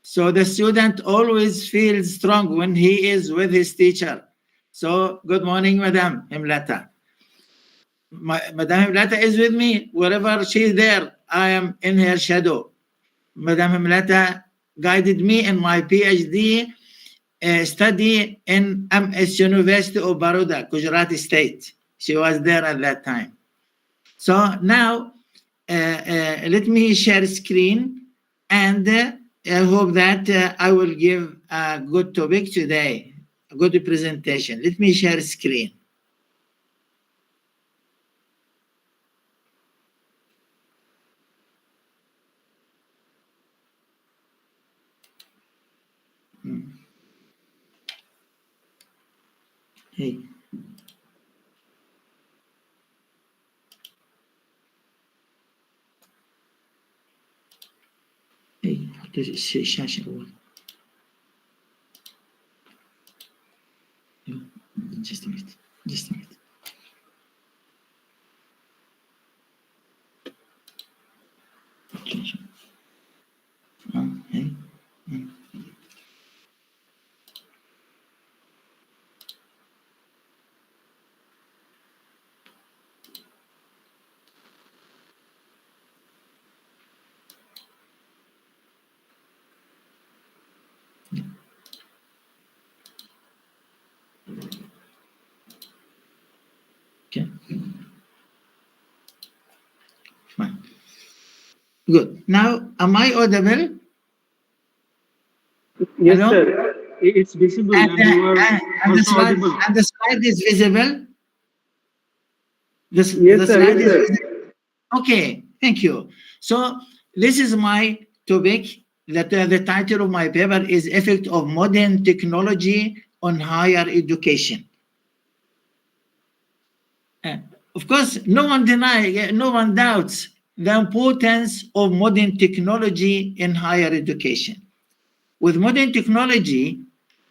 Speaker 1: So the student always feels strong when he is with his teacher. So good morning, Madam Himlata. Madam Himlata is with me. Wherever she is there, I am in her shadow. Madam Himlata guided me in my PhD study in MS University of Baroda, Gujarat State. She was there at that time. So now, let me share screen and I hope that I will give a good topic today, a good presentation. Let me share screen. Hey. Hey, الشاشة أول. Just a minute. Just a minute. Okay. Hey. Okay. Fine. Good. Now, am I audible?
Speaker 10: Yes,
Speaker 1: Hello?
Speaker 10: sir. It's visible
Speaker 1: And,
Speaker 10: and you are
Speaker 1: and the
Speaker 10: also
Speaker 1: slide
Speaker 10: audible.
Speaker 1: and the slide is visible.
Speaker 10: Yes,
Speaker 1: The
Speaker 10: sir.
Speaker 1: slide
Speaker 10: Yes,
Speaker 1: is
Speaker 10: sir.
Speaker 1: visible. Okay. Thank you. So this is my topic. That the title of my paper is "Effect of Modern Technology on Higher Education." Of course, no one doubts the importance of modern technology in higher education. With modern technology,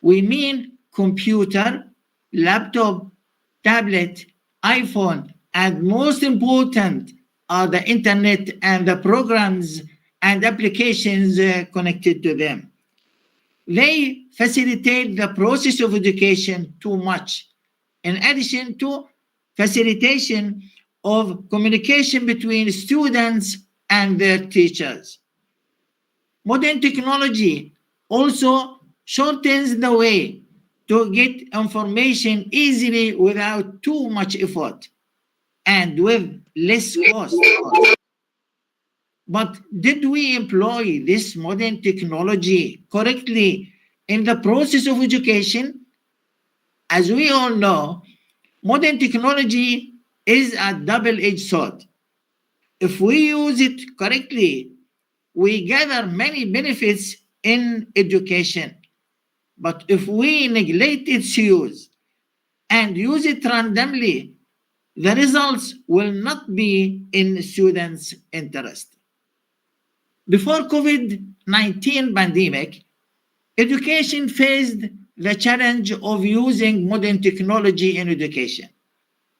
Speaker 1: we mean computer, laptop, tablet, iPhone, and most important are the internet and the programs and applications connected to them. They facilitate the process of education too much. In addition to facilitation of communication between students and their teachers. Modern technology also shortens the way to get information easily without too much effort and with less cost. But did we employ this modern technology correctly in the process of education? As we all know, modern technology is a double-edged sword. If we use it correctly, we gather many benefits in education. But if we neglect its use and use it randomly, the results will not be in students' interest. Before COVID-19 pandemic, education faced the challenge of using modern technology in education.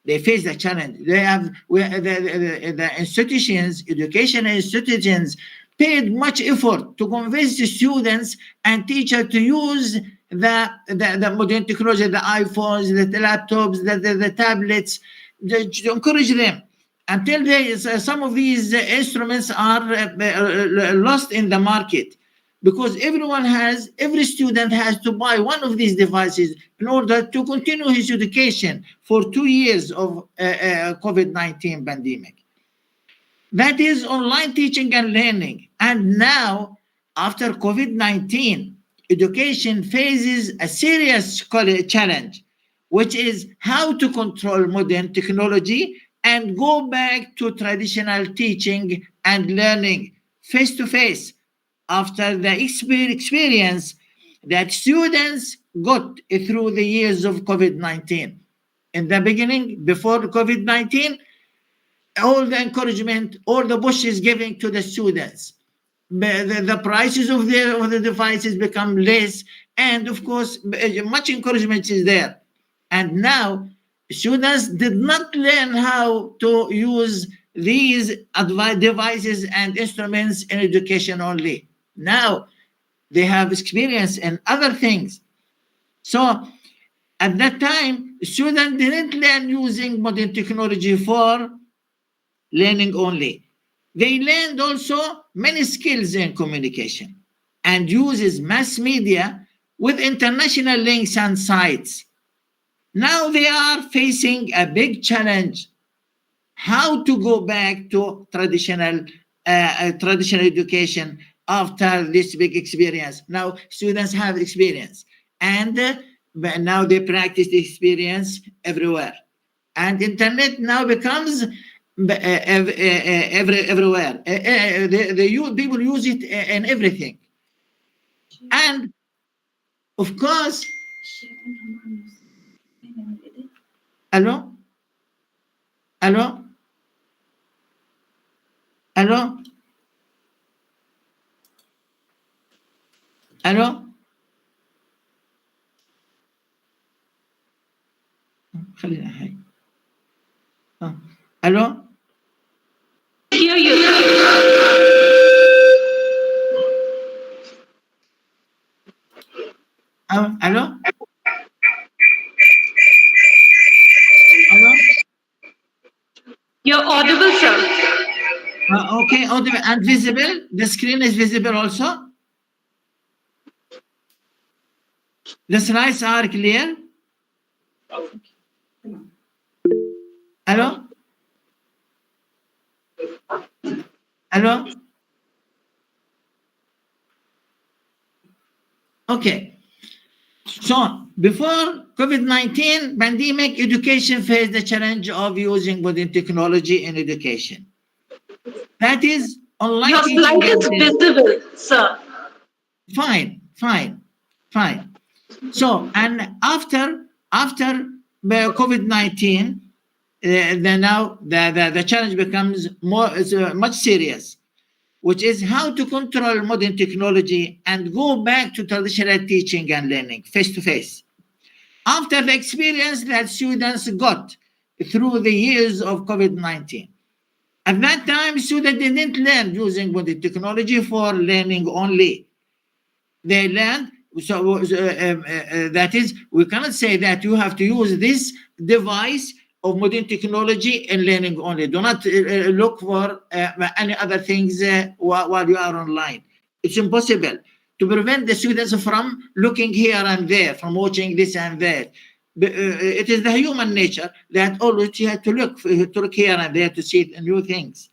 Speaker 1: They face the challenge. They have the institutions, educational institutions, paid much effort to convince the students and teachers to use the modern technology, the iPhones, the laptops, the tablets, to encourage them until some of these instruments are lost in the market because every student has to buy one of these devices in order to continue his education for 2 years of COVID-19 pandemic. That is online teaching and learning. And now, after COVID-19, education faces a serious challenge, which is how to control modern technology and go back to traditional teaching and learning face to face after the experience that students got through the years of COVID-19. In the beginning, before COVID-19, all the encouragement, all the push is giving to the students. The prices of the devices become less, and of course, much encouragement is there. And now, students did not learn how to use these devices and instruments in education only. Now, they have experience in other things. So, at that time, students didn't learn using modern technology for learning only. They learned also many skills in communication and uses mass media with international links and sites. Now they are facing a big challenge: how to go back to traditional education after this big experience. Now students have experience, and but now they practice the experience everywhere. And internet now becomes everywhere. People use it in everything. And of course, hello, hello, hello, hello. خلينا هاي. الو
Speaker 2: Hear you.
Speaker 1: الو الو.
Speaker 2: You're audible, sir.
Speaker 1: Okay, audible and visible. The screen is visible also. The slides are clear. Hello? Hello? Okay. So before COVID-19 pandemic, education faced the challenge of using modern technology in education. That is online
Speaker 2: Your
Speaker 1: teaching.
Speaker 2: slide is visible, sir.
Speaker 1: Fine. So, and after COVID-19, the challenge becomes much serious, which is how to control modern technology and go back to traditional teaching and learning face to face. After the experience that students got through the years of COVID-19. At that time, students didn't learn using modern technology for learning only. They learned, that is, we cannot say that you have to use this device of modern technology in learning only. Do not look for any other things while you are online. It's impossible to prevent the students from looking here and there, from watching this and that. It is the human nature that always you have to look here and there to see new things.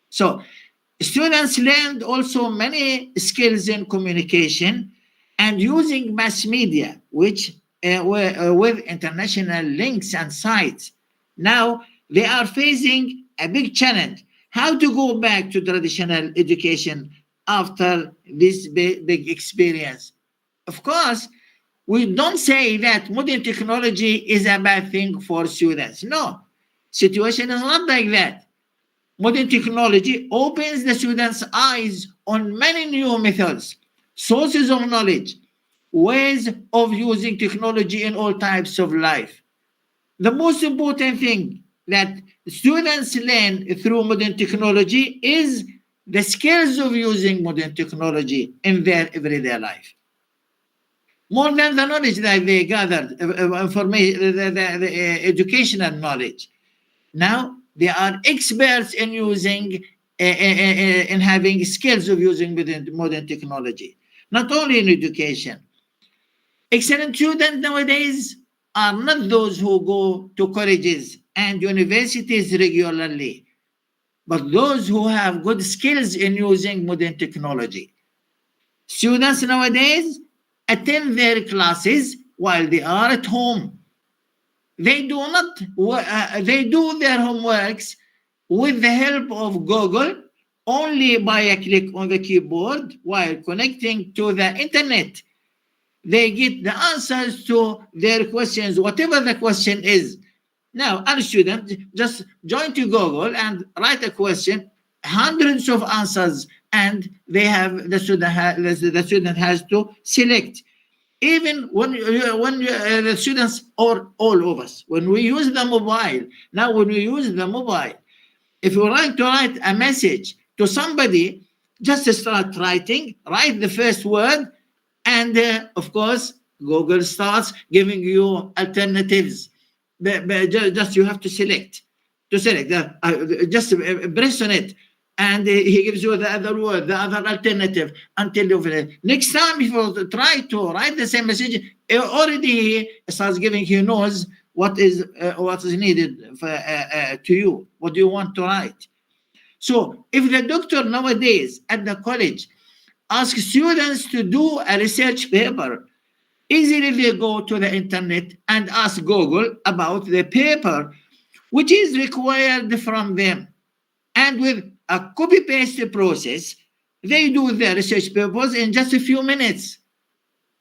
Speaker 1: So students learned also many skills in communication and using mass media, which with international links and sites. Now they are facing a big challenge: how to go back to traditional education after this big experience. Of course, we don't say that modern technology is a bad thing for students. No, situation is not like that. Modern technology opens the students' eyes on many new methods, sources of knowledge, ways of using technology in all types of life. The most important thing that students learn through modern technology is the skills of using modern technology in their everyday life. More than the knowledge that they gathered, information, the educational knowledge. Now they are experts in using, in having skills of using modern technology, not only in education. Excellent students nowadays are not those who go to colleges and universities regularly, but those who have good skills in using modern technology. Students nowadays attend their classes while they are at home. They do not. They do their homeworks with the help of Google only by a click on the keyboard while connecting to the internet. They get the answers to their questions, whatever the question is. Now, a student just join to Google and write a question, hundreds of answers, and they have the student has to select. Even when the students, or all of us, when we use the mobile, now when we use the mobile, if you like to write a message to somebody, just start writing, write the first word, and of course, Google starts giving you alternatives. Just you have to select. Just press on it, and he gives you the other word, the other alternative, until you finish. Next time, if you try to write the same message, already he starts giving, he knows what is needed for, to you, what do you want to write. So if the doctor nowadays at the college ask students to do a research paper. Easily they go to the internet and ask Google about the paper which is required from them. And with a copy paste process, they do their research papers in just a few minutes.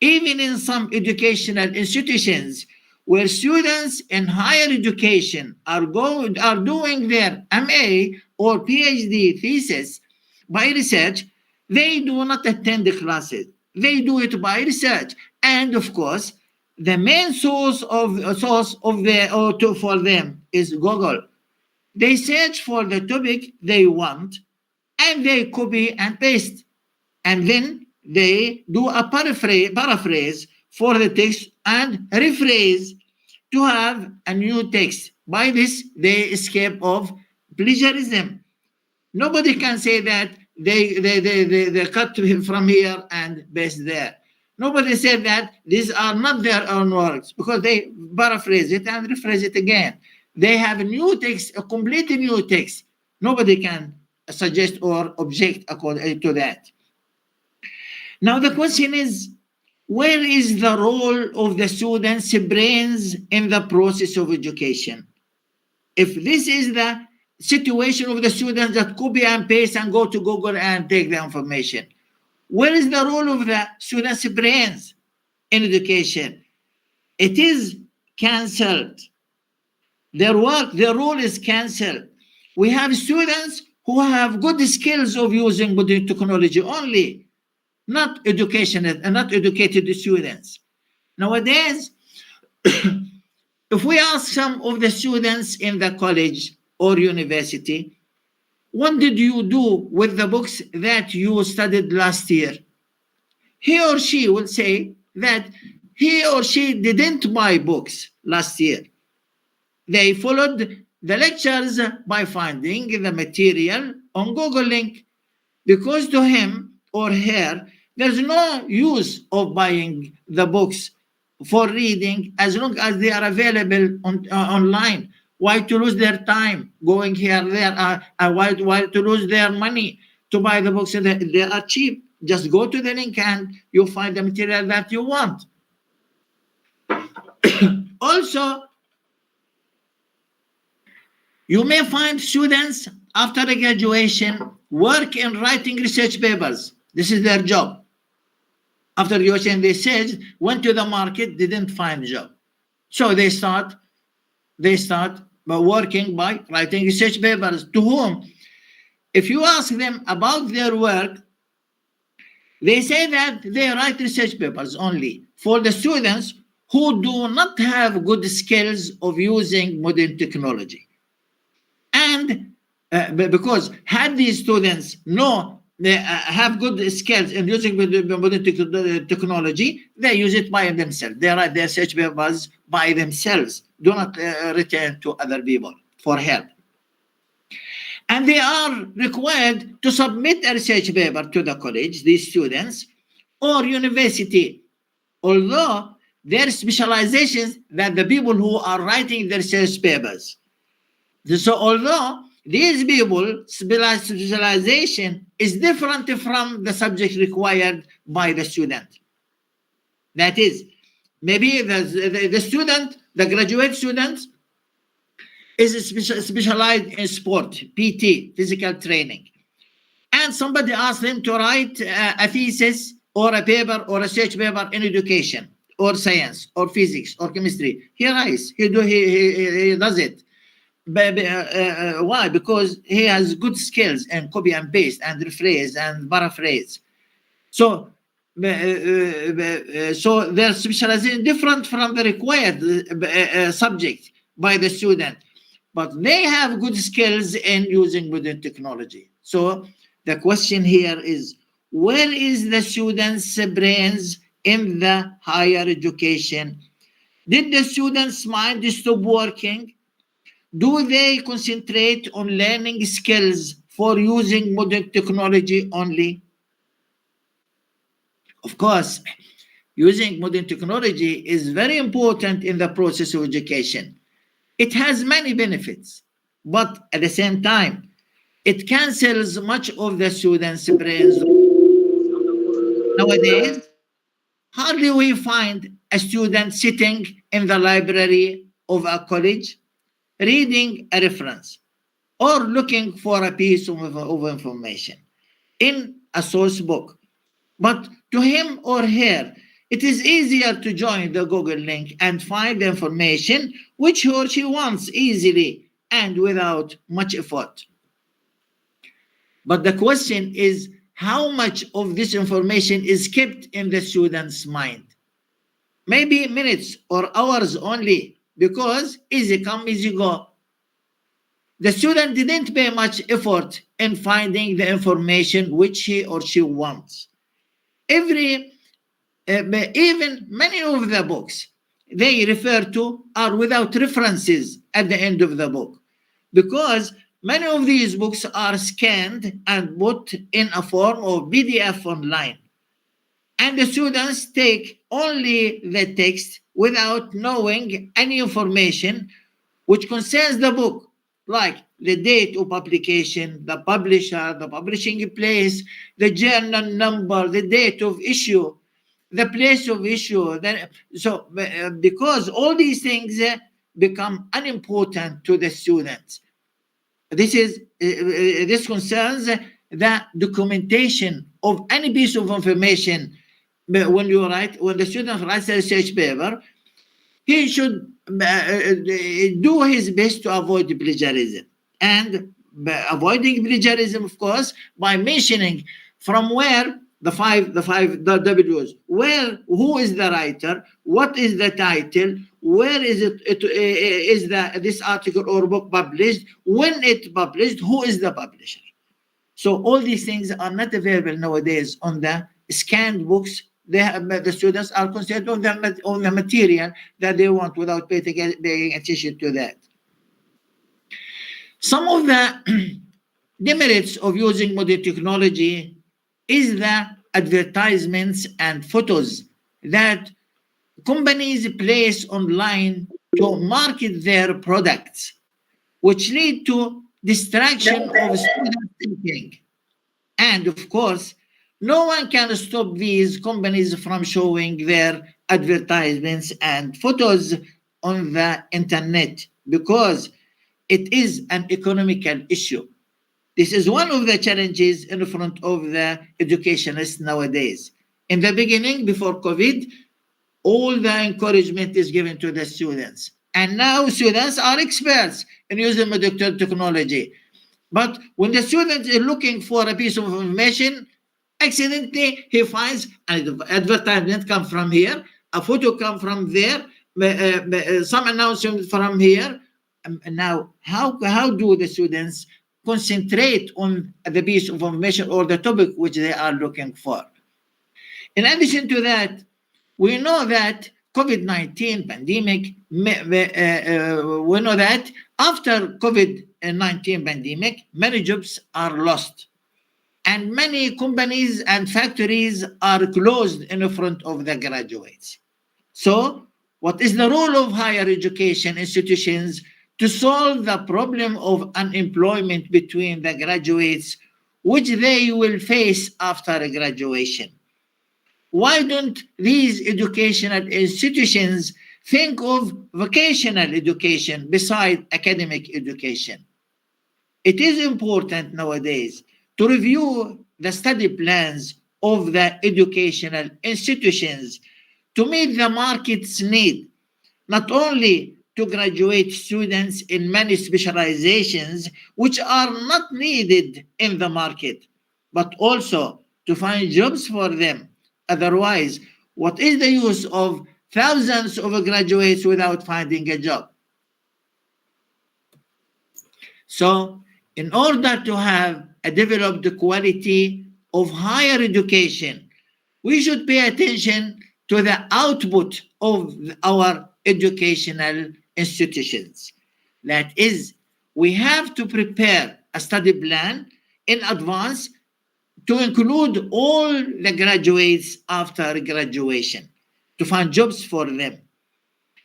Speaker 1: Even in some educational institutions where students in higher education are doing their MA or PhD thesis by research, they do not attend the classes. They do it by research. And of course, the main source for them is Google. They search for the topic they want and they copy and paste. And then they do a paraphrase for the text and rephrase to have a new text. By this, they escape of plagiarism. Nobody can say that they cut from here and paste there. Nobody said that these are not their own works because they paraphrase it and rephrase it again. They have a new text, a completely new text. Nobody can suggest or object according to that. Now the question is, where is the role of the students' brains in the process of education? If this is the situation of the students that copy and paste and go to Google and take the information, where is the role of the students' brains in education? It is cancelled. Their work, their role is cancelled. We have students who have good skills of using modern technology only, not educated students. Nowadays, if we ask some of the students in the college or university, what did you do with the books that you studied last year? He or she will say that he or she didn't buy books last year. They followed the lectures by finding the material on Google link, because to him or her, there's no use of buying the books for reading as long as they are available online. Why to lose their time going here, there, why to lose their money to buy the books? They are cheap. Just go to the link and you find the material that you want. Also, you may find students after graduation work in writing research papers. This is their job. After graduation, they said, went to the market, didn't find a job. So they start by working by writing research papers. To whom, if you ask them about their work, they say that they write research papers only for the students who do not have good skills of using modern technology. And because had these students they have good skills in using modern technology, they use it by themselves. They write their research papers by themselves. Do not return to other people for help. And they are required to submit a research paper to the college, these students, or university, although their specializations that the people who are writing the research papers. So although these people specialization is different from the subject required by the student. That is, maybe the student, the graduate student, is specialized in sport, PT, physical training. And somebody asked him to write a thesis or a paper or a research paper in education or science or physics or chemistry. He writes, he does it. Why? Because he has good skills in copy and paste and rephrase and paraphrase. So their specialization different from the required subject by the student, but they have good skills in using modern technology. So the question here is, where is the students' brains in the higher education? Did the students' mind stop working? Do they concentrate on learning skills for using modern technology only? Of course, using modern technology is very important in the process of education. It has many benefits, but at the same time, it cancels much of the students' brains nowadays, hardly we find a student sitting in the library of a college reading a reference or looking for a piece of information in a source book. But to him or her, it is easier to join the Google link and find the information which he or she wants easily and without much effort. But the question is how much of this information is kept in the student's mind? Maybe minutes or hours only, because easy come, easy go. The student didn't pay much effort in finding the information which he or she wants. Even many of the books they refer to are without references at the end of the book, because many of these books are scanned and put in a form of PDF online. And the students take only the text without knowing any information which concerns the book, like the date of publication, the publisher, the publishing place, the journal number, the date of issue, the place of issue. Because all these things become unimportant to the students. This concerns the documentation of any piece of information. When the student writes a research paper, he should do his best to avoid plagiarism. And avoiding plagiarism, of course, by mentioning from where the five W's, who is the writer, what is the title, where is this article or book published, when it published, who is the publisher. So all these things are not available nowadays on the scanned books. The students are concerned on the material that they want without paying attention to that. Some of the demerits of using modern technology is the advertisements and photos that companies place online to market their products, which lead to distraction of student thinking. And of course, no one can stop these companies from showing their advertisements and photos on the internet because it is an economical issue. This is one of the challenges in front of the educationists nowadays. In the beginning, before COVID, all the encouragement is given to the students. And now students are experts in using modern technology. But when the student is looking for a piece of information, accidentally he finds an advertisement come from here, a photo come from there, some announcement from here. Now, how do the students concentrate on the piece of information or the topic which they are looking for? In addition to that, we know that COVID-19 pandemic, we know that after COVID-19 pandemic, many jobs are lost. And many companies and factories are closed in front of the graduates. So, what is the role of higher education institutions to solve the problem of unemployment between the graduates, which they will face after graduation? Why don't these educational institutions think of vocational education beside academic education? It is important nowadays to review the study plans of the educational institutions to meet the market's need, not only to graduate students in many specializations which are not needed in the market, but also to find jobs for them. Otherwise, what is the use of thousands of graduates without finding a job? So, in order to have a developed quality of higher education, we should pay attention to the output of our educational institutions. That is, we have to prepare a study plan in advance to include all the graduates after graduation, to find jobs for them.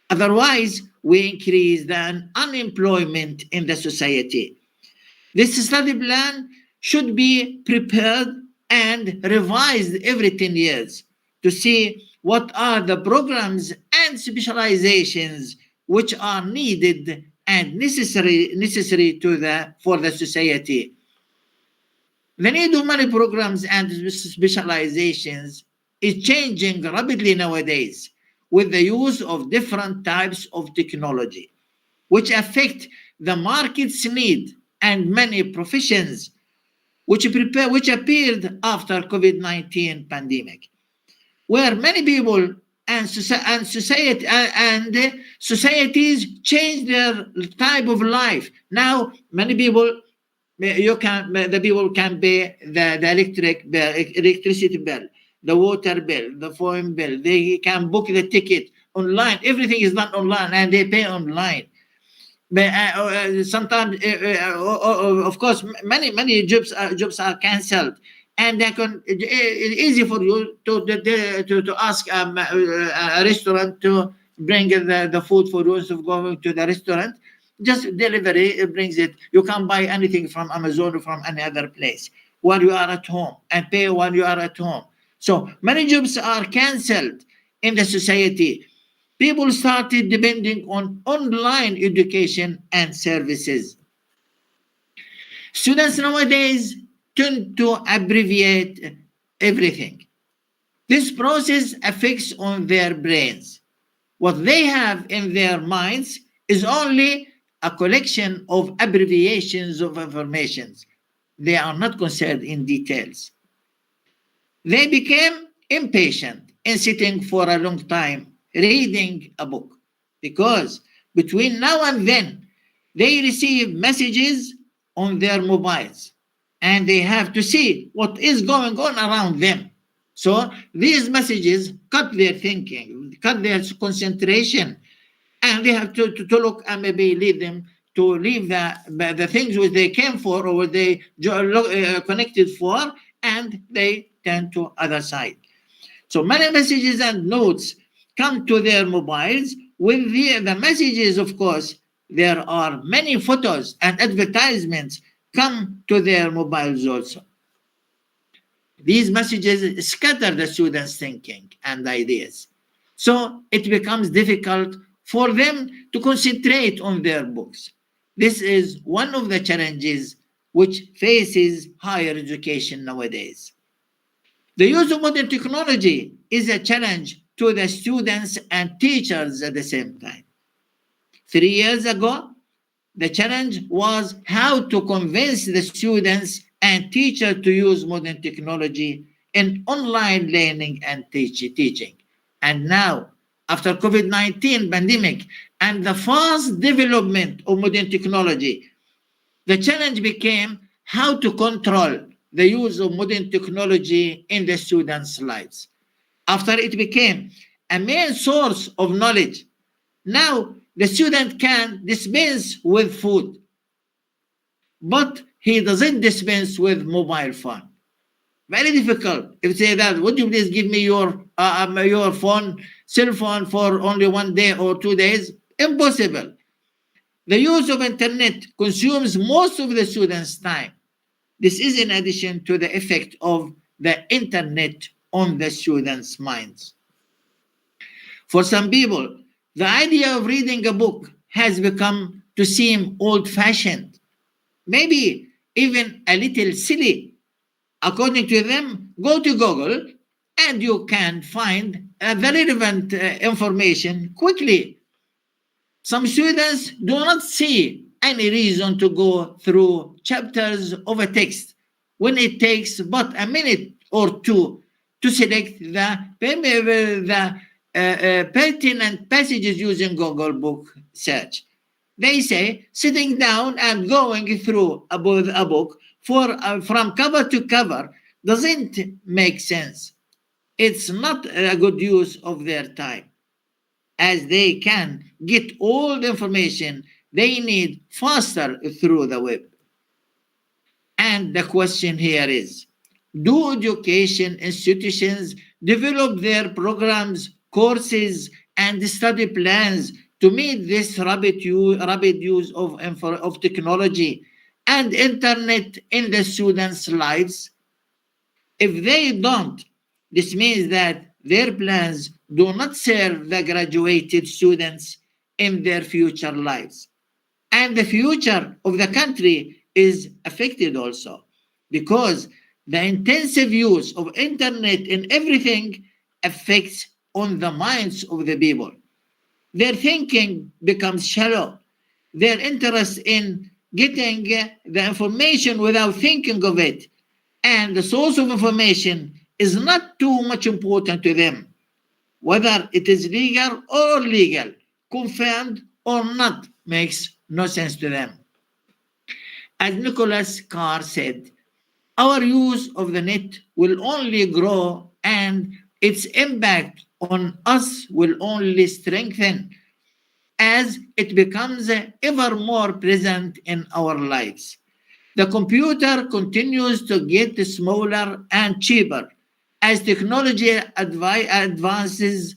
Speaker 1: Otherwise, we increase the unemployment in the society. This study plan should be prepared and revised every 10 years to see what are the programs and specializations which are needed and necessary for the society. The need of many programs and specializations is changing rapidly nowadays with the use of different types of technology, which affect the market's need and many professions which appeared after COVID-19 pandemic, where many people and societies change their type of life. Now, many people the people can pay the electricity bill, the water bill, the phone bill. They can book the ticket online. Everything is done online, and they pay online. But sometimes, of course, many jobs are cancelled, and they can. It's easy for you to ask a restaurant to bring the food for you instead of going to the restaurant. Just delivery brings it. You can buy anything from Amazon or from any other place while you are at home and pay while you are at home. So many jobs are cancelled in the society. People started depending on online education and services. Students nowadays tend to abbreviate everything. This process affects on their brains. What they have in their minds is only a collection of abbreviations of informations. They are not concerned in details. They became impatient in sitting for a long time reading a book because between now and then they receive messages on their mobiles and they have to see what is going on around them. So these messages cut their thinking, cut their concentration, and they have to look and maybe lead them to leave the things which they came for or what they connected for, and they turn to other side. So many messages and notes come to their mobiles. With the messages, of course, there are many photos and advertisements come to their mobiles also. These messages scatter the students' thinking and ideas. So it becomes difficult for them to concentrate on their books. This is one of the challenges which faces higher education nowadays. The use of modern technology is a challenge to the students and teachers at the same time. 3 years ago, the challenge was how to convince the students and teachers to use modern technology in online learning and teaching. And now, after COVID-19 pandemic and the fast development of modern technology, the challenge became how to control the use of modern technology in the students' lives. After it became a main source of knowledge, now the student can dispense with food, but he doesn't dispense with mobile phone. Very difficult. If you say that, would you please give me your phone, cell phone for only 1 day or 2 days? Impossible. The use of internet consumes most of the students' time. This is in addition to the effect of the internet on the students' minds. For some people, the idea of reading a book has become to seem old-fashioned, maybe even a little silly. According to them, go to Google and you can find the relevant information quickly. Some students do not see any reason to go through chapters of a text when it takes but a minute or two to select the pertinent passages using Google Book search. They say sitting down and going through a book from cover to cover doesn't make sense. It's not a good use of their time, as they can get all the information they need faster through the web. And the question here is, do education institutions develop their programs, courses, and study plans to meet this rapid use of technology and internet in the students' lives? If they don't, this means that their plans do not serve the graduated students in their future lives. And the future of the country is affected also because the intensive use of internet in everything affects on the minds of the people. Their thinking becomes shallow. Their interest in getting the information without thinking of it and the source of information is not too much important to them, whether it is legal or illegal, confirmed or not, makes no sense to them. As Nicholas Carr said, our use of the net will only grow and its impact on us will only strengthen as it becomes ever more present in our lives. The computer continues to get smaller and cheaper as technology advances.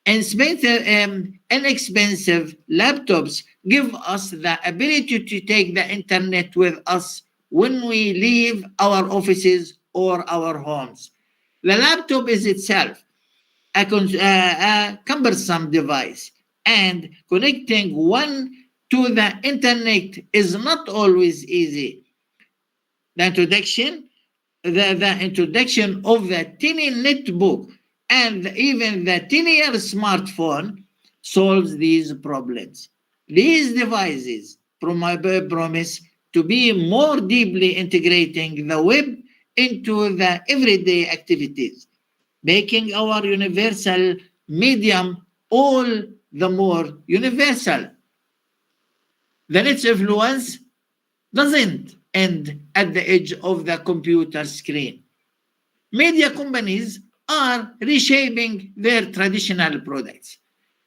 Speaker 1: Inexpensive laptops give us the ability to take the internet with us when we leave our offices or our homes. The laptop is itself a cumbersome device, and connecting one to the internet is not always easy. The introduction, the introduction of the tiny netbook and even the tinier smartphone solves these problems. These devices promise to be more deeply integrating the web into the everyday activities, making our universal medium all the more universal. The net's influence doesn't end at the edge of the computer screen. Media companies are reshaping their traditional products,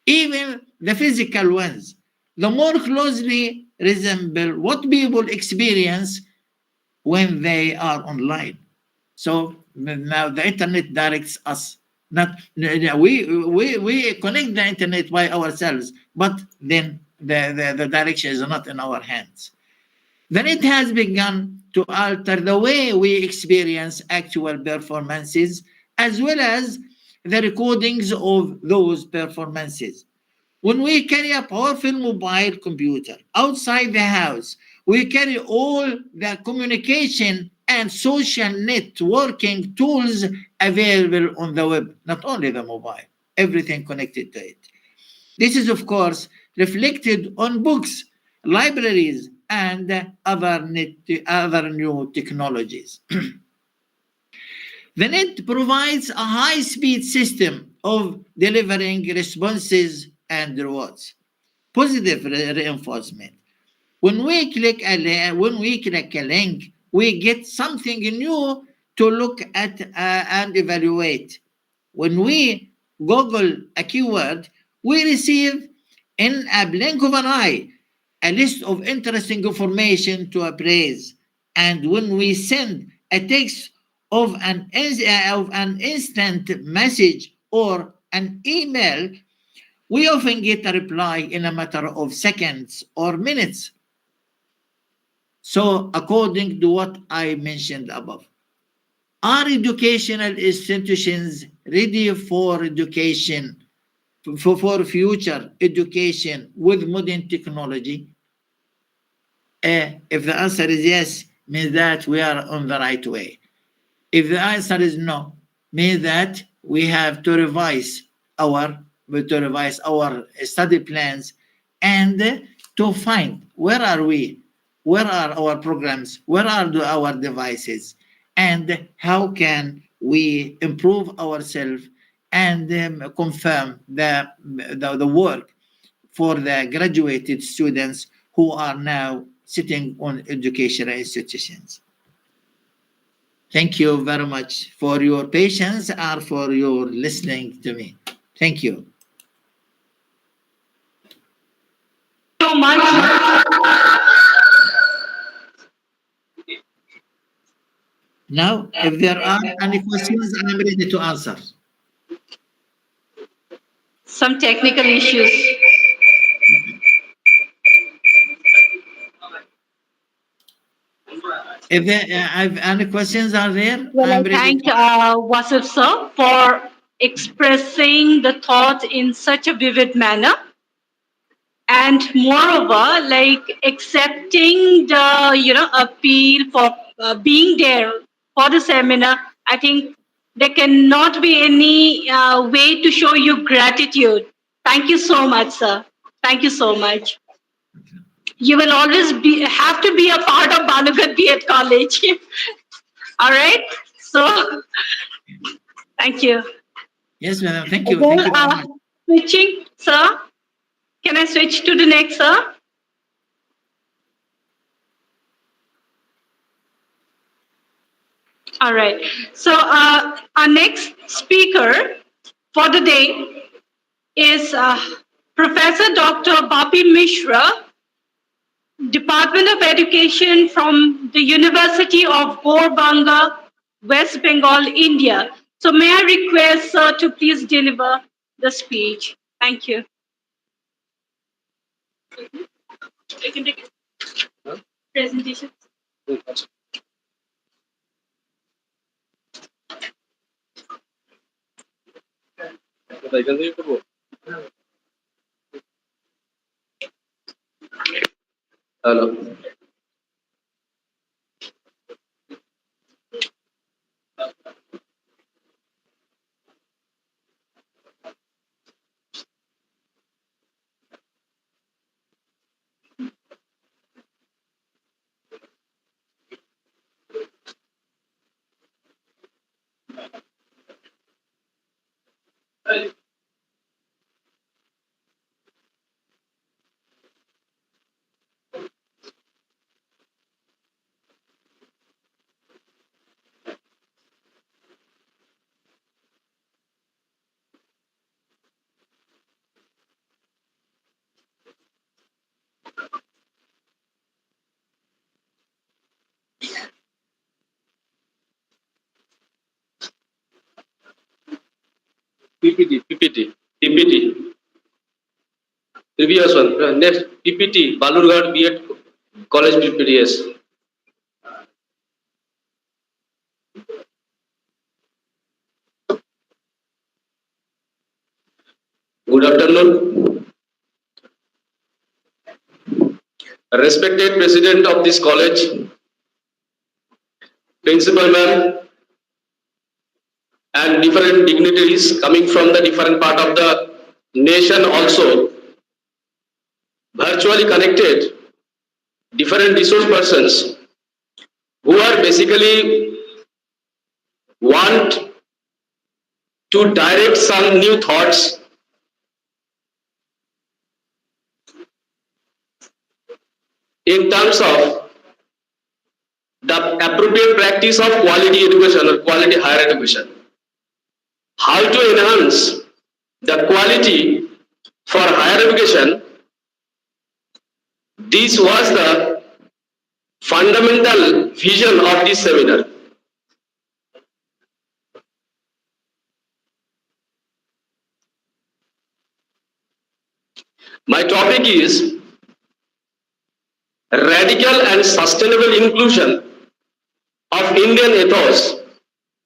Speaker 1: even the physical ones, the more closely resemble what people experience when they are online. So now the internet directs us. Not we connect the internet by ourselves, but then the direction is not in our hands. Then it has begun to alter the way we experience actual performances as well as the recordings of those performances. When we carry a powerful mobile computer outside the house, we carry all the communication and social networking tools available on the web, not only the mobile, everything connected to it. This is, of course, reflected on books, libraries, and other new technologies. The net provides a high speed system of delivering responses and rewards. Positive reinforcement. When we click a link, we get something new to look at and evaluate. When we Google a keyword, we receive in a blink of an eye a list of interesting information to appraise. And when we send a text of an instant message or an email, we often get a reply in a matter of seconds or minutes. So, according to what I mentioned above, are educational institutions ready for education, for future education with modern technology? If the answer is yes, means that we are on the right way. If the answer is no, means that we have to revise our study plans and to find where are we, where are our programs, where are our devices, and how can we improve ourselves and confirm the work for the graduated students who are now sitting on educational institutions. Thank you very much for your patience and for your listening to me. Thank you.
Speaker 3: So much.
Speaker 1: Now, if there are any questions, I'm ready to answer.
Speaker 3: Some technical issues.
Speaker 1: If there, if any questions are there,
Speaker 2: Well, I
Speaker 1: I'm ready.
Speaker 2: thank Wasif sir for expressing the thought in such a vivid manner, and moreover, like accepting the appeal for being there for the seminar. I think there cannot be any way to show you gratitude. Thank you so much, sir. Thank you so much. You will always have to be a part of Balurghat B.Ed College. All right. So thank you.
Speaker 1: Yes, madam. Thank you.
Speaker 2: Well,
Speaker 1: Thank you very much.
Speaker 2: switching, sir. Can I switch to the next, sir? All right. So our next speaker for the day is Professor Dr. Bapi Mishra, Department of Education from the University of Gorbanga, West Bengal, India. So may I request sir to please deliver the speech. Thank you. I can take it. Presentation.
Speaker 10: Hello. PPT. Previous one. Next, PPT. Balurghat B.Ed College PPTS. Good afternoon. Respected President of this college, Principal Ma'am, and different dignitaries coming from the different part of the nation also, virtually connected, different resource persons who are basically want to direct some new thoughts in terms of the appropriate practice of quality education or quality higher education. How to enhance the quality for higher education. This was the fundamental vision of this seminar. My topic is radical and sustainable inclusion of Indian ethos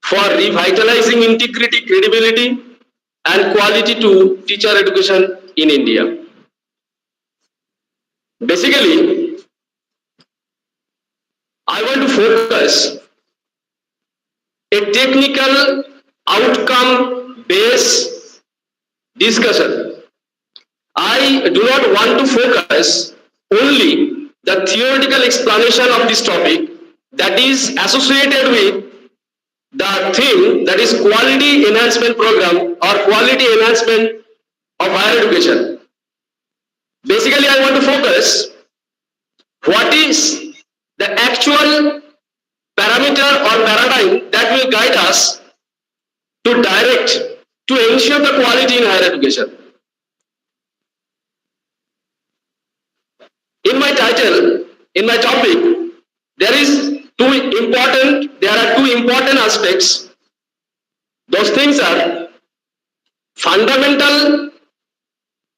Speaker 10: for revitalizing integrity, credibility, and quality to teacher education in India. Basically, I want to focus a technical outcome based discussion. I do not want to focus only the theoretical explanation of this topic that is associated with the thing that is quality enhancement program or quality enhancement of higher education. Basically, I want to focus what is the actual parameter or paradigm that will guide us to direct, to ensure the quality in higher education. In my title, in my topic, there are two important aspects. Those things are fundamental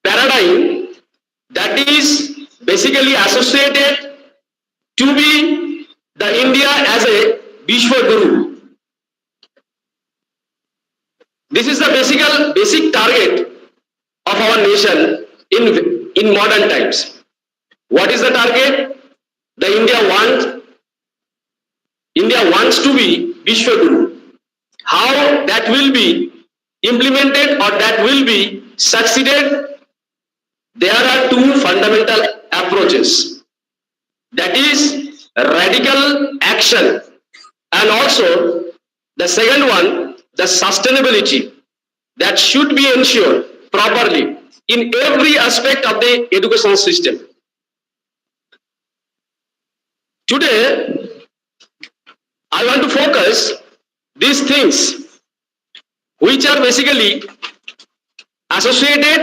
Speaker 10: paradigm that is basically associated to be the the India as a Vishwa Guru. This is the basic target of our nation in modern times. What is the target? The India wants to be Vishwa Guru. How that will be implemented or that will be succeeded? There are two fundamental approaches. That is radical action, and also the second one, the sustainability, that should be ensured properly in every aspect of the education system. Today, I want to focus these things which are basically associated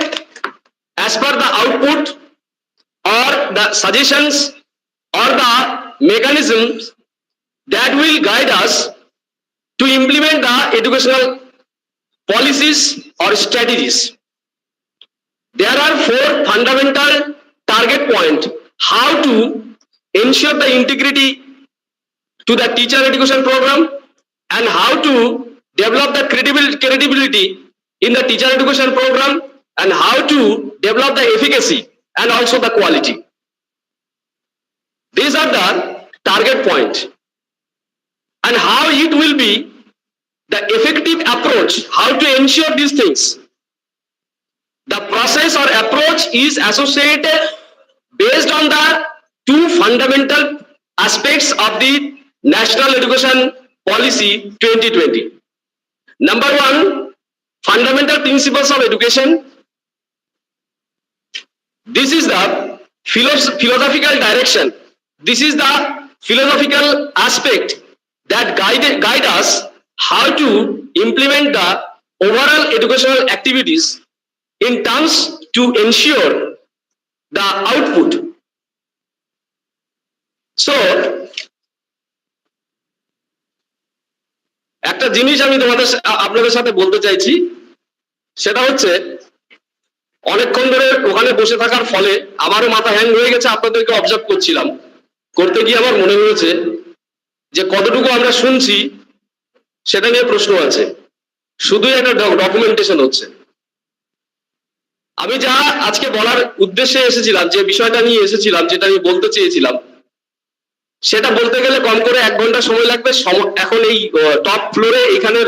Speaker 10: as per the output or the suggestions or the mechanisms that will guide us to implement the educational policies or strategies. There are 4 fundamental target points how to ensure the integrity to the teacher education program and how to develop the credibility in the teacher education program and how to develop the efficacy and also the quality. These are the target points, and how it will be the effective approach, how to ensure these things. The process or approach is associated based on the 2 fundamental aspects of the National Education Policy 2020. Number 1, fundamental principles of education. This is the philosophical direction. This is the philosophical aspect that guide us how to implement the overall educational activities in terms to ensure the output. So, একটা জিনিস আমি আপনাদের সাথে বলতে চাইছি, সেটা হচ্ছে অনেকক্ষণ ধরে ওখানে বসে থাকার ফলে আমারও মাথা হ্যাং হয়ে গেছে। আপনাদেরকে অবজার্ভ করছিলাম, করতে গিয়ে আমার মনে হয়েছে যে কতটুকু আমরা শুনছি সেটা নিয়ে প্রশ্ন আছে, শুধুই একটা ডকুমেন্টেশন হচ্ছে। আমি যা আজকে বলার উদ্দেশ্যে এসেছিলাম, যে বিষয়টা নিয়ে এসেছিলাম, যেটা আমি বলতে চেয়েছিলাম, সেটা বলতে গেলে কম করে 1 ঘন্টা সময় লাগবে। এখন এই টপ ফ্লোরে এখানের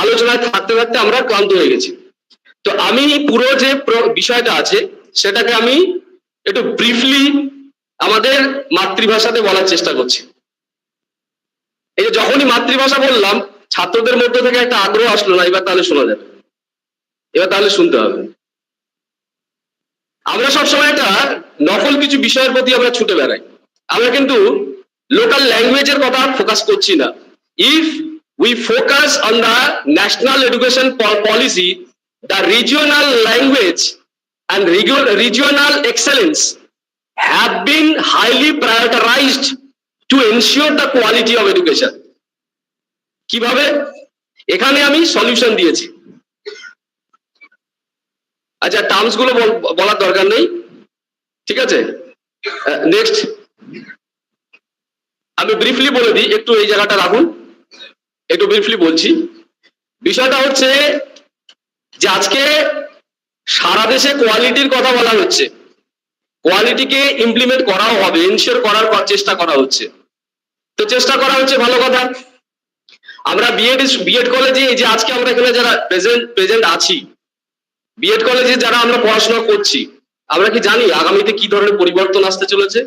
Speaker 10: আলোচনায় থাকতে থাকতে আমরা ক্লান্ত হয়ে গেছি। তো আমি পুরো যে বিষয়টা আছে সেটাকে আমি একটু ব্রিফলি আমাদের মাতৃভাষাতে বলার চেষ্টা করছি। এই যে যখনই মাতৃভাষা বললাম, ছাত্রদের মধ্যে থেকে একটা আগ্রহ আসলো না, এবার তাহলে শোনা যাবে, এবার তাহলে শুনতে হবে। আমরা সবসময় একটা নকল কিছু বিষয়ের প্রতি আমরা ছুটে বেড়াই, আমরা কিন্তু লোকাল ল্যাঙ্গুয়েজের কথা ফোকাস করছি না। If we focus on the national education policy, the regional language and regional excellence have been highly prioritized to ensure the quality of education. কিভাবে? এখানে আমি সলিউশন দিয়েছি। আচ্ছা, টার্মস গুলো বলার দরকার নেই, ঠিক আছে? নেক্সট আমি ব্রিফলি বলে দিই, একটু এই জায়গাটা রাখুন, একটু ব্রিফলি বলছি। বিষয়টা হচ্ছে যে আজকে সারা দেশে কোয়ালিটির কথা বলা হচ্ছে, কোয়ালিটিকে ইমপ্লিমেন্ট করাও হবে, এনশিওর করার চেষ্টা করা হচ্ছে। তো চেষ্টা করা হচ্ছে, ভালো কথা। আমরা বিএড কলেজে, এই যে আজকে আমরা এখানে যারা প্রেজেন্ট আছি, বিএড কলেজে যারা আমরা পড়াশোনা করছি, আমরা কি জানি আগামীতে কি ধরনের পরিবর্তন আসতে চলেছে?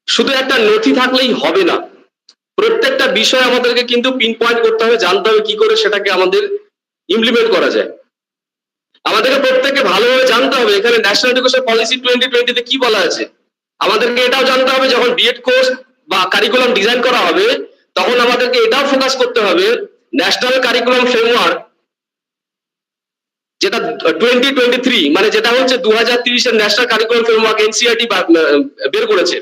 Speaker 10: শুধু একটা নথি থাকলেই হবে না, প্রত্যেকটা বিষয় আমাদেরকে কিন্তু পিন পয়েন্ট করতে হবে, জানতে হবে কি করে সেটাকে আমাদের ইমপ্লিমেন্ট করা যায়। আমাদেরকে প্রত্যেককে ভালোভাবে জানতে হবে এখানে ন্যাশনাল এডুকেশন পলিসি 2020 তে কি বলা আছে। আমাদেরকে এটাও জানতে হবে যখন বিএড কোর্স বা কারিকুলাম ডিজাইন করা হবে, তখন আমাদেরকে এটাও ফোকাস করতে হবে ন্যাশনাল কারিকুলাম ফ্রেমওয়ার্ক, যেটা 2023 মানে যেটা হচ্ছে 2030 এর ন্যাশনাল কারিকুলাম ফ্রেমওয়ার্ক এনসিইআরটি বের করেছে,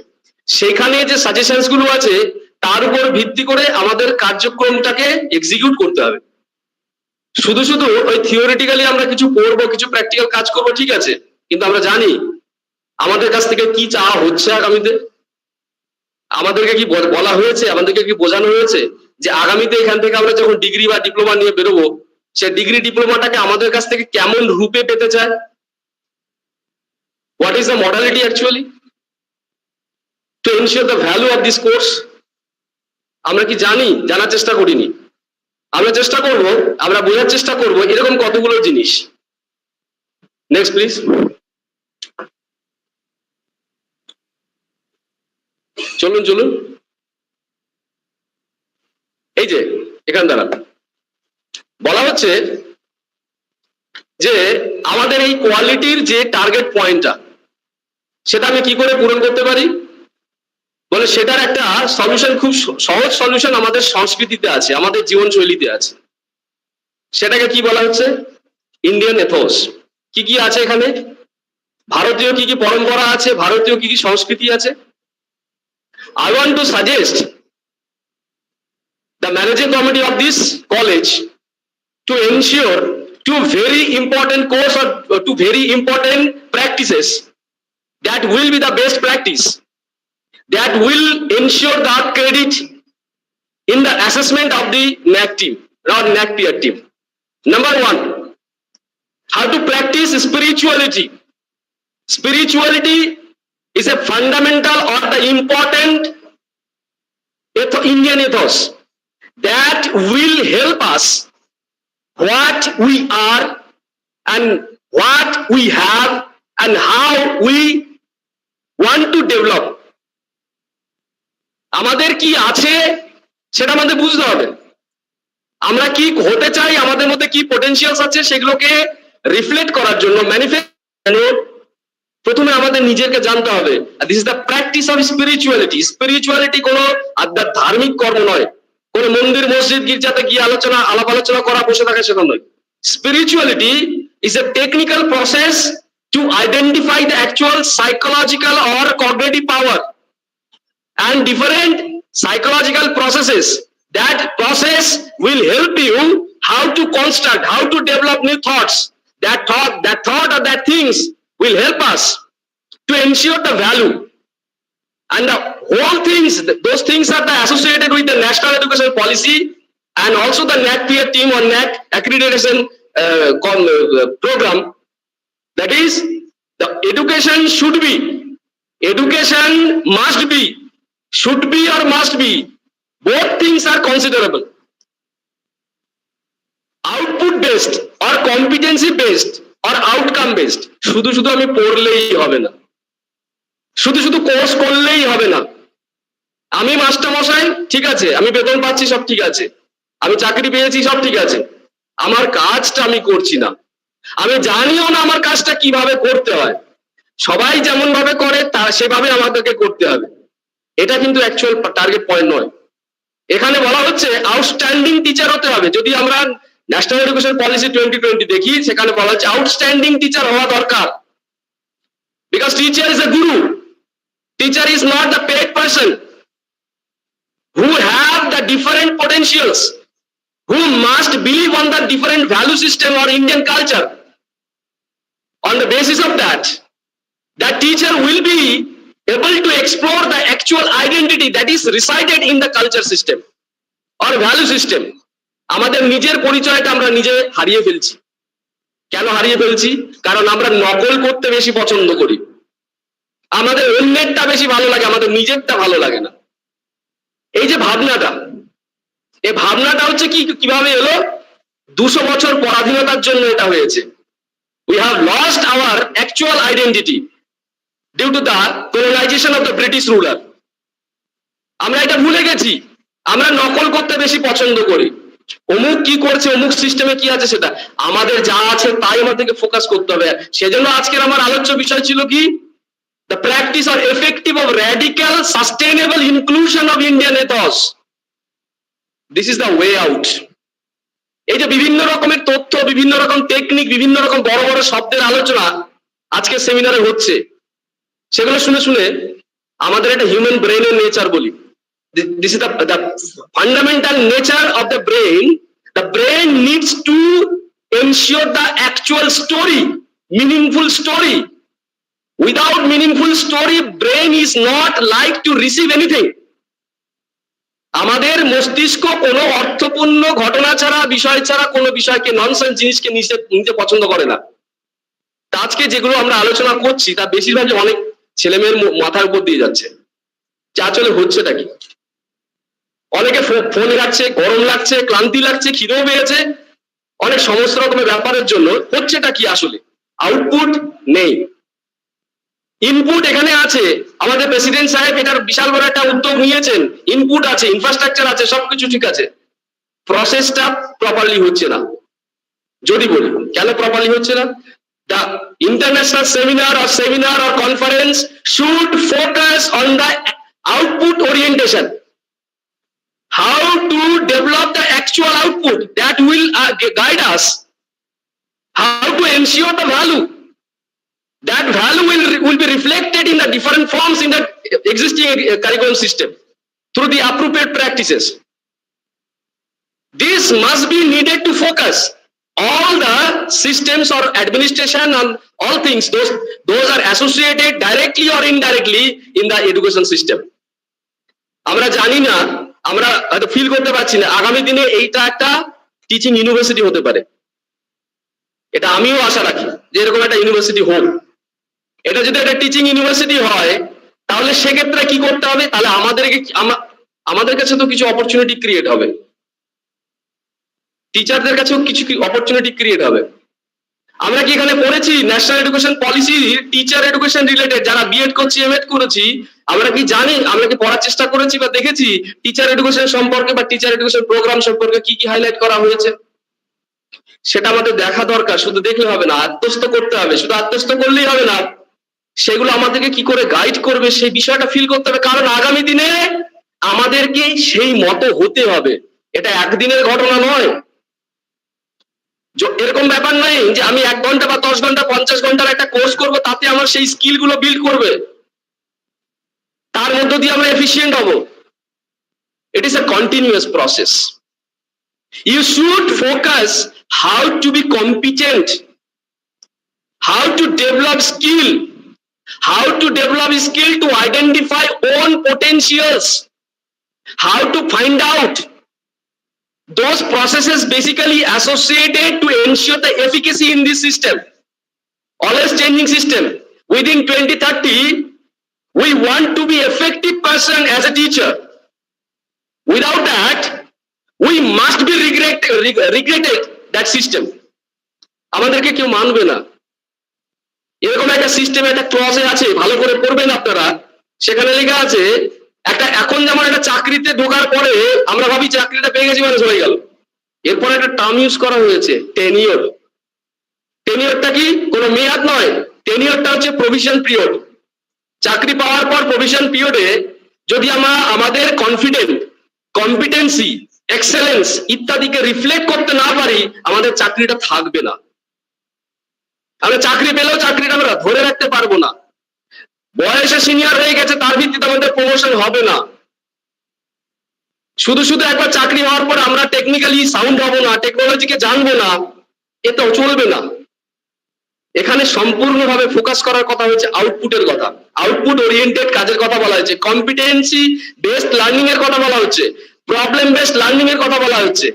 Speaker 10: সেখানে যে সাজেশনস গুলো আছে তার উপর ভিত্তি করে আমাদের কার্যক্রমটাকে এক্সিকিউট করতে হবে। শুধু শুধু ওই থিওরিটিক্যালি আমরা কিছু পড়বো, কিছু প্র্যাকটিক্যাল কাজ করবো, ঠিক আছে, কিন্তু আমরা জানি আমাদের কাছ থেকে কি চাওয়া হচ্ছে আগামীতে। আমাদেরকে কি বলা হয়েছে, আমাদেরকে কি বোঝানো হয়েছে যে আগামীতে এখান থেকে আমরা যখন ডিগ্রি বা ডিপ্লোমা নিয়ে বেরোবো, সে ডিগ্রি ডিপ্লোমাটাকে আমাদের কাছ থেকে কেমন রূপে পেতে চায়? What is the modality actually to ensure the value of this course? আমরা কি জানি? জানার চেষ্টা করিনি। আমরা চেষ্টা করব, আমরা বোঝার চেষ্টা করব এরকম কতগুলো জিনিস। Next please. চলুন চলুন, এই যে এখান দ্বারা বলা হচ্ছে যে আমাদের এই কোয়ালিটির যে টার্গেট পয়েন্টটা, সেটা আমি কি করে পূরণ করতে পারি? বলে সেটার একটা সলিউশন, খুব সহজ সলিউশন আমাদের সংস্কৃতিতে আছে, আমাদের জীবনশৈলীতে আছে। সেটাকে কি বলা হচ্ছে? Indian Athos. কি কি আছে এখানে? ভারতীয় কি কি পরম্পরা আছে, ভারতীয় কি কি সংস্কৃতি আছে। I want to suggest the managing committee of this college to ensure two very important course or two very important practices that will be the best practice, that will ensure the credit in the assessment of the NAC team or NAC peer team. Number one, how to practice spirituality. Spirituality is a fundamental or the important Indian ethos that will help us what we are and what we have and how we want to develop. আমাদের কি আছে সেটা আমাদের বুঝতে হবে। আমরা কি হতে চাই, আমাদের মধ্যে কি পটেনশিয়ালস আছে, সেগুলোকে রিফ্লেক্ট করার জন্য ম্যানিফেস্ট প্রথমে আমাদের নিজেকে জানতে হবে। This is the practice of spirituality. Spirituality কোনো ধার্মিক কর্ম নয়, কোনো মন্দির মসজিদ গির্জাতে গিয়ে আলাপ আলোচনা করা, বসে থাকা, সেটা নয়। Spirituality is a technical process to identify the actual psychological or cognitive power and different psychological processes. That process will help you how to construct, how to develop new thoughts. That thought or that things will help us to ensure the value. And the whole things, those things are associated with the National Education Policy and also the NAC peer team or NAC Accreditation program. That is, the education should be, education must be, should be or must be, both things are considerable. Output based or competency based or outcome based. শুধু শুধু আমি পড়লেই হবে না, শুধু শুধু course করলেই হবে না। আমি মাস্টার মশাই, ঠিক আছে, আমি বেতন পাচ্ছি, সব ঠিক আছে, আমি চাকরি পেয়েছি, সব ঠিক আছে, আমার কাজটা আমি করছি না, আমি জানিও না আমার কাজটা কিভাবে করতে হয়। সবাই যেমন ভাবে করে তা সেভাবে আমাদেরকে করতে হবে। এটা কিন্তু অ্যাকচুয়াল টার্গেট পয়েন্ট নয়। এখানে বলা হচ্ছে আউটস্ট্যান্ডিং টিচার হতে হবে। যদি আমরা ন্যাশনাল এডুকেশন পলিসি 2020 দেখি, সেখানে বলা হচ্ছে আউটস্ট্যান্ডিং টিচার হওয়া দরকার। Because teacher is a guru, teacher is not the paid person who have the different potentials, who must believe on the different value system or Indian culture. On the basis of that, that teacher will be able to explore the actual identity that is resided in the culture system or value system. আমাদের নিজের পরিচয়টা আমরা নিজে হারিয়ে ফেলছি। কেন হারিয়ে ফেলছি? কারণ আমরা নকল করতে বেশি পছন্দ করি। আমাদের অন্যেরটা বেশি ভালো লাগে, আমাদের নিজেরটা ভালো লাগে না। এই যে ভাবনাটা, এই ভাবনাটা হচ্ছে কিভাবে এলো? 200 বছর পরাধীনতার জন্য এটা হয়েছে। We have lost our actual identity due to the colonization of the British ruler. আমরা এটা ভুলে গেছি, আমরা নকল করতে বেশি পছন্দ করি। অমুক কি করছে, অমুক সিস্টেমে কি আছে, সেটা আমাদের যা আছে তাই আমাদেরকে ফোকাস করতে হবে। সেজন্য আজকের আমার আলোচ্য বিষয় ছিল কি? The practice or effective of radical sustainable inclusion of Indian ethos. This is the way out. এই যে বিভিন্ন রকমের তথ্য, বিভিন্ন রকম টেকনিক, বিভিন্ন রকম বড় বড় শব্দের আলোচনা আজকে সেমিনারে হচ্ছে, সেগুলো শুনে শুনে আমাদের একটা হিউম্যান ব্রেনের নেচার বলি, this is the fundamental nature of the brain. The brain needs to ensure the actual story, meaningful story. Without meaningful story, brain is not like to receive anything. আমাদের মস্তিষ্ক কোনো অর্থপূর্ণ ঘটনা ছাড়া, বিষয় ছাড়া কোনো বিষয়কে ননসেন্স জিনিসকে নিতে পছন্দ করে না। তা আজকে যেগুলো আমরা আলোচনা করছি তা বেশিরভাগই অনেক ছেলেমেয়ের মাথার উপর দিয়ে যাচ্ছে, যে আসলে হচ্ছেটা কি। অনেকে ফোন ঘাটছে, গরম লাগছে, ক্লান্তি লাগছে, খিদেও পেয়েছে, অনেক সমস্ত রকমের ব্যাপারের জন্য হচ্ছেটা কি আসলে, আউটপুট নেই। ইনপুট এখানে আছে, আমাদের প্রেসিডেন্ট সাহেব এটার বিশাল বড় একটা উদ্যোগ নিয়েছেন, ইনপুট আছে, ইনফ্রাস্ট্রাকচার আছে, সবকিছু ঠিক আছে, প্রসেসটা প্রপারলি হচ্ছে না। যদি বলি কেন প্রপারলি হচ্ছে না, the international seminar or conference should focus on the output orientation, how to develop the actual output that will guide us, how to ensure the value, that value will be reflected in the different forms in the existing curriculum system through the appropriate practices. This must be needed to focus all the systems or administration and all things, those are associated directly or indirectly in the education system. আমরা জানি না, আমরা হয়তো feel করতে পারছি না, আগামী দিনে এইটা একটা টিচিং ইউনিভার্সিটি হতে পারে। এটা আমিও আশা রাখি যে এরকম একটা ইউনিভার্সিটি হোক। এটা যদি একটা টিচিং ইউনিভার্সিটি হয় তাহলে সেক্ষেত্রে কি করতে হবে, তাহলে আমাদের কাছে তো কিছু অপরচুনিটি ক্রিয়েট হবে, টিচারদের কাছেও কিছু অপরচুনিটি ক্রিয়েট হবে। আমরা কি এখানে পড়েছি national education policy teacher education related, যারা বিএড করছি, এমএড করেছি, আমরা কি জানি, আমরা কি পড়ার চেষ্টা করেছি বা দেখেছি টিচার এডুকেশন সম্পর্কে বা টিচার এডুকেশন প্রোগ্রাম সম্পর্কে কি কি হাইলাইট করা হয়েছে? সেটা আমাদের দেখা দরকার। শুধু দেখলে হবে না, আত্মস্থ করতে হবে। শুধু আত্মস্থ করলেই হবে না, সেগুলো আমাদেরকে কি করে গাইড করবে সেই বিষয়টা ফিল করতে হবে, কারণ আগামী দিনে আমাদেরকে সেই মতো হতে হবে। এটা একদিনের ঘটনা নয়, এরকম ব্যাপার নাই যে আমি 1 ঘন্টা বা 10 ঘন্টা 50 ঘন্টার একটা কোর্স করব, তাতে আমার সেই স্কিল গুলো বিল্ড করবে, তার মধ্য দিয়ে আমরা এফিশিয়েন্ট হব। It is a continuous process. You should focus how to be competent, how to develop skill, how to develop skill to identify own potentials, how to find out those processes basically associated to ensure the efficacy in this system, always changing system. Within 2030 we want to be effective person as a teacher. Without that we must be regretted that system. আমাদেরকে কেউ মানবে না। এরকম একটা system একটা ক্লজে আছে, ভালো করে পড়বেন আপনারা, সেখানে লেখা আছে একটা, এখন যেমন একটা চাকরিতে ঢোকার পরে আমরা ভাবি চাকরিটা পেয়ে গেছি মানে হয়ে গেল, এরপর একটা টার্ম ইউজ করা হয়েছে টেনিওর। টেনিওরটা কি, কোনো মেয়াদ নয়, টেনিওরটা হচ্ছে প্রভিশন পিরিয়ড। চাকরি পাওয়ার পর প্রভিশন পিরিয়ডে যদি আমরা আমাদের কম্পিটেন্সি, এক্সেলেন্স ইত্যাদিকে রিফ্লেক্ট করতে না পারি, আমাদের চাকরিটা থাকবে না। আমরা চাকরি পেলেও চাকরিটা আমরা ধরে রাখতে পারবো না, বয়সে সিনিয়র হয়ে গেছে তার ভিত্তিতে আমাদের প্রমোশন হবে না। শুধু একবার চাকরি হওয়ার পর আমরা টেকনিক্যালি সাউন্ড হবো না, টেকনোলজিকে জানবো না, এটা চলবে না। এখানে সম্পূর্ণভাবে ফোকাস করার কথা হচ্ছে আউটপুটের কথা, আউটপুট ওরিয়েন্টেড কাজের কথা বলা হচ্ছে, কম্পিটেন্সি বেসড লার্নিং এর কথা বলা হচ্ছে, প্রবলেম বেসড লার্নিং এর কথা বলা হচ্ছে।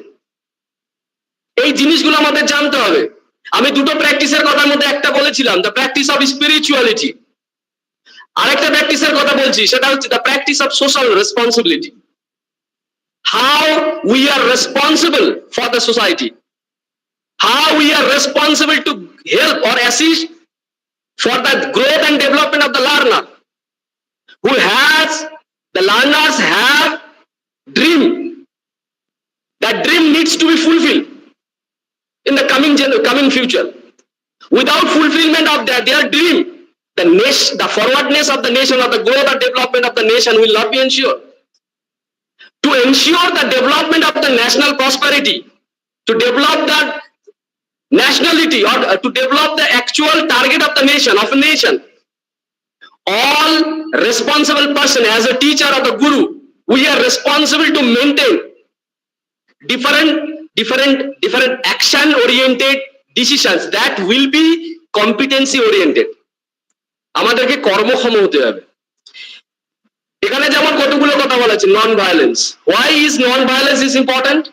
Speaker 10: এই জিনিসগুলো আমাদের জানতে হবে। আমি দুটো প্র্যাকটিসের কথার মধ্যে একটা বলেছিলাম, দ্য প্র্যাকটিস অফ স্পিরিচুয়ালিটি, আরেকটা প্র্যাকটিসের কথা বলছি, সেটা হচ্ছে the practice of social responsibility, how we are responsible for the society, how we are responsible to help or assist for the growth and development of the learner, the learners have dream, that dream needs to be fulfilled in the coming future. Without fulfillment of their dream, the forwardness of the nation or the growth and development of the nation will not be ensured. To ensure the development of the national prosperity, to develop the nationality or to develop the actual target of the nation, all responsible person as a teacher or the guru, we are responsible to maintain different action oriented decisions that will be competency oriented. আমাদেরকে কর্মক্ষম হতে হবে। এখানে যেমন কতগুলো কথা বলা non-violence. Why is non-violence is important?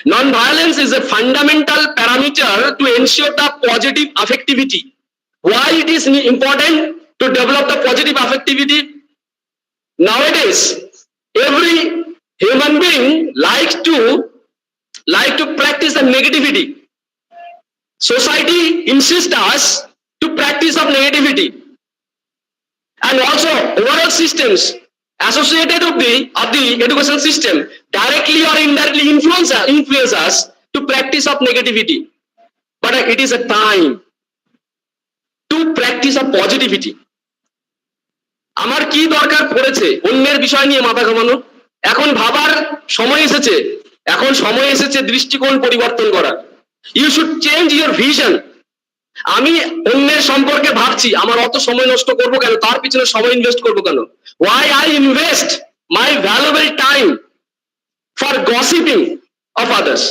Speaker 10: Non-violence is a fundamental parameter to ensure the positive affectivity. Why it is important to develop the positive affectivity? Nowadays, every human being likes to practice the negativity. Society insists us to practice of negativity, and also overall systems associated of the education system directly or indirectly influence us to practice of negativity. But it is a time to practice of positivity. আমার কি দরকার পড়েছে অন্যের বিষয় নিয়ে মাথা ঘামানো? এখন ভাবার সময় এসেছে, এখন সময় এসেছে দৃষ্টিকোণ পরিবর্তন করার। You should change your vision. আমি অন্যের সম্পর্কে ভাবছি, আমার অত সময় নষ্ট করবো কেন, তার পিছনে সময় ইনভেস্ট করবো কেন? Why I invest my valuable time for gossiping of others?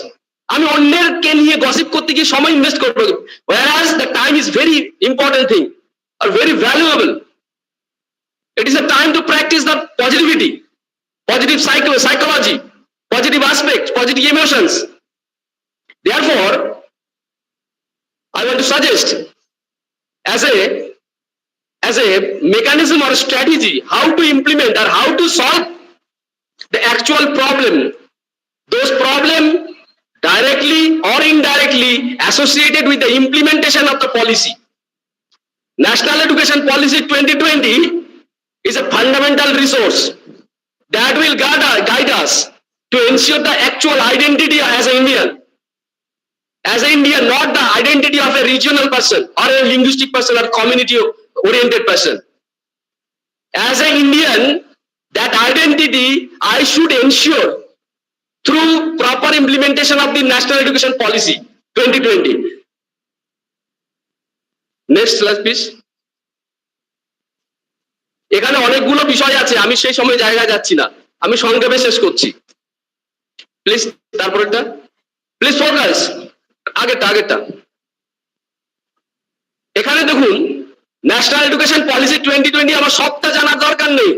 Speaker 10: আমি অন্যেরকে নিয়ে গসিপ করতে গিয়ে সময় ইনভেস্ট করবো, whereas the time is very important thing or very valuable. It is a time to practice the positivity, positive psychology, positive aspects, positive emotions. Therefore, I want to suggest as a mechanism or strategy how to implement or how to solve the actual problem, those problems directly or indirectly associated with the implementation of the policy. National Education Policy 2020 is a fundamental resource that will guide us to ensure the actual identity as an Indian. As an Indian, not the identity of a regional person or a linguistic person or community-oriented person. As an Indian, that identity I should ensure through proper implementation of the National Education Policy 2020. Next slide, please. এখানে অনেকগুলো বিষয় আছে, আমি সেই সময় জায়গায় যাচ্ছি না, আমি সংক্ষেপে শেষ করছি। প্লিজ তারপরেরটা, প্লিজ ফোকাস, আগেরটা। এখানে দেখুন, ন্যাশনাল এডুকেশন পলিসি 2020 আমার সবটা জানার দরকার নেই,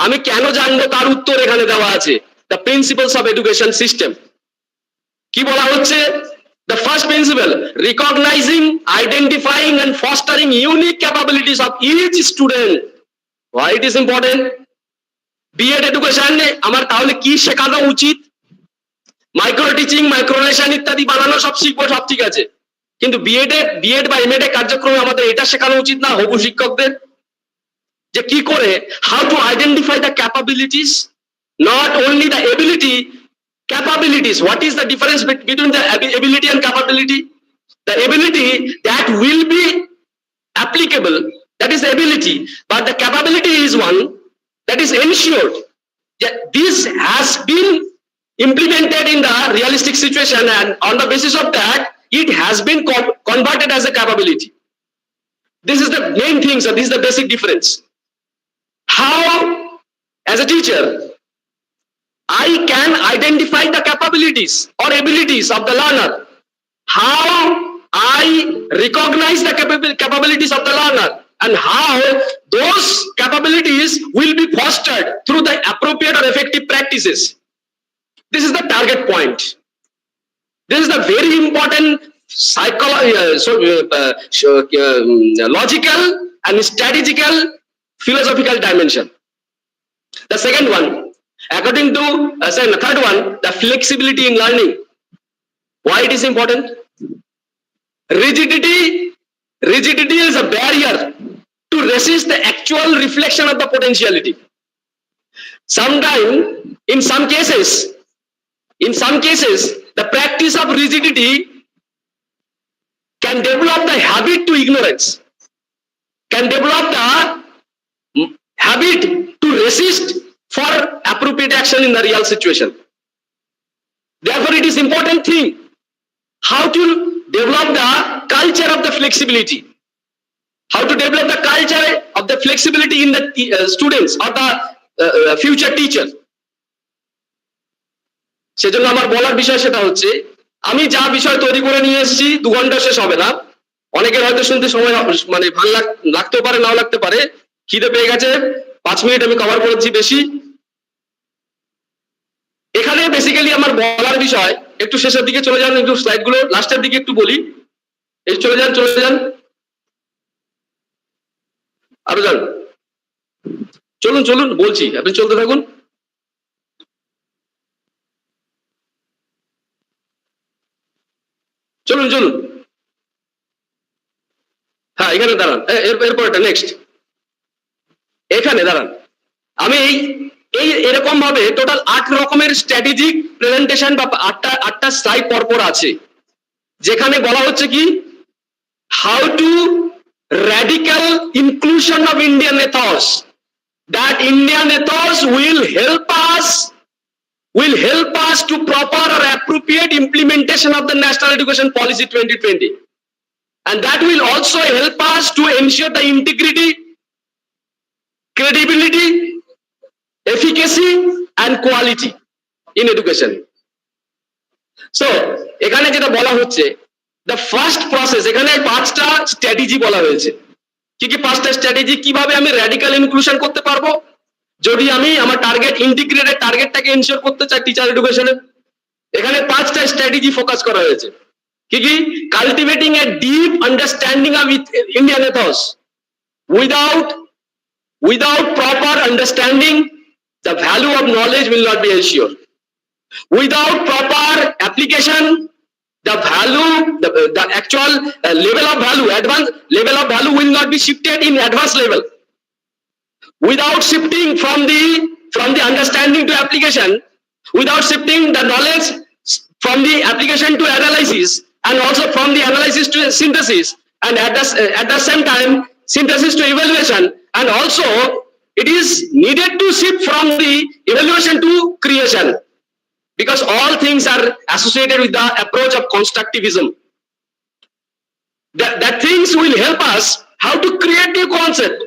Speaker 10: আমি কেন জানবো তার উত্তর এখানে দেওয়া আছে। The principles of education system কি বলা হচ্ছে? The first principle, recognizing, identifying and fostering unique capabilities of each student. Why it is important? B.Ed education আমার তাহলে কি শেখানো উচিত? মাইক্রো টিচিং, মাইক্রোলেশন ইত্যাদি বানানো সব শিখবো, সব ঠিক আছে, কিন্তু বিএড বা এমএড কার্যক্রমে আমাদের এটা শেখানো উচিত না হবু শিক্ষকদের যে কি করে how to identify the capabilities, not only the ability, capabilities. What is the difference between the ability and capability? The ability that will be applicable, that is the ability, but the capability is one that is ensured that this has been implemented in the realistic situation, and on the basis of that it has been converted as a capability. This is the main thing, so this is the basic difference. How as a teacher I can identify the capabilities or abilities of the learner, how I recognize the capabilities of the learner, and how those capabilities will be fostered through the appropriate or effective practices. This is the target point. This is the very important logical and strategical philosophical dimension. The second one, according to the third one, the flexibility in learning. Why it is important? Rigidity is a barrier to resist the actual reflection of the potentiality. Sometimes, in some cases, the practice of rigidity can develop the habit to ignorance, can develop the habit to resist for appropriate action in the real situation. Therefore, it is important thing how to develop the culture of the flexibility, how to develop the culture of the flexibility in the students or the future teacher. সেজন্য আমার বলার বিষয় সেটা হচ্ছে, আমি যা বিষয় তৈরি করে নিয়ে এসেছি 2 ঘন্টা শেষ হবে না, অনেকের হয়তো শুনতে সময় মানে ভালো লাগতেও পারে, নাও লাগতে পারে, খিদে পেয়ে গেছে, 5 মিনিট আমি কভার করেছি বেশি, এখানে বেসিক্যালি আমার বলার বিষয় একটু শেষের দিকে চলে যান, একটু স্লাইড গুলো লাস্টের দিকে একটু বলি, এই চলে যান আরো যান, চলুন বলছি, আপনি চলতে থাকুন। চলুন হ্যাঁ, এখানে দাঁড়ান, এরপরটা নেক্সট, এখানে দাঁড়ান। আমি এই এরকম ভাবে টোটাল 8 রকমের স্ট্র্যাটেজিক প্রেজেন্টেশন বা আটটা স্লাইড পরপর আছে, যেখানে বলা হচ্ছে কি how to radical inclusion of Indian ethos, that Indian ethos will help us to proper or appropriate implementation of the National Education Policy 2020, and that will also help us to ensure the integrity, credibility, efficacy and quality in education. So এখানে যেটা বলা হচ্ছে the first process, এখানে 5টা strategy বলা হয়েছে। কি 5টা স্ট্র্যাটেজি, কিভাবে আমি র্যাডিক্যাল ইনক্লুশন করতে পারবো যদি আমি আমার টার্গেট ইন্টিগ্রেটেড টার্গেটটাকে এনশিওর করতে চাই টিচার এডুকেশনে। এখানে 5টা স্ট্র্যাটেজি ফোকাস করা হয়েছে। কি cultivating a deep understanding of Indian ethos, without proper understanding the value of knowledge will not be ensured. Without proper application, the value, the actual level of value, advanced level of value will not be shifted in advanced level. Without shifting from the understanding to application, without shifting the knowledge from the application to analysis, and also from the analysis to synthesis, and at the same time synthesis to evaluation, and also it is needed to shift from the evaluation to creation, because all things are associated with the approach of constructivism. That things will help us how to create new concept.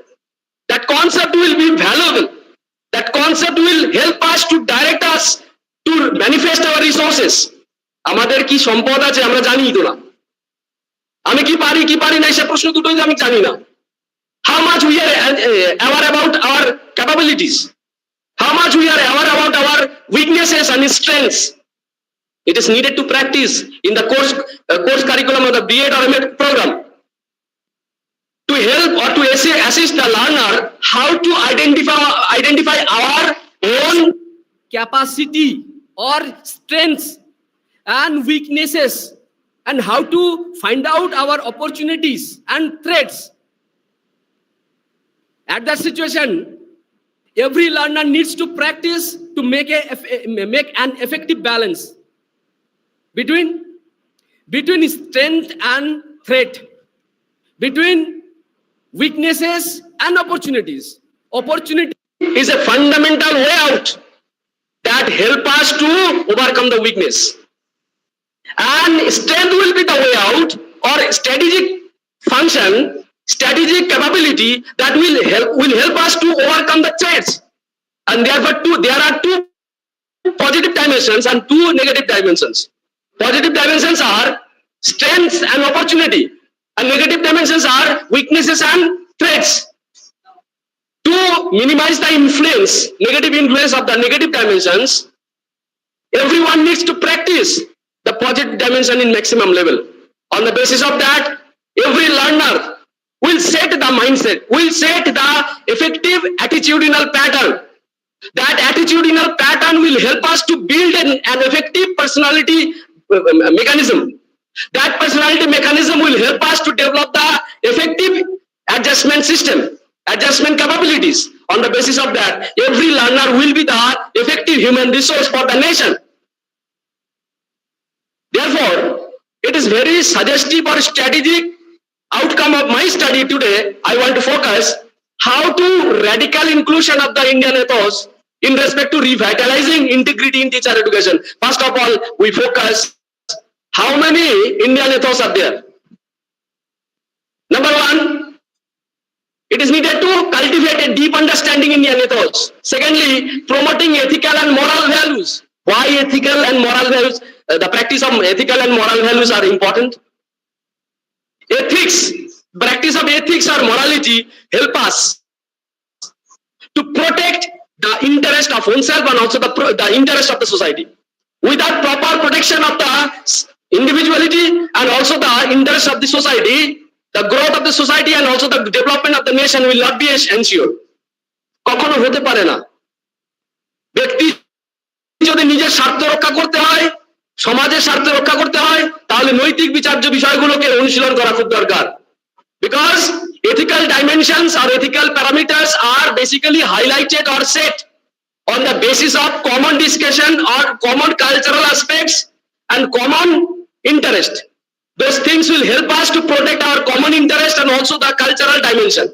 Speaker 10: That concept will be valuable. That concept will help us to direct us to manifest our resources. আমাদের কি সম্পদ আছে আমরা জানি তো না, আমি কি পারি না সে প্রশ্ন দুটোই আমি জানি না। How much we are aware about our capabilities, how much we are aware about our weaknesses and strengths. It is needed to practice in the course curriculum of the B.Ed or M.Ed program, to help or to assist the learner how to identify our own
Speaker 11: capacity or strengths and weaknesses, and how to find out our opportunities and threats. At that situation, every learner needs to practice to make an effective balance between strength and threat, between weaknesses and opportunities. Opportunity
Speaker 10: is a fundamental way out that help us to overcome the weakness, and strength will be the way out or strategic function, strategic capability that will help us to overcome the threats. And therefore there are 2 positive dimensions and 2 negative dimensions. Positive dimensions are strengths and opportunity, and negative dimensions are weaknesses and threats. To minimize the negative influence of the negative dimensions, everyone needs to practice the positive dimension in maximum level. On the basis of that, every learner will set the mindset, will set the effective attitudinal pattern. That attitudinal pattern will help us to build an effective personality mechanism. That personality mechanism will help us to develop the effective adjustment system, adjustment capabilities. On the basis of that, every learner will be the effective human resource for the nation. Therefore, it is very suggestive or strategic outcome of my study today. I want to focus how to radical inclusion of the Indian ethos in respect to revitalizing integrity in teacher education. First of all, we focus how many Indian ethos are there. Number 1, it is needed to cultivate a deep understanding in Indian ethos. Secondly, promoting ethical and moral values. Why ethical and moral values? The practice of ethical and moral values are important. Ethics, practice of ethics or morality help us to protect the interest of oneself and also the interest of the society. without proper protection of the individuality and also the interest of the society, the growth of the society and also the development of the nation will not be ensured. কখনো হতে পারে না। ব্যক্তি যদি নিজের স্বার্থ রক্ষা করতে হয়, সমাজের স্বার্থ রক্ষা করতে হয়, তাহলে নৈতিক বিচার্য বিষয়গুলোকে অনুশীলন করা খুব দরকার। Because ethical dimensions or ethical parameters are basically highlighted or set on the basis of common discussion or common cultural aspects and common interest. Those things will help us to protect our common interest and also the cultural dimension.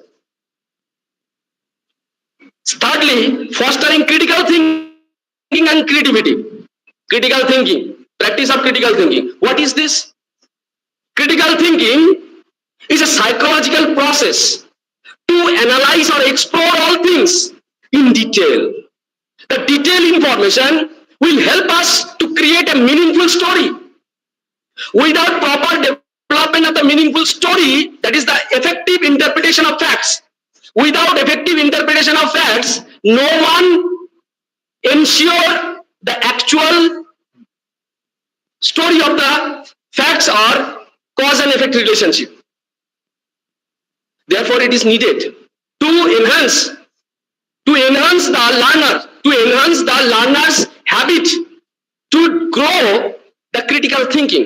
Speaker 10: Thirdly, fostering critical thinking and creativity. Critical thinking, practice of critical thinking. What is this? Critical thinking is a psychological process to analyze or explore all things in detail. The detailed information will help us to create a meaningful story. Without proper development of the meaningful story, that is the effective interpretation of facts. Without effective interpretation of facts, no one ensure the actual story of the facts or cause and effect relationship. Therefore, it is needed to enhance the learner's habit to grow the critical thinking.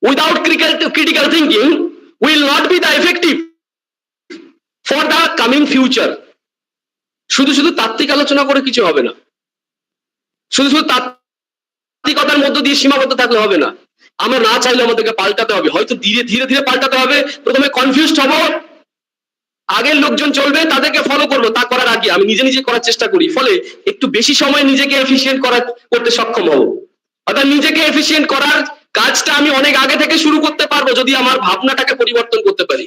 Speaker 10: Without critical thinking, will not be the effective for the coming future. শুধু শুধু তাত্ত্বিক আলোচনা করে কিছু হবে না, শুধু শুধু তাত্ত্বিকতার মধ্য দিয়ে সীমাবদ্ধ থাকলে হবে না। আমরা না চাইলে আমাদেরকে পাল্টাতে হবে, হয়তো ধীরে ধীরে পাল্টাতে হবে। প্রথমে কনফিউজড হব, আগের লোকজন চলবে তাদেরকে ফলো করবো, তা করার আগে আমি নিজে নিজে করার চেষ্টা করি, ফলে একটু বেশি সময় নিজেকে এফিশিয়েন্ট করতে সক্ষম হব। অর্থাৎ নিজেকে এফিশিয়েন্ট করার কাজটা আমি অনেক আগে থেকে শুরু করতে পারবো যদি আমার ভাবনাটাকে পরিবর্তন করতে পারি।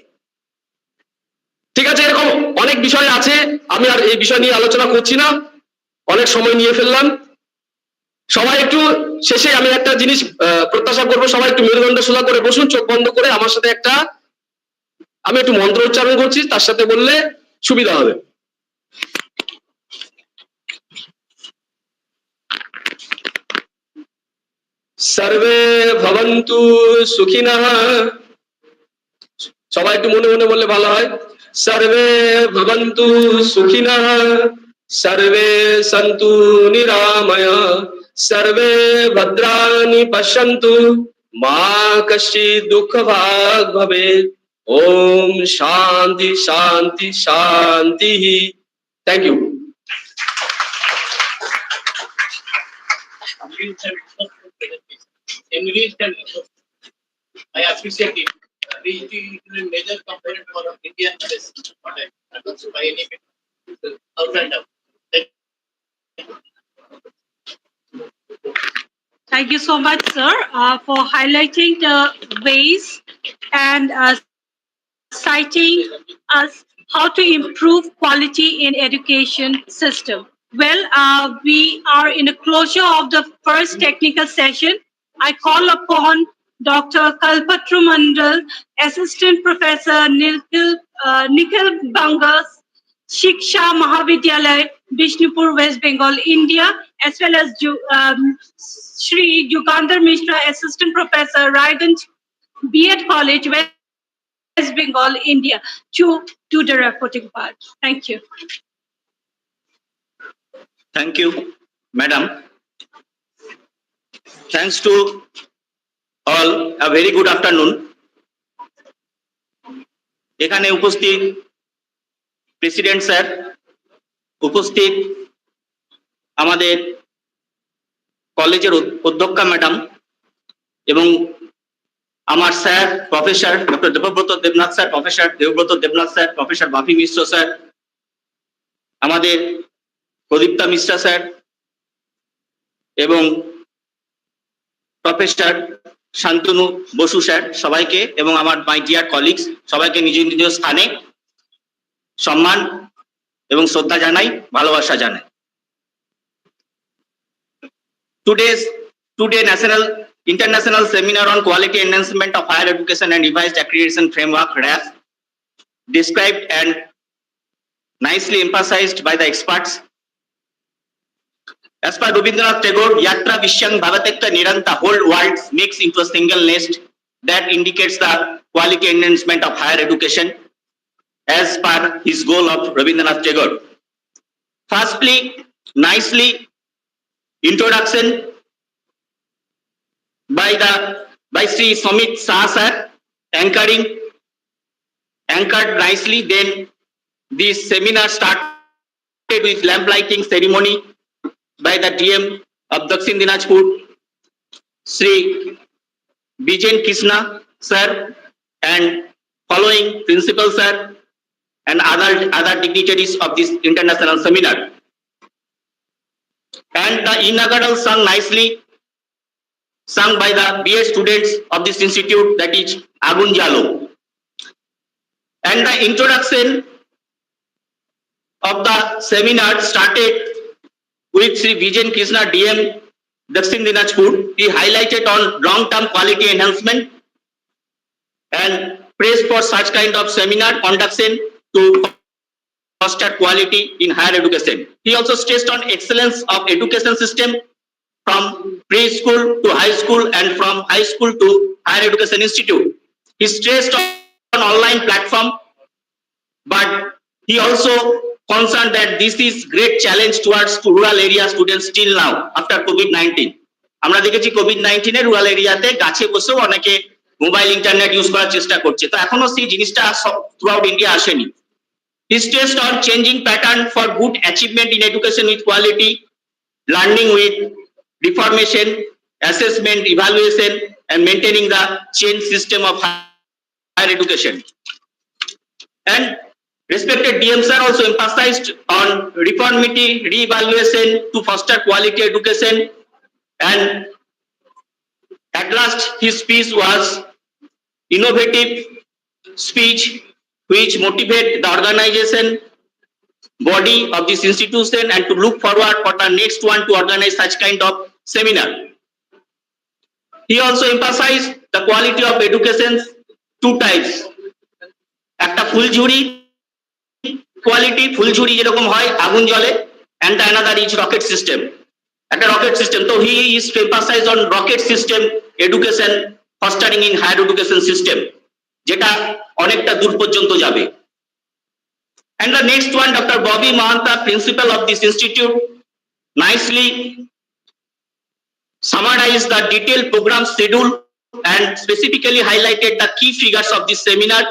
Speaker 10: ঠিক আছে, এরকম অনেক বিষয় আছে, আমি আর এই বিষয় নিয়ে আলোচনা করছি না, অনেক সময় নিয়ে ফেললাম। সবাই একটু শেষে আমি একটা জিনিস প্রত্যাশা করবো, সবাই একটু মেরুদণ্ড সোজা করে বসুন, চোখ বন্ধ করে আমার সাথে আমি একটু মন্ত্র উচ্চারণ করছি, তার সাথে বললে সুবিধা হবে। সর্বে ভবন্তু সুখিনঃ, সবাই একটু মনে মনে বললে ভালো হয়। সর্বে ভবন্তু সুখিনঃ, সর্বে সন্তু নিরাময়, সর্বে ভদ্রাণি পশ্যন্তু, মা কশ্চিৎ দুঃখভাগ ভবেৎ। ওম শান্তি শান্তি শান্তি। Thank you.
Speaker 8: I appreciate it. It is a major component for Indian race, by any outside of.
Speaker 2: Thank you so much, sir, for highlighting the ways and citing us how to improve quality in education system. Well, we are in a closure of the first technical session. I call upon Dr. Kalpatru Mandal, Assistant Professor Nikhil Bangas, Shiksha Mahavidyalay, Bishnupur, West Bengal, India, as well as Shri Yugandhar Mishra, Assistant Professor, Raiganj B.Ed College, West Bengal, India, to do the reporting part. Thank you.
Speaker 6: Thank you, madam. Thanks to all, a very good afternoon. এখানে উপস্থিত president sir, উপস্থিত আমাদের কলেজের অধ্যক্ষা madam এবং আমার sir professor doctor Debabrata Debnath sir, professor Debabrata Debnath sir, professor Bapi Mishra sir, আমাদের Pradipta Mishra sir এবং প্রফেসর শান্তনু বসু স্যার, সবাইকে এবং আমার মাই ডিয়ার কলিগস সবাইকে নিজ নিজ স্থানে সম্মান এবং শ্রদ্ধা জানাই, ভালোবাসা জানাই। Today International Seminar on Quality Enhancement of Higher Education and Revised Accreditation Framework (RAF) described and nicely emphasized by the experts As per Rabindranath Tagore, Yatra Vishyang Bhavatekta Niranta, whole world makes into a single nest. That indicates the quality enhancement of higher education as per his goal of Rabindranath Tagore. Firstly, nicely introduction by Sri Samit Shah sir, anchored nicely. Then this seminar started with lamp lighting ceremony by the DM of Dakshin Dinajpur, Sri Bijen Krishna sir, and following principal sir and other dignitaries of this international seminar. And the inaugural sung nicely, sung by the BA students of this institute, that is Agun Jalo. And the introduction of the seminar started with Sri Bijen Krishna DM Dakshin Dinajpur. He highlighted on long-term quality enhancement and praised for such kind of seminar conduction to foster quality in higher education. He also stressed on excellence of education system from preschool to high school and from high school to higher education institute. He stressed on online platform, but he also concerned that this is great challenge towards rural area students still now after COVID-19. আমরা দেখেছি COVID-19 এর rural এরিয়াতে গাছে বসেও অনেকে mobile internet use করার চেষ্টা করছে, তো এখনো সেই জিনিসটা থ্রু আউট ইন্ডিয়া আসেনি। He stressed on changing pattern for good achievement in education with quality, learning with reformation, assessment, evaluation, and maintaining the chain system of higher education. And respected DM sir also emphasized on reformity, re-evaluation to foster quality education. And at last, his speech was innovative speech which motivate the organization body of this institution and to look forward for the next one to organize such kind of seminar. He also emphasized the quality of education two types. একটা ফুলঝুরি quality, ফুলঝুরি যেরকম হয় আগুন জ্বলে, and the another is rocket system. একটা rocket system. So he is to emphasize on rocket system education fostering in higher education system, যেটা অনেকটা দূর পর্যন্ত যাবে। And the next one, Dr. Bobby Mahanta, principal of this institute, nicely summarized the detailed program schedule and specifically highlighted the key figures of this seminar.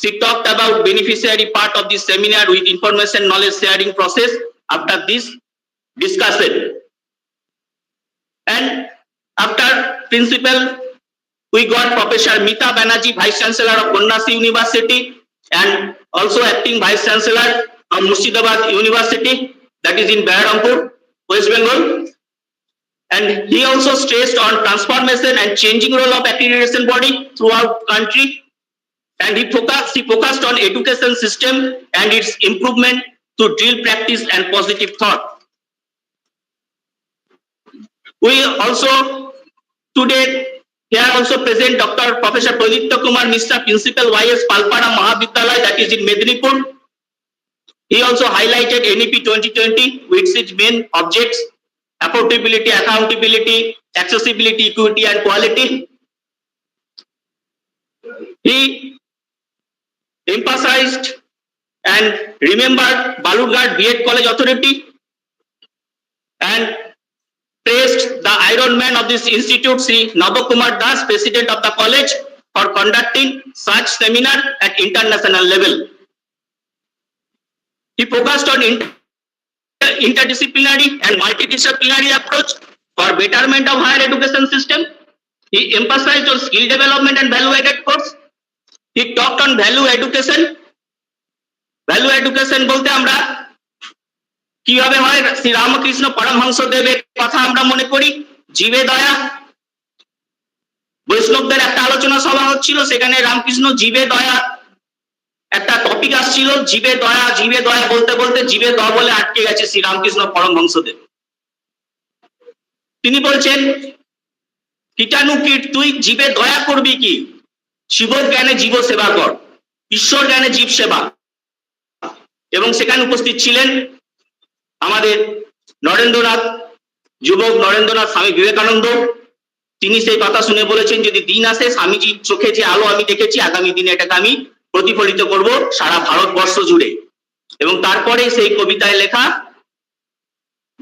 Speaker 6: She talked about beneficiary part of this seminar with information knowledge sharing process after this discussion. And after principal, we got Professor Mita Banerjee, Vice Chancellor of Konnasi University, and also acting Vice Chancellor of Murshidabad University, that is in Baharampur, West Bengal. And he also stressed on transformation and changing role of accreditation body throughout country. And he focused on education system and its improvement to drill practice and positive thought. We also today here also present Dr. Professor Pradipta Kumar Mishra, Principal YS Palpara Mahavidyalaya, that is in Medinipur. He also highlighted NEP 2020 with its main objects: affordability, accountability, accessibility, equity, and quality. He emphasized and remembered Balurghat B.Ed College Authority and praised the Iron Man of this institute, Sri Navakumar Das, President of the college, for conducting such seminar at international level. He focused on interdisciplinary and multidisciplinary approach for betterment of higher education system. He emphasized on skill development and value-added course. He talked on value education. Value education বলতে আমরা কিভাবে হয়, শ্রী রামকৃষ্ণ পরমহংস দেবের কথা আমরা মনে করি, জীবে দয়া। বৈষ্ণবদের একটা আলোচনা সভা হচ্ছিল, সেখানে রামকৃষ্ণ জীবে দয়া একটা টপিক আসছিল, জীবে দয়া বলতে বলতে জীবে দ বলে আটকে গেছে শ্রী রামকৃষ্ণ পরমহংসদেব। তিনি বলছেন, কীটাণু কীট তুই জীবে দয়া করবি কি, শিব জ্ঞানে জীব সেবা কর, ঈশ্বর জ্ঞানে জীব সেবা। এবং সেখানে উপস্থিত ছিলেন আমাদের নরেন্দ্রনাথ যুবক নরেন্দ্রনাথ স্বামী বিবেকানন্দ, তিনি সেই কথা শুনে বলেছেন যদি দিন আসে স্বামীজির চোখে যে আলো আমি দেখেছি আগামী দিনে এটাকে আমি প্রতিফলিত করব সারা ভারতবর্ষ জুড়ে। এবং তারপরে সেই কবিতায় লেখা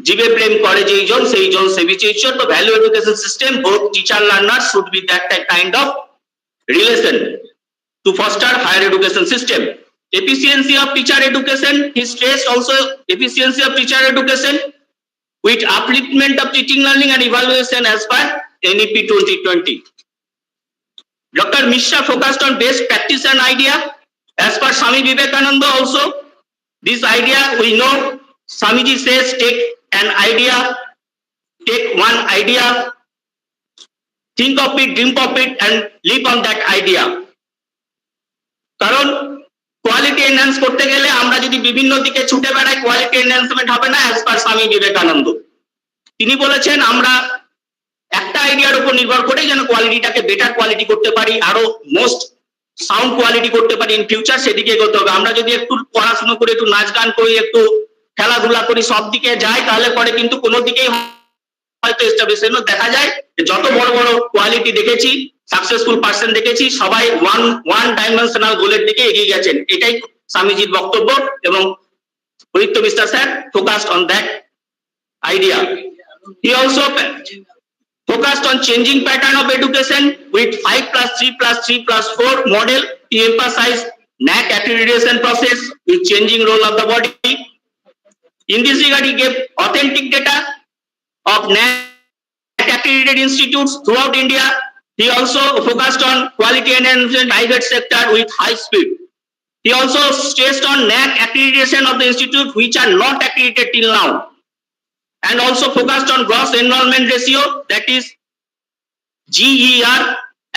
Speaker 6: জীবে প্রেম করে যেই জন সেই জন সেবিছে ঈশ্বর। তো value education system both teacher learners should be that kind of relation to foster higher education system. Efficiency of teacher education, he stressed also efficiency of teacher education with upliftment of teaching, learning and evaluation as per NEP 2020. Dr. Mishra focused on best practice and idea as per Swami Vivekananda also. This idea we know Swamiji says take an idea, take one idea, think of it, dream of it and live on that idea. কারণ quality enhance করতে গেলে আমরা যদি বিভিন্ন দিকে ছুটে বেড়াই quality enhancement হবে না অ্যাজ পার স্বামী বিবেকানন্দ। তিনি বলেছেন আমরা একটা আইডিয়ার উপর নির্ভর করে যেন কোয়ালিটিটাকে বেটার কোয়ালিটি করতে পারি, আরো মোস্ট সাউন্ড কোয়ালিটি করতে পারি ইন ফিউচার, সেদিকে এগোতে হবে। আমরা যদি একটু পড়াশোনা করি, একটু নাচ গান করি, একটু খেলাধুলা করি, সব দিকে যাই তাহলে পরে কিন্তু কোনো দিকেই হয়তো এস্টাবলিশমেন্ট দেখা যায় যত বড় বড় কোয়ালিটি দেখেছি সাকসেসফুল পার্সন দেখেছি সবাই ওয়ান ডাইমেনশনাল গোলের দিকে এগিয়ে গেছেন। এটাই স্বামীজির বক্তব্য এবং Haritya Mishra sir focused on that idea. He also focused on changing pattern of education with 5+3+3+4 model. He emphasized NAC accreditation process with changing role of the body. In this regard, he gave authentic data of NAC accredited institutes throughout India. He also focused on quality enhancement private sector with high speed. He also stressed on NAC accreditation of the institute which are not accredited till now, and also focused on gross enrollment ratio, that is GER,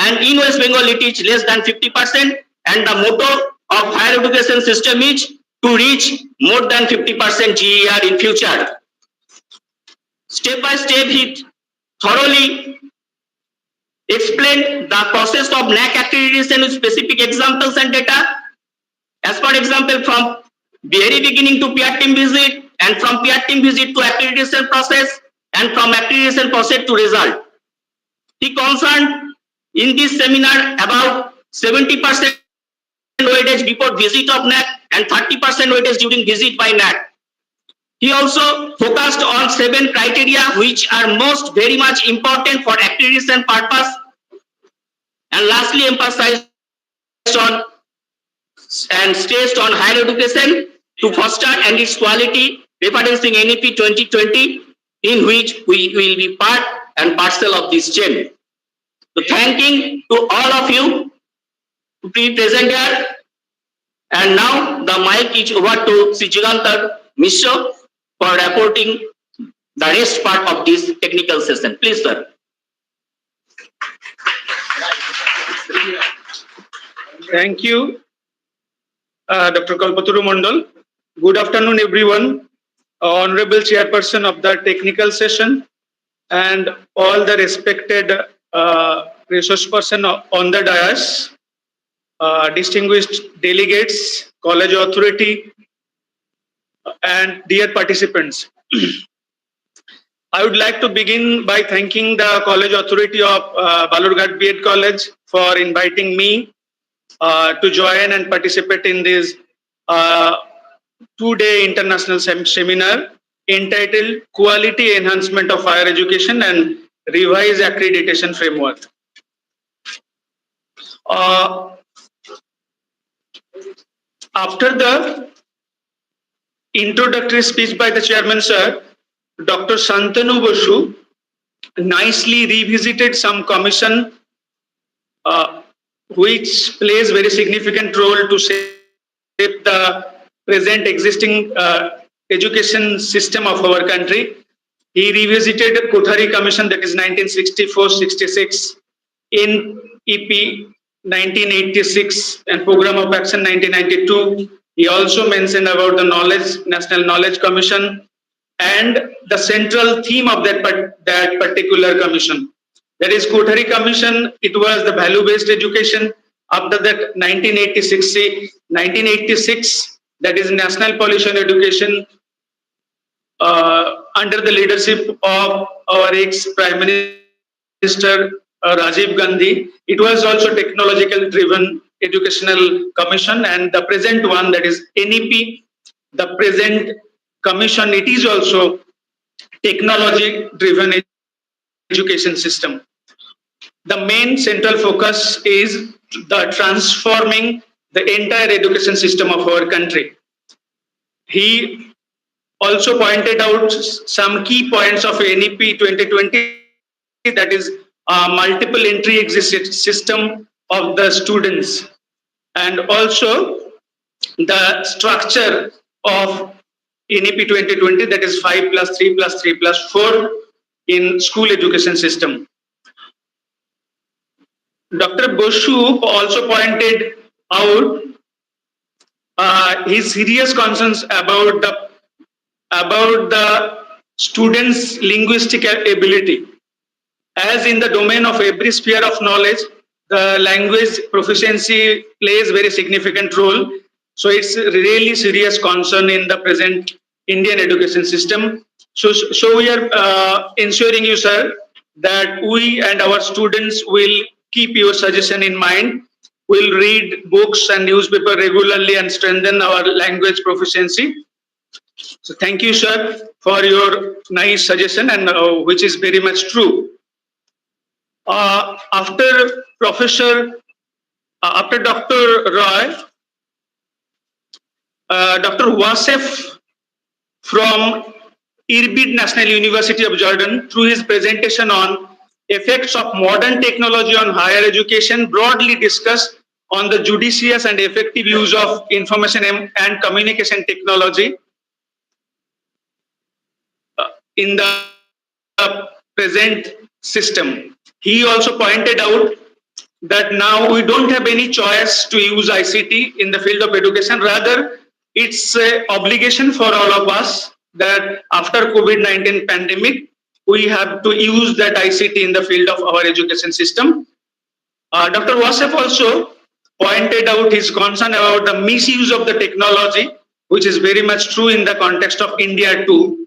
Speaker 6: and in West Bengal it is less than 50%, and the motto of higher education system is to reach more than 50% GER in future. Step by step he thoroughly explained the process of NAC accreditation with specific examples and data. As for example, from very beginning to peer team visit, and from peer team visit to accreditation process, and from accreditation process to result. He concerned in this seminar about 70% weightage before visit of NAC and 30% weightage during visit by NAC. He also focused on 7 criteria which are most very much important for accreditation purpose, and lastly emphasized on and stressed on higher education to foster and its quality, referencing NEP 2020, in which we will be part and parcel of this chain. So thanking to all of you to be present here, and now the mic is over to Sri Jugantar Mishra for reporting the rest part of this technical session. Please, sir.
Speaker 12: Thank you, Dr. Kalpaturu Mondal. Good afternoon, everyone. Honorable Chairperson of the technical session and all the respected resource person on the dais, distinguished delegates, college authority, and dear participants. I would like to begin by thanking the college authority of Balurghat B.Ed College for inviting me to join and participate in this 2-day international seminar entitled Quality Enhancement of Higher Education and Revised Accreditation Framework. After the introductory speech by the chairman, sir, Dr. Shantanu Basu nicely revisited some commission which plays very significant role to shape the present existing education system of our country. He revisited Kothari Commission, that is 1964-66, in EP 1986 and Program of Action 1992. He also mentioned about the National Knowledge Commission and the central theme of that particular commission. That is Kothari Commission, it was the value-based education. After that 1986, that is National Policy on Education. under the leadership of our ex-Prime Minister Rajiv Gandhi. It was also technological driven educational commission, and the present one, that is NEP, the present commission, it is also technology driven education system. The main central focus is the transforming the entire education system of our country. He also pointed out some key points of NEP 2020, that is multiple entry exit system of the students, and also the structure of NEP 2020, that is 5+3+3+4 in school education system. Dr. Boshu also pointed out his serious concerns about the students' linguistic ability. As in the domain of every sphere of knowledge, the language proficiency plays very significant role. So it's a really serious concern in the present Indian education system. So we are ensuring you, sir, that we and our students will keep your suggestion in mind. We'll read books and newspaper regularly and strengthen our language proficiency. So thank you, sir, for your nice suggestion, and which is very much true. After Dr. Roy, Dr. Wasef from Irbid National University of Jordan, through his presentation on effects of modern technology on higher education, broadly discussed on the judicious and effective use of information and communication technology in the present system. He also pointed out that now we don't have any choice to use ICT in the field of education. Rather, it's an obligation for all of us that after COVID-19 pandemic, we have to use that ICT in the field of our education system. Dr. Wasef also pointed out his concern about the misuse of the technology, which is very much true in the context of India too.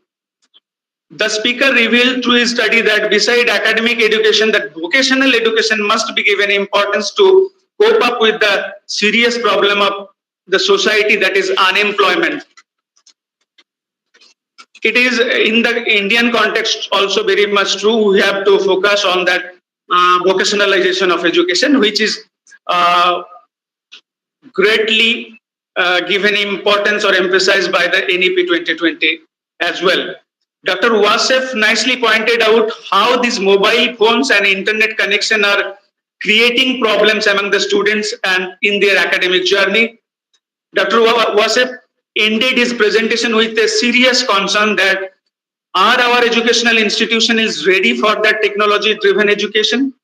Speaker 12: The speaker revealed through his study that beside academic education, that vocational education must be given importance to cope up with the serious problem of the society, that is unemployment. It is in the Indian context also very much true. We have to focus on that vocationalization of education, which is greatly given importance or emphasized by the NEP 2020 as well. Dr. Wasef nicely pointed out how these mobile phones and internet connection are creating problems among the students and in their academic journey. Dr. Wasef ended his presentation with a serious concern that our educational institution is ready for that technology-driven education.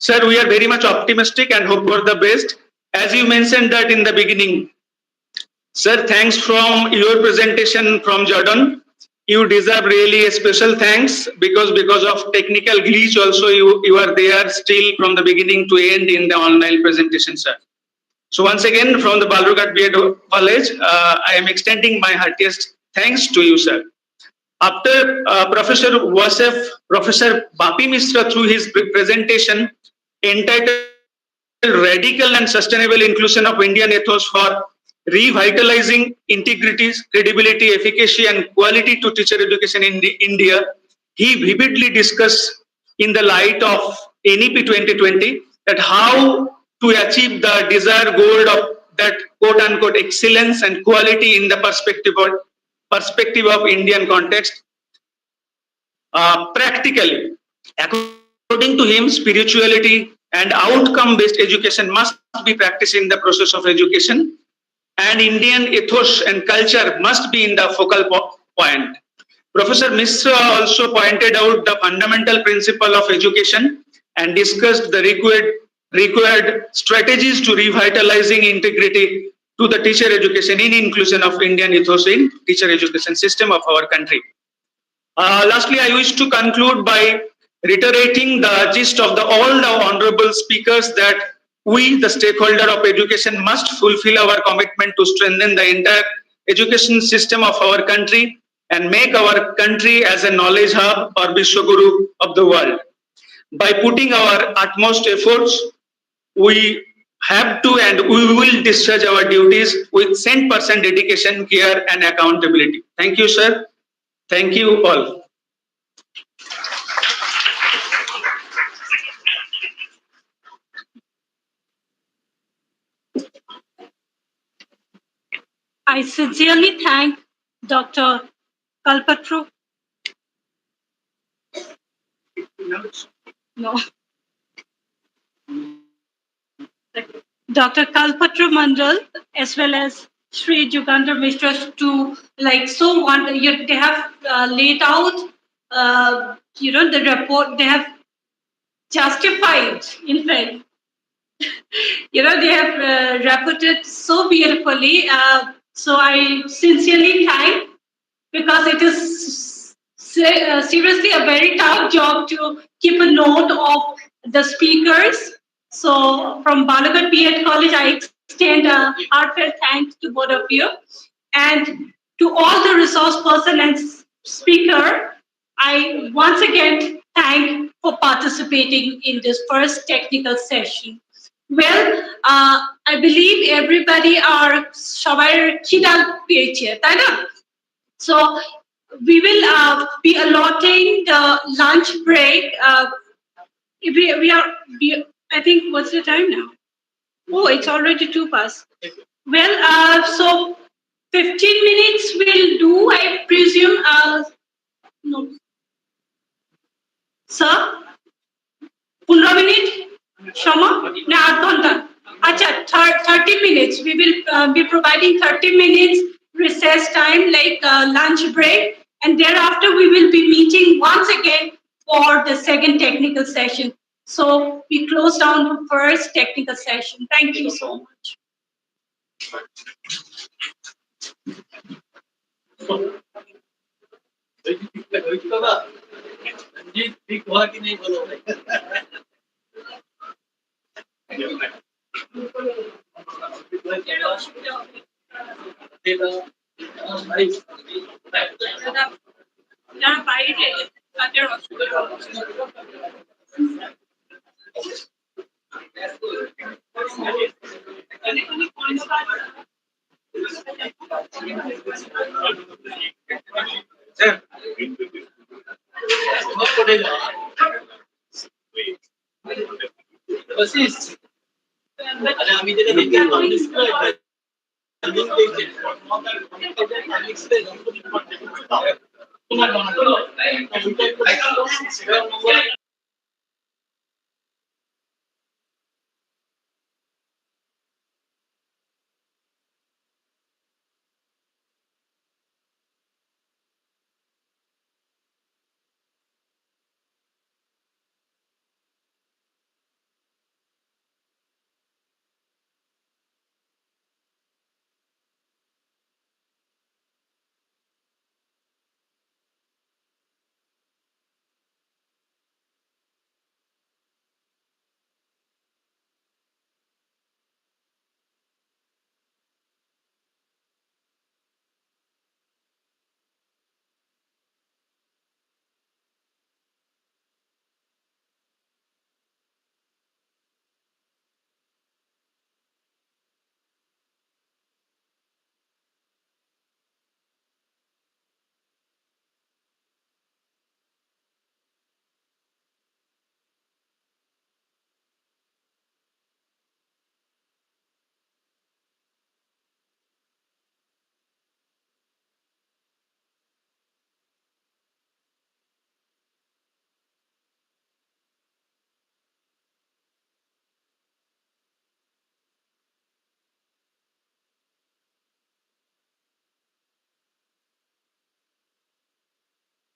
Speaker 12: Sir, we are very much optimistic and hope for the best. As you mentioned that in the beginning, sir, thanks from your presentation from Jordan. You deserve really a special thanks because of technical glitch also you are there still from the beginning to end in the online presentation, sir. So once again from the Balurghat B.Ed College, I am extending my heartiest thanks to you, sir. After Professor Wasef, Professor Bapi Misra through his presentation entitled Radical and Sustainable Inclusion of Indian Ethos for Revitalizing Integrity, Credibility, Efficacy and Quality to Teacher Education in India, he vividly discussed in the light of NEP 2020 that how to achieve the desired goal of that quote-unquote excellence and quality in the perspective of Indian context. Practically, according to him, spirituality and outcome-based education must be practiced in the process of education, and Indian ethos and culture must be in the focal point. Professor Misra also pointed out the fundamental principle of education and discussed the required strategies to revitalizing integrity to the teacher education in inclusion of Indian ethos in teacher education system of our country. Lastly, I wish to conclude by reiterating the gist of all the honorable speakers that we, the stakeholder of education, must fulfill our commitment to strengthen the entire education system of our country and make our country as a knowledge hub or Vishwaguru of the world. By putting our utmost efforts, we have to and we will discharge our duties with 100% dedication, care and accountability. Thank you, sir. Thank you all.
Speaker 2: I sincerely thank Dr. Kalpatru. No. Dr. Kalpatru Mandal, as well as Sri Jugandhar Mishra, to like so wonder. They have laid out, the report. They have justified, in fact. They have reported so beautifully. So I sincerely thank, because it is seriously a very tough job to keep a note of the speakers. So from Balurghat B.Ed College, I extend a heartfelt thanks to both of you. And to all the resource person and speaker, I once again thank for participating in this first technical session. Well, I believe everybody are সবাই খিদা পেয়েছে, তাই না? So we will be allotting the lunch break. I think, what's the time now? Oh, it's already 2 past. Well, so 15 minutes will do, I presume. No. Sir? 15 minutes? Shama? No, 8 ঘন্টা. Acha, 30 minutes. We will be providing 30 minutes recess time, like lunch break. And thereafter, we will be meeting once again for the second technical session. So we close down the first technical session. Thank you so much.
Speaker 8: আমি যেটা দেখি